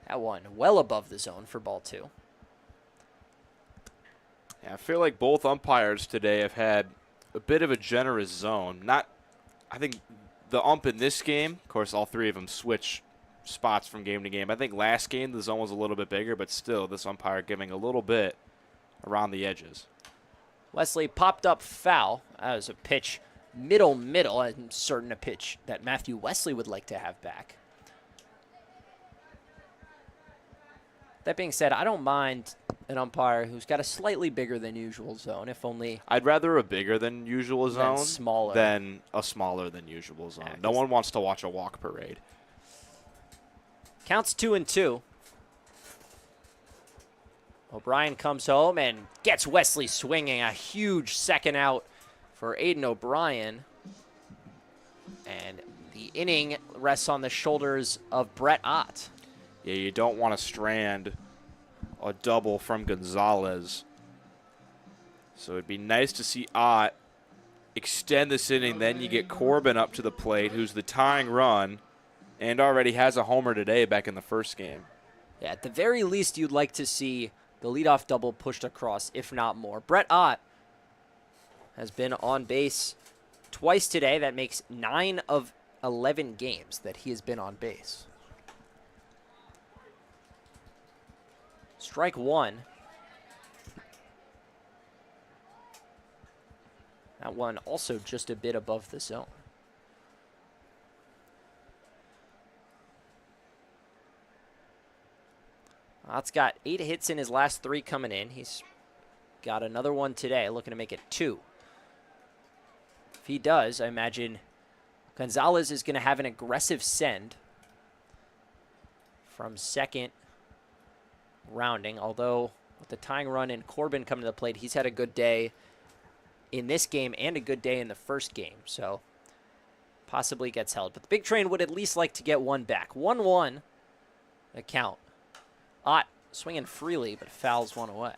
That one well above the zone for ball 2. Yeah, I feel like both umpires today have had a bit of a generous zone. I think the ump in this game, of course, all 3 of them switch spots from game to game. I think last game the zone was a little bit bigger, but still this umpire giving a little bit around the edges. Wesley popped up foul. That was a pitch middle. I'm certain a pitch that Matthew Wesley would like to have back. That being said, I don't mind an umpire who's got a slightly bigger than usual zone, if only. I'd rather a bigger than usual zone smaller. than a smaller than usual zone. No one wants to watch a walk parade. Counts 2-2. O'Brien comes home and gets Wesley swinging. A huge second out for Aiden O'Brien. And the inning rests on the shoulders of Brett Ott. Yeah, you don't want to strand a double from Gonzalez. So it'd be nice to see Ott extend this inning. Then you get Corbin up to the plate, who's the tying run, and already has a homer today back in the first game. Yeah, at the very least, you'd like to see the leadoff double pushed across, if not more. Brett Ott has been on base twice today. That makes 9 of 11 games that he has been on base. Strike 1. That one also just a bit above the zone. Ott's got 8 hits in his last 3 coming in. He's got another one today, looking to make it 2. If he does, I imagine Gonzalez is going to have an aggressive send from second rounding, although with the tying run and Corbin coming to the plate, he's had a good day in this game and a good day in the first game, so possibly gets held. But the Big Train would at least like to get one back. 1-1 the count. Ott swinging freely, but fouls one away.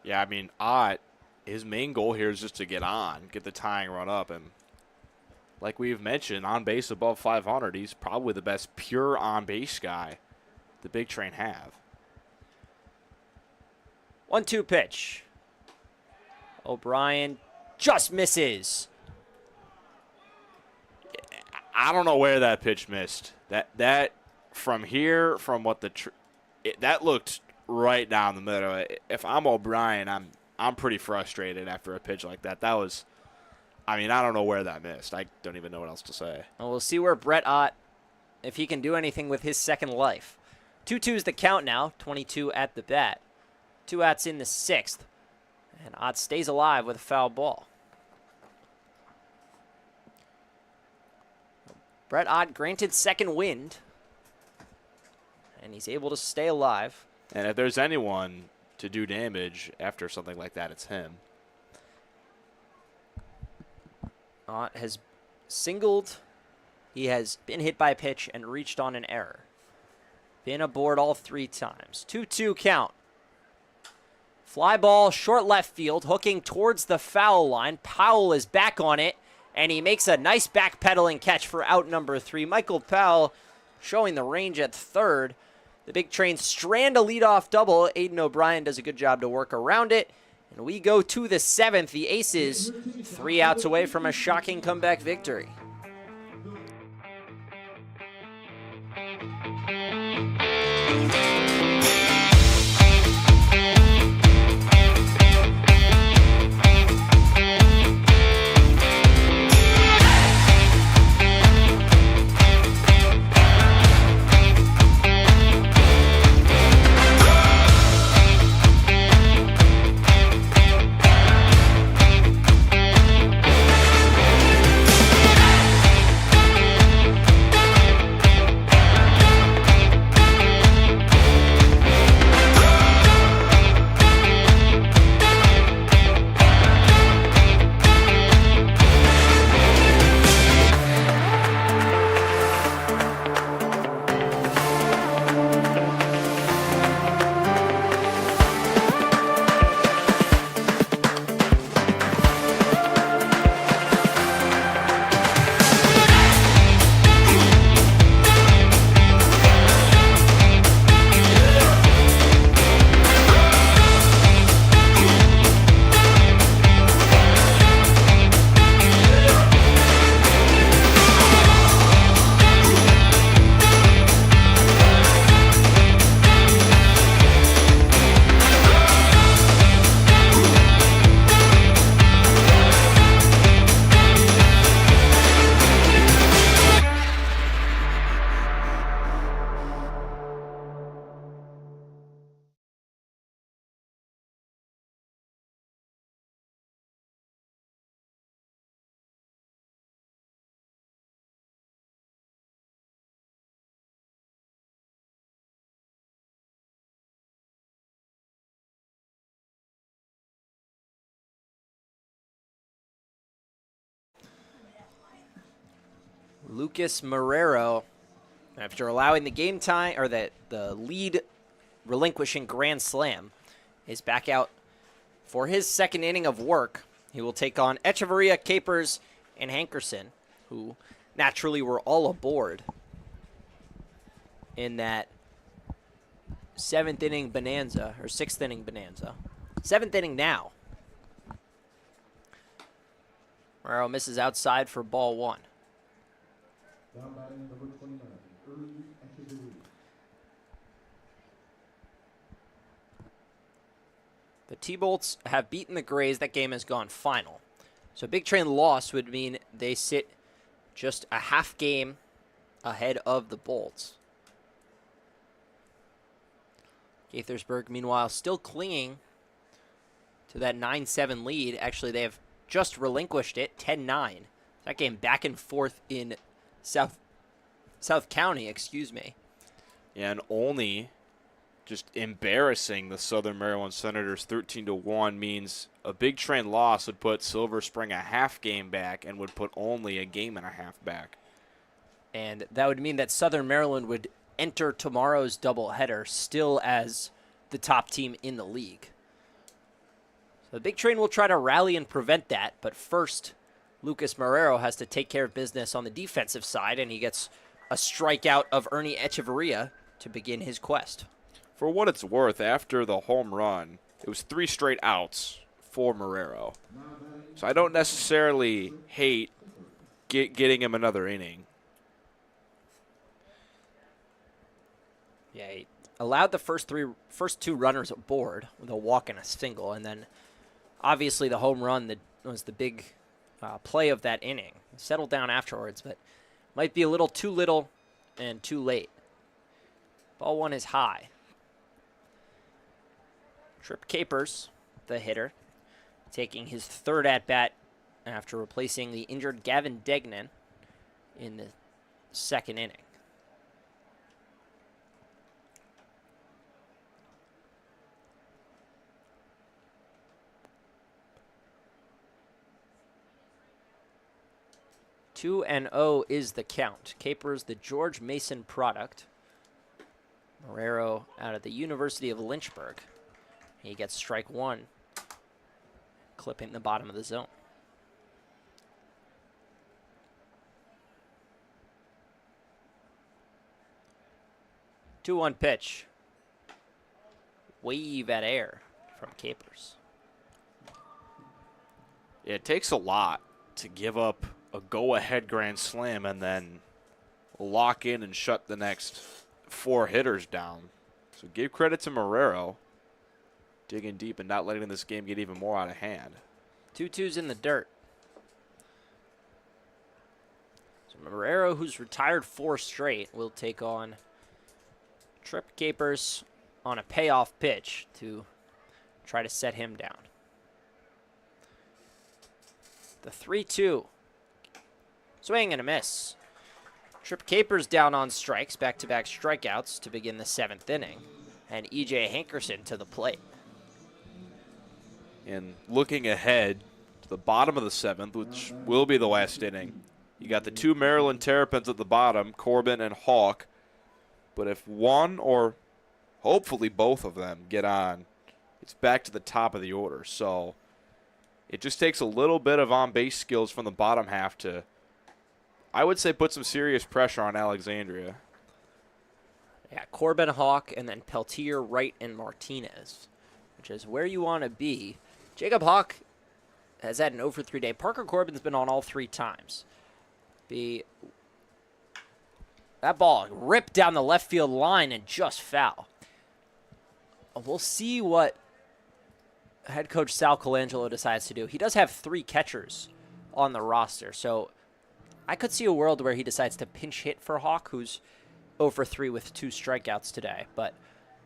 Yeah, I mean, Ott, his main goal here is just to get on, get the tying run up. And like we've mentioned, on base above 500, he's probably the best pure on-base guy the Big Train have. 1-2 pitch. O'Brien just misses. I don't know where that pitch missed. That from here, from what that looked right down the middle. If I'm O'Brien, I'm pretty frustrated after a pitch like that. That was, I mean, I don't know where that missed. I don't even know what else to say. Well, we'll see where Brett Ott, if he can do anything with his second life. 2-2 is the count now. 22 at the bat. 2 outs in the 6th. And Ott stays alive with a foul ball. Brett Ott granted second wind. And he's able to stay alive. And if there's anyone to do damage after something like that, it's him. Ott has singled He has been hit by a pitch and reached on an error. Been aboard all 3 times. 2-2 count. Fly ball, short left field, hooking towards the foul line. Powell is back on it, and he makes a nice backpedaling catch for out number 3. Michael Powell showing the range at third. The Big Train strand a leadoff double. Aiden O'Brien does a good job to work around it. And we go to the 7th. The Aces 3 outs away from a shocking comeback victory. Lucas Marrero, after allowing the game time or the lead relinquishing grand slam, is back out for his second inning of work. He will take on Echeverria, Capers, and Hankerson, who naturally were all aboard in that 7th inning bonanza, or 6th inning bonanza. 7th inning now. Marrero misses outside for ball 1. Down batting number 29, early Echeverria. The T-Bolts have beaten the Grays. That game has gone final. So Big Train loss would mean they sit just a half game ahead of the Bolts. Gaithersburg, meanwhile, still clinging to that 9-7 lead. Actually, they have just relinquished it, 10-9. That game back and forth in South County, excuse me. Yeah, and only just embarrassing the Southern Maryland Senators 13-1 means a Big Train loss would put Silver Spring a half game back and would put only a game and a half back. And that would mean that Southern Maryland would enter tomorrow's doubleheader still as the top team in the league. So the Big Train will try to rally and prevent that, but first, Lucas Marrero has to take care of business on the defensive side, and he gets a strikeout of Ernie Echeverria to begin his quest. For what it's worth, after the home run, it was 3 straight outs for Marrero. So I don't necessarily hate getting him another inning. Yeah, he allowed the first 2 runners aboard with a walk and a single, and then obviously the home run that was the big play of that inning. Settled down afterwards, but might be a little too little and too late. Ball 1 is high. Trip Capers, the hitter, taking his 3rd at-bat after replacing the injured Gavin Degnan in the 2nd inning. 2-0 is the count. Capers, the George Mason product. Marrero out of the University of Lynchburg. He gets strike one, clipping the bottom of the zone. Two-one pitch. Wave at air from Capers. It takes a lot to give up a go-ahead grand slam and then lock in and shut the next 4 hitters down. So give credit to Marrero, digging deep and not letting this game get even more out of hand. 2-2's in the dirt. So Marrero, who's retired 4 straight, will take on Trip Capers on a payoff pitch to try to set him down. The 3-2. Swing and a miss. Trip Capers down on strikes, back-to-back strikeouts to begin the 7th inning. And E.J. Hankerson to the plate. And looking ahead to the bottom of the 7th, which will be the last inning, you got the 2 Maryland Terrapins at the bottom, Corbin and Hawk. But if one or hopefully both of them get on, it's back to the top of the order. So it just takes a little bit of on-base skills from the bottom half to, I would say, put some serious pressure on Alexandria. Yeah, Corbin, Hawk, and then Peltier, Wright, and Martinez, which is where you want to be. Jacob Hawk has had an 0-for-3 day. Parker Corbin's been on all 3 times. That ball ripped down the left field line and just foul. We'll see what head coach Sal Colangelo decides to do. He does have 3 catchers on the roster, so I could see a world where he decides to pinch hit for Hawk, who's 0-for-3 with 2 strikeouts today. But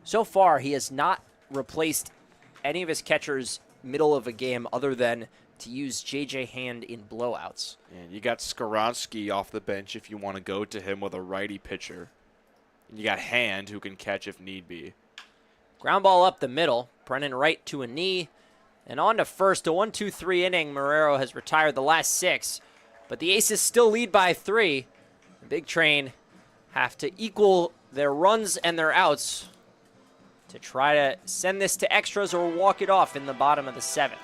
so far, he has not replaced any of his catchers middle of a game other than to use J.J. Hand in blowouts. And you got Skoronsky off the bench if you want to go to him with a righty pitcher. And you got Hand who can catch if need be. Ground ball up the middle. Brennan Wright to a knee. And on to first. A 1-2-3 inning. Marrero has retired the last 6. But the Aces still lead by 3. The Big Train have to equal their runs and their outs to try to send this to extras or walk it off in the bottom of the 7th.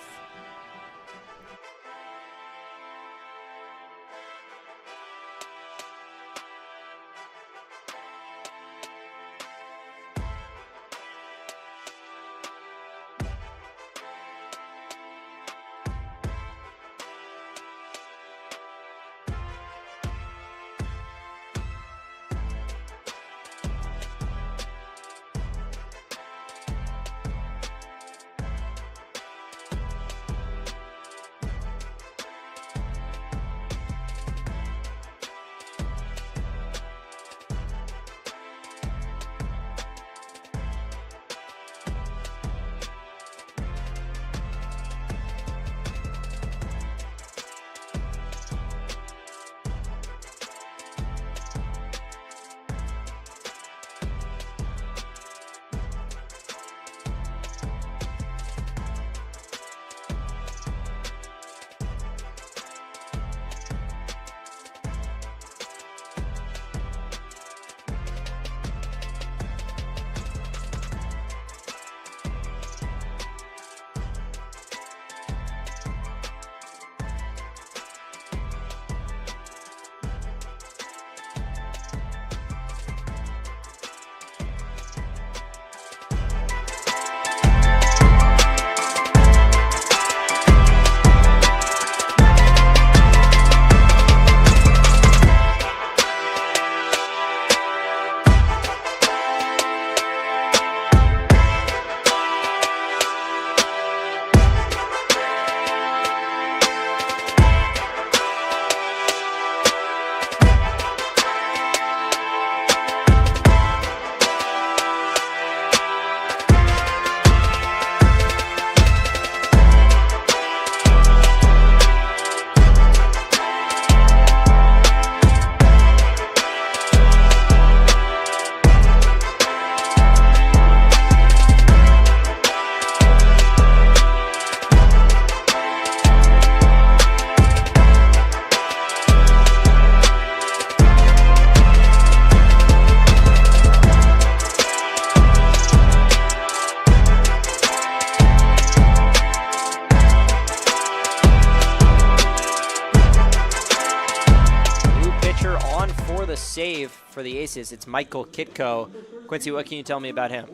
save for the Aces. It's Michael Kitko. Quincy, what can you tell me about him?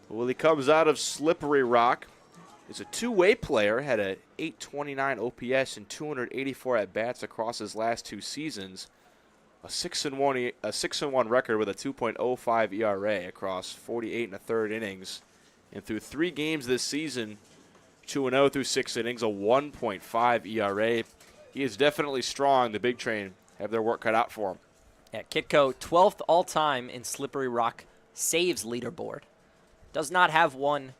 Well, he comes out of Slippery Rock. He's a two-way player, had a 829 OPS and 284 at-bats across his last 2 seasons. A 6-1 record with a 2.05 ERA across 48 and a third innings. And through 3 games this season, 2-0 through 6 innings, a 1.5 ERA. He is definitely strong. The Big Train have their work cut out for him. Yeah, Kitko, 12th all-time in Slippery Rock saves leaderboard. Does not have one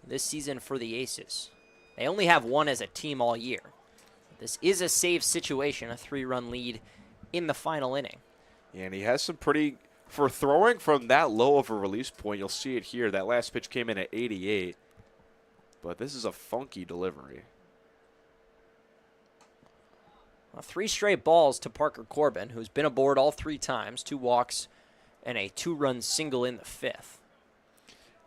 this season for the Aces. They only have one as a team all year. This is a save situation, a 3-run lead in the final inning. Yeah, and he has some pretty, for throwing from that low of a release point, you'll see it here. That last pitch came in at 88, but this is a funky delivery. 3 straight balls to Parker Corbin, who's been aboard all 3 times, 2 walks and a 2-run single in the 5th.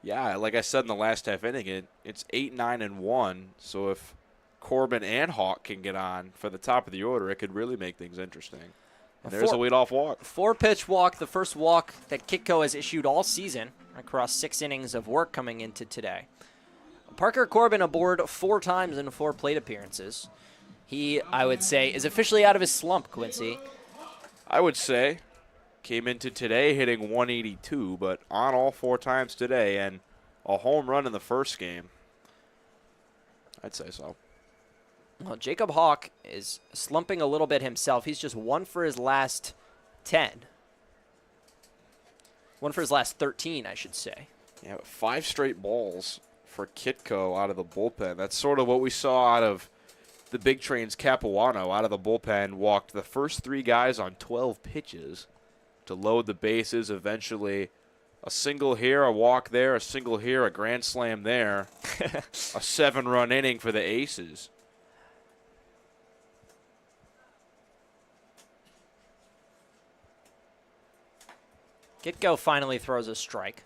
Yeah, like I said in the last half inning, it's 8-9-1, so if Corbin and Hawk can get on for the top of the order, it could really make things interesting. And there's a leadoff walk. 4-pitch walk, the first walk that Kitko has issued all season across 6 innings of work coming into today. Parker Corbin aboard 4 times in 4 plate appearances. He, I would say, is officially out of his slump, Quincy. I would say came into today hitting 182, but on all 4 times today and a home run in the first game. I'd say so. Well, Jacob Hawk is slumping a little bit himself. He's just 1 for his last 10. 1 for his last 13, I should say. Yeah, 5 straight balls for Kitko out of the bullpen. That's sort of what we saw out of the Big Train's Capuano. Out of the bullpen, walked the first 3 guys on 12 pitches to load the bases. Eventually, a single here, a walk there, a single here, a grand slam there. A 7-run inning for the Aces. Kitko finally throws a strike.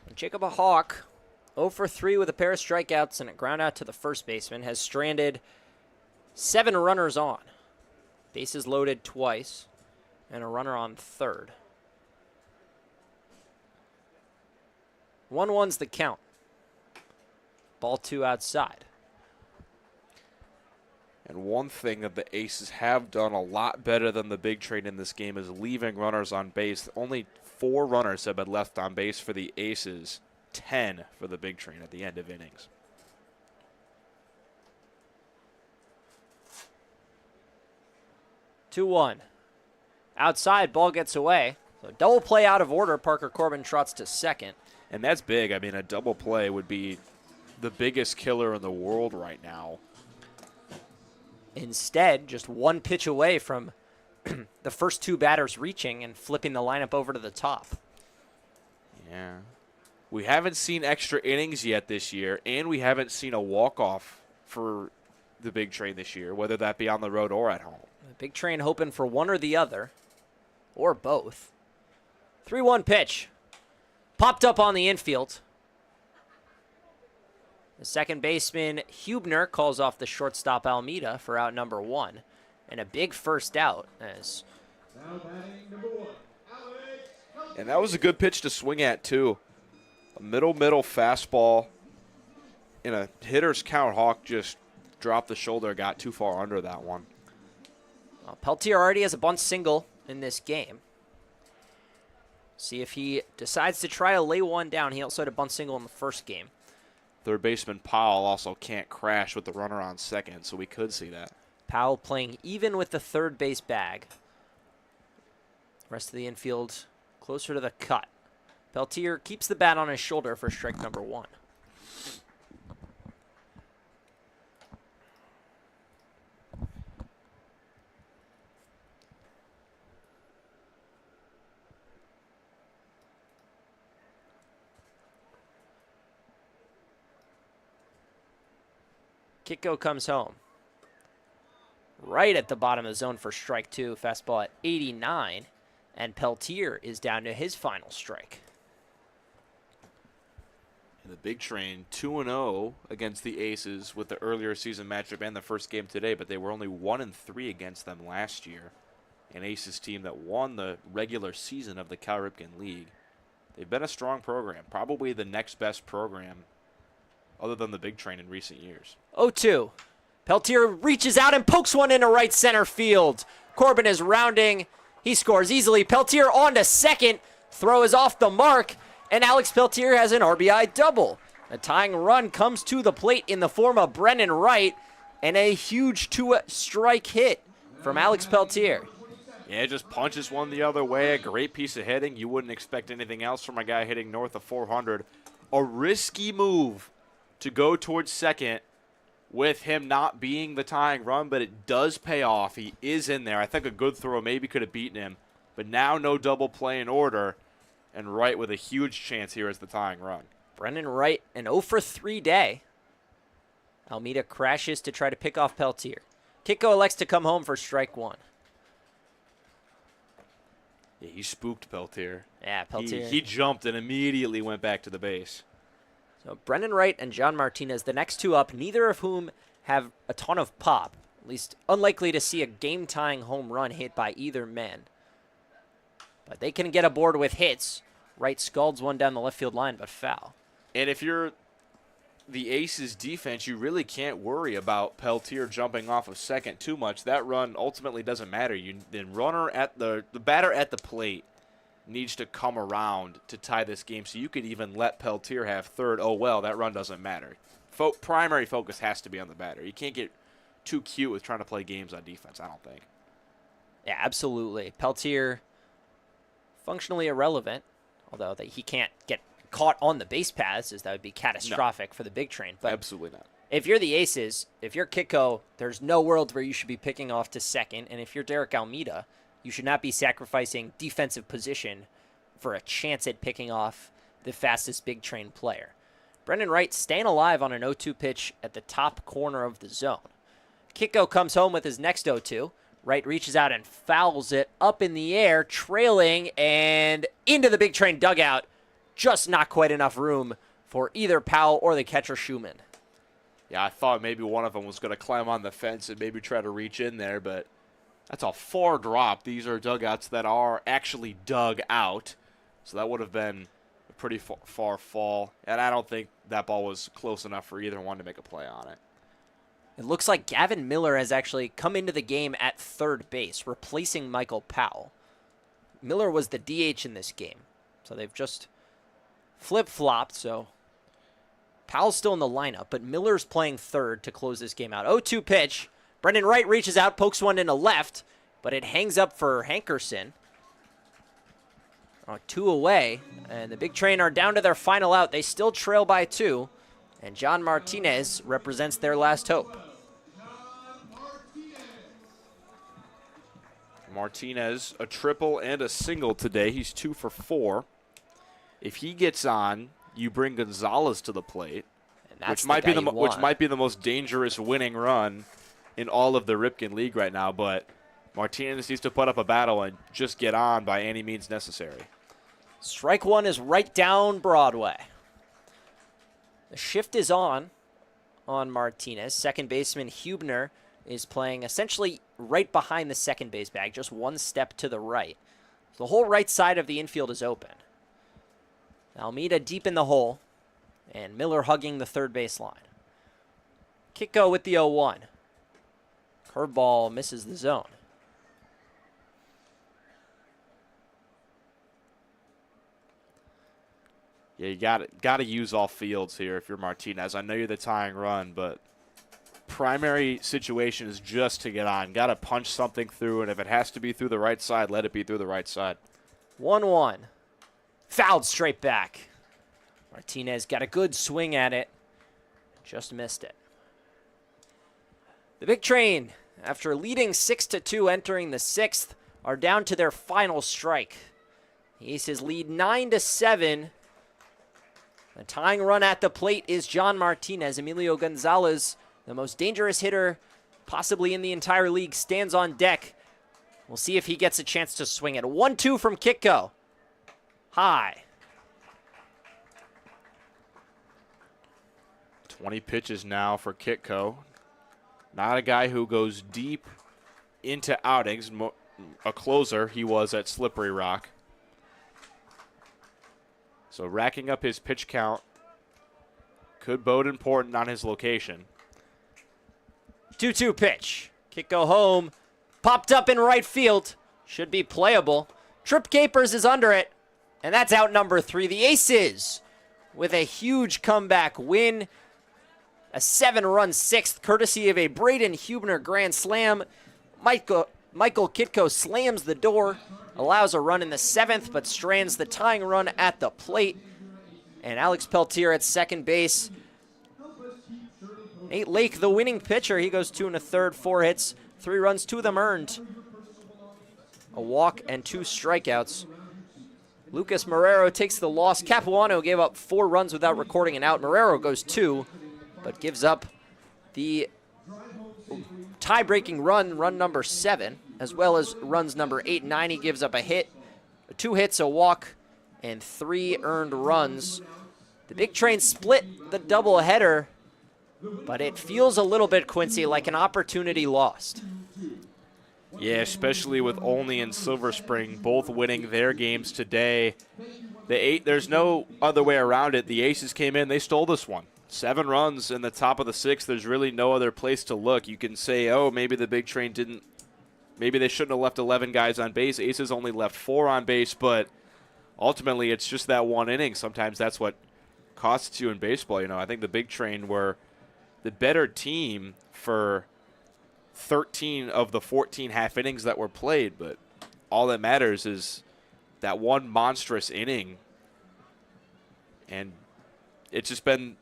And Jacob Hawk, 0 for 3 with a pair of strikeouts and a ground out to the first baseman, has stranded 7 runners on. Bases loaded twice and a runner on third. 1-1's the count. Ball 2 outside. And one thing that the Aces have done a lot better than the Big Train in this game is leaving runners on base. Only 4 runners have been left on base for the Aces, 10 for the Big Train at the end of innings. Two-1. Outside, ball gets away. So double play out of order. Parker Corbin trots to second. And that's big. I mean, a double play would be the biggest killer in the world right now. Instead, just 1 pitch away from the first 2 batters reaching and flipping the lineup over to the top. Yeah. We haven't seen extra innings yet this year, and we haven't seen a walk-off for the Big Train this year, whether that be on the road or at home. The Big Train hoping for one or the other, or both. 3-1 pitch. Popped up on the infield. The second baseman, Hubner, calls off the shortstop Almeida for out number 1. And a big first out. As Now batting number 1, Alex. And that was a good pitch to swing at, too. A middle fastball. In a hitter's count, Hawk just dropped the shoulder, got too far under that one. Peltier already has a bunt single in this game. See if he decides to try to lay one down. He also had a bunt single in the first game. Third baseman Powell also can't crash with the runner on second, so we could see that. Powell playing even with the third base bag. Rest of the infield closer to the cut. Peltier keeps the bat on his shoulder for strike number 1. Kitko comes home. Right at the bottom of the zone for strike 2. Fastball at 89. And Peltier is down to his final strike. And the Big Train 2-0 against the Aces with the earlier season matchup and the first game today, but they were only 1-3 against them last year an Aces team that won the regular season of the Cal Ripken League. They've been a strong program, probably the next best program other than the Big Train in recent years. 0-2. Peltier reaches out and pokes one into right center field. Corbin is rounding. He scores easily. Peltier on to second. Throw is off the mark, and Alex Peltier has an RBI double. A tying run comes to the plate in the form of Brennan Wright, and a huge two-strike hit from Alex Peltier. Yeah, just punches one the other way. A great piece of hitting. You wouldn't expect anything else from a guy hitting north of 400. A risky move to go towards second with him not being the tying run, but it does pay off. He is in there. I think a good throw maybe could have beaten him, but now no double play in order, and Wright with a huge chance here as the tying run. Brennan Wright, an 0-for-3 day. Almeida crashes to try to pick off Peltier. Kitco elects to come home for strike one. Yeah, he spooked Peltier. Yeah, Peltier. He jumped and immediately went back to the base. So Brennan Wright and John Martinez, the next two up, neither of whom have a ton of pop. At least unlikely to see a game-tying home run hit by either man. But they can get aboard with hits. Wright scalds one down the left field line, but foul. And if you're the Aces defense, you really can't worry about Peltier jumping off of second too much. That run ultimately doesn't matter. The runner at the batter at the plate needs to come around to tie this game, so you could even let Peltier have third. Oh, well, that run doesn't matter. Primary focus has to be on the batter. You can't get too cute with trying to play games on defense, I don't think. Yeah, absolutely. Peltier, functionally irrelevant, although he can't get caught on the base paths, as that would be catastrophic for the Big Train. But absolutely not. If you're the Aces, if you're Kitco, there's no world where you should be picking off to second. And if you're Derek Almeida, you should not be sacrificing defensive position for a chance at picking off the fastest Big Train player. Brendan Wright staying alive on an 0-2 pitch at the top corner of the zone. Kitco comes home with his next 0-2. Wright reaches out and fouls it up in the air, trailing and into the Big Train dugout. Just not quite enough room for either Powell or the catcher Schumann. Yeah, I thought maybe one of them was going to climb on the fence and maybe try to reach in there, but that's a far drop. These are dugouts that are actually dug out, so that would have been a pretty far fall, and I don't think that ball was close enough for either one to make a play on it. It looks like Gavin Miller has actually come into the game at third base, replacing Michael Powell. Miller was the DH in this game, so they've just flip-flopped, so Powell's still in the lineup, but Miller's playing third to close this game out. 0-2 pitch. Brendan Wright reaches out, pokes one into left, but it hangs up for Hankerson. 2 away, and the Big Train are down to their final out. They still trail by 2, and John Martinez represents their last hope. Martinez, a triple and a single today. He's 2 for 4. If he gets on, you bring Gonzalez to the plate, which might be the most dangerous winning run in all of the Ripken League right now, but Martinez needs to put up a battle and just get on by any means necessary. Strike one is right down Broadway. The shift is on Martinez. Second baseman Hubner is playing essentially right behind the second base bag, just one step to the right. So the whole right side of the infield is open. Almeida deep in the hole, and Miller hugging the third base line. Kitco with the 0-1. Curveball misses the zone. Yeah, you got to use all fields here if you're Martinez. I know you're the tying run, but primary situation is just to get on. Got to punch something through, and if it has to be through the right side, let it be through the right side. 1-1. Fouled straight back. Martinez got a good swing at it. Just missed it. The Big Train, after leading 6-2 entering the 6th, are down to their final strike. The Aces lead 9-7. The tying run at the plate is John Martinez. Emilio Gonzalez, the most dangerous hitter possibly in the entire league, stands on deck. We'll see if he gets a chance to swing it. 1-2 from Kitco. High. 20 pitches now for Kitco. Not a guy who goes deep into outings. a closer. He was at Slippery Rock. So racking up his pitch count could bode important on his location. 2-2 pitch. Kick go home. Popped up in right field. Should be playable. Trip Capers is under it. And that's out number 3. The Aces with a huge comeback win. A 7-run 6th, courtesy of a Braden Hubner grand slam. Michael Kitko slams the door, allows a run in the 7th, but strands the tying run at the plate. And Alex Peltier at second base. Nate Lake, the winning pitcher, he goes 2 1/3, 4 hits, 3 runs, 2 of them earned. A walk and 2 strikeouts. Lucas Marrero takes the loss. Capuano gave up 4 runs without recording an out. Marrero goes 2, but gives up the tie-breaking run number 7, as well as runs number 8 and 9. He gives up a hit, 2 hits, a walk, and 3 earned runs. The Big Train split the doubleheader, but it feels a little bit, Quincy, like an opportunity lost. Yeah, especially with Olney and Silver Spring both winning their games today. There's no other way around it. The Aces came in, they stole this one. 7 runs in the top of the 6th. There's really no other place to look. You can say, oh, maybe the Big Train didn't, maybe they shouldn't have left 11 guys on base. Aces only left 4 on base, but ultimately it's just that one inning. Sometimes that's what costs you in baseball. You know, I think the Big Train were the better team for 13 of the 14 half innings that were played, but all that matters is that one monstrous inning. And it's just been,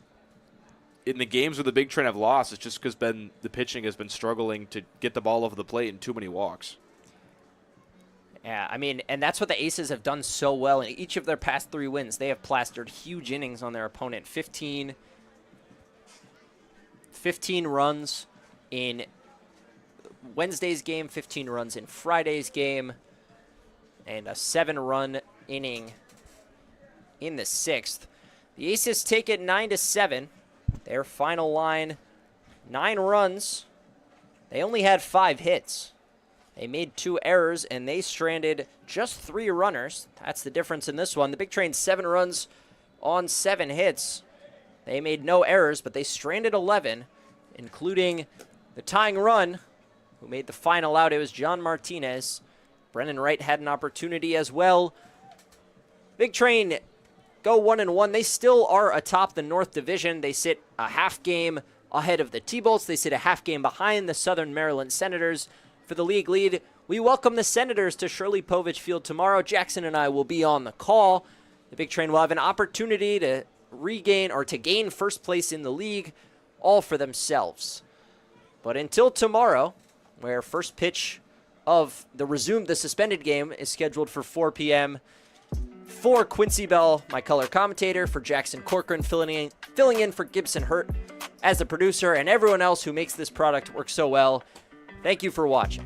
in the games where the Big Train have lost, it's just because the pitching has been struggling to get the ball over the plate and too many walks. Yeah, I mean, and that's what the Aces have done so well. In each of their past 3 wins, they have plastered huge innings on their opponent. 15 runs in Wednesday's game, 15 runs in Friday's game, and a 7-run inning in the 6th. The Aces take it 9-7. Their final line, 9 runs. They only had 5 hits. They made 2 errors, and they stranded just 3 runners. That's the difference in this one. The Big Train, 7 runs on 7 hits. They made no errors, but they stranded 11, including the tying run, who made the final out. It was John Martinez. Brennan Wright had an opportunity as well. Big Train go 1-1. They still are atop the North Division. They sit a half game ahead of the T-Bolts. They sit a half game behind the Southern Maryland Senators for the league lead. We welcome the Senators to Shirley Povich Field tomorrow. Jackson and I will be on the call. The Big Train will have an opportunity to regain or to gain first place in the league, all for themselves. But until tomorrow, where first pitch of the suspended game is scheduled for 4 p.m., for Quincy Bell, my color commentator, for Jackson Corcoran, filling in for Gibson Hurt as the producer, and everyone else who makes this product work so well, thank you for watching.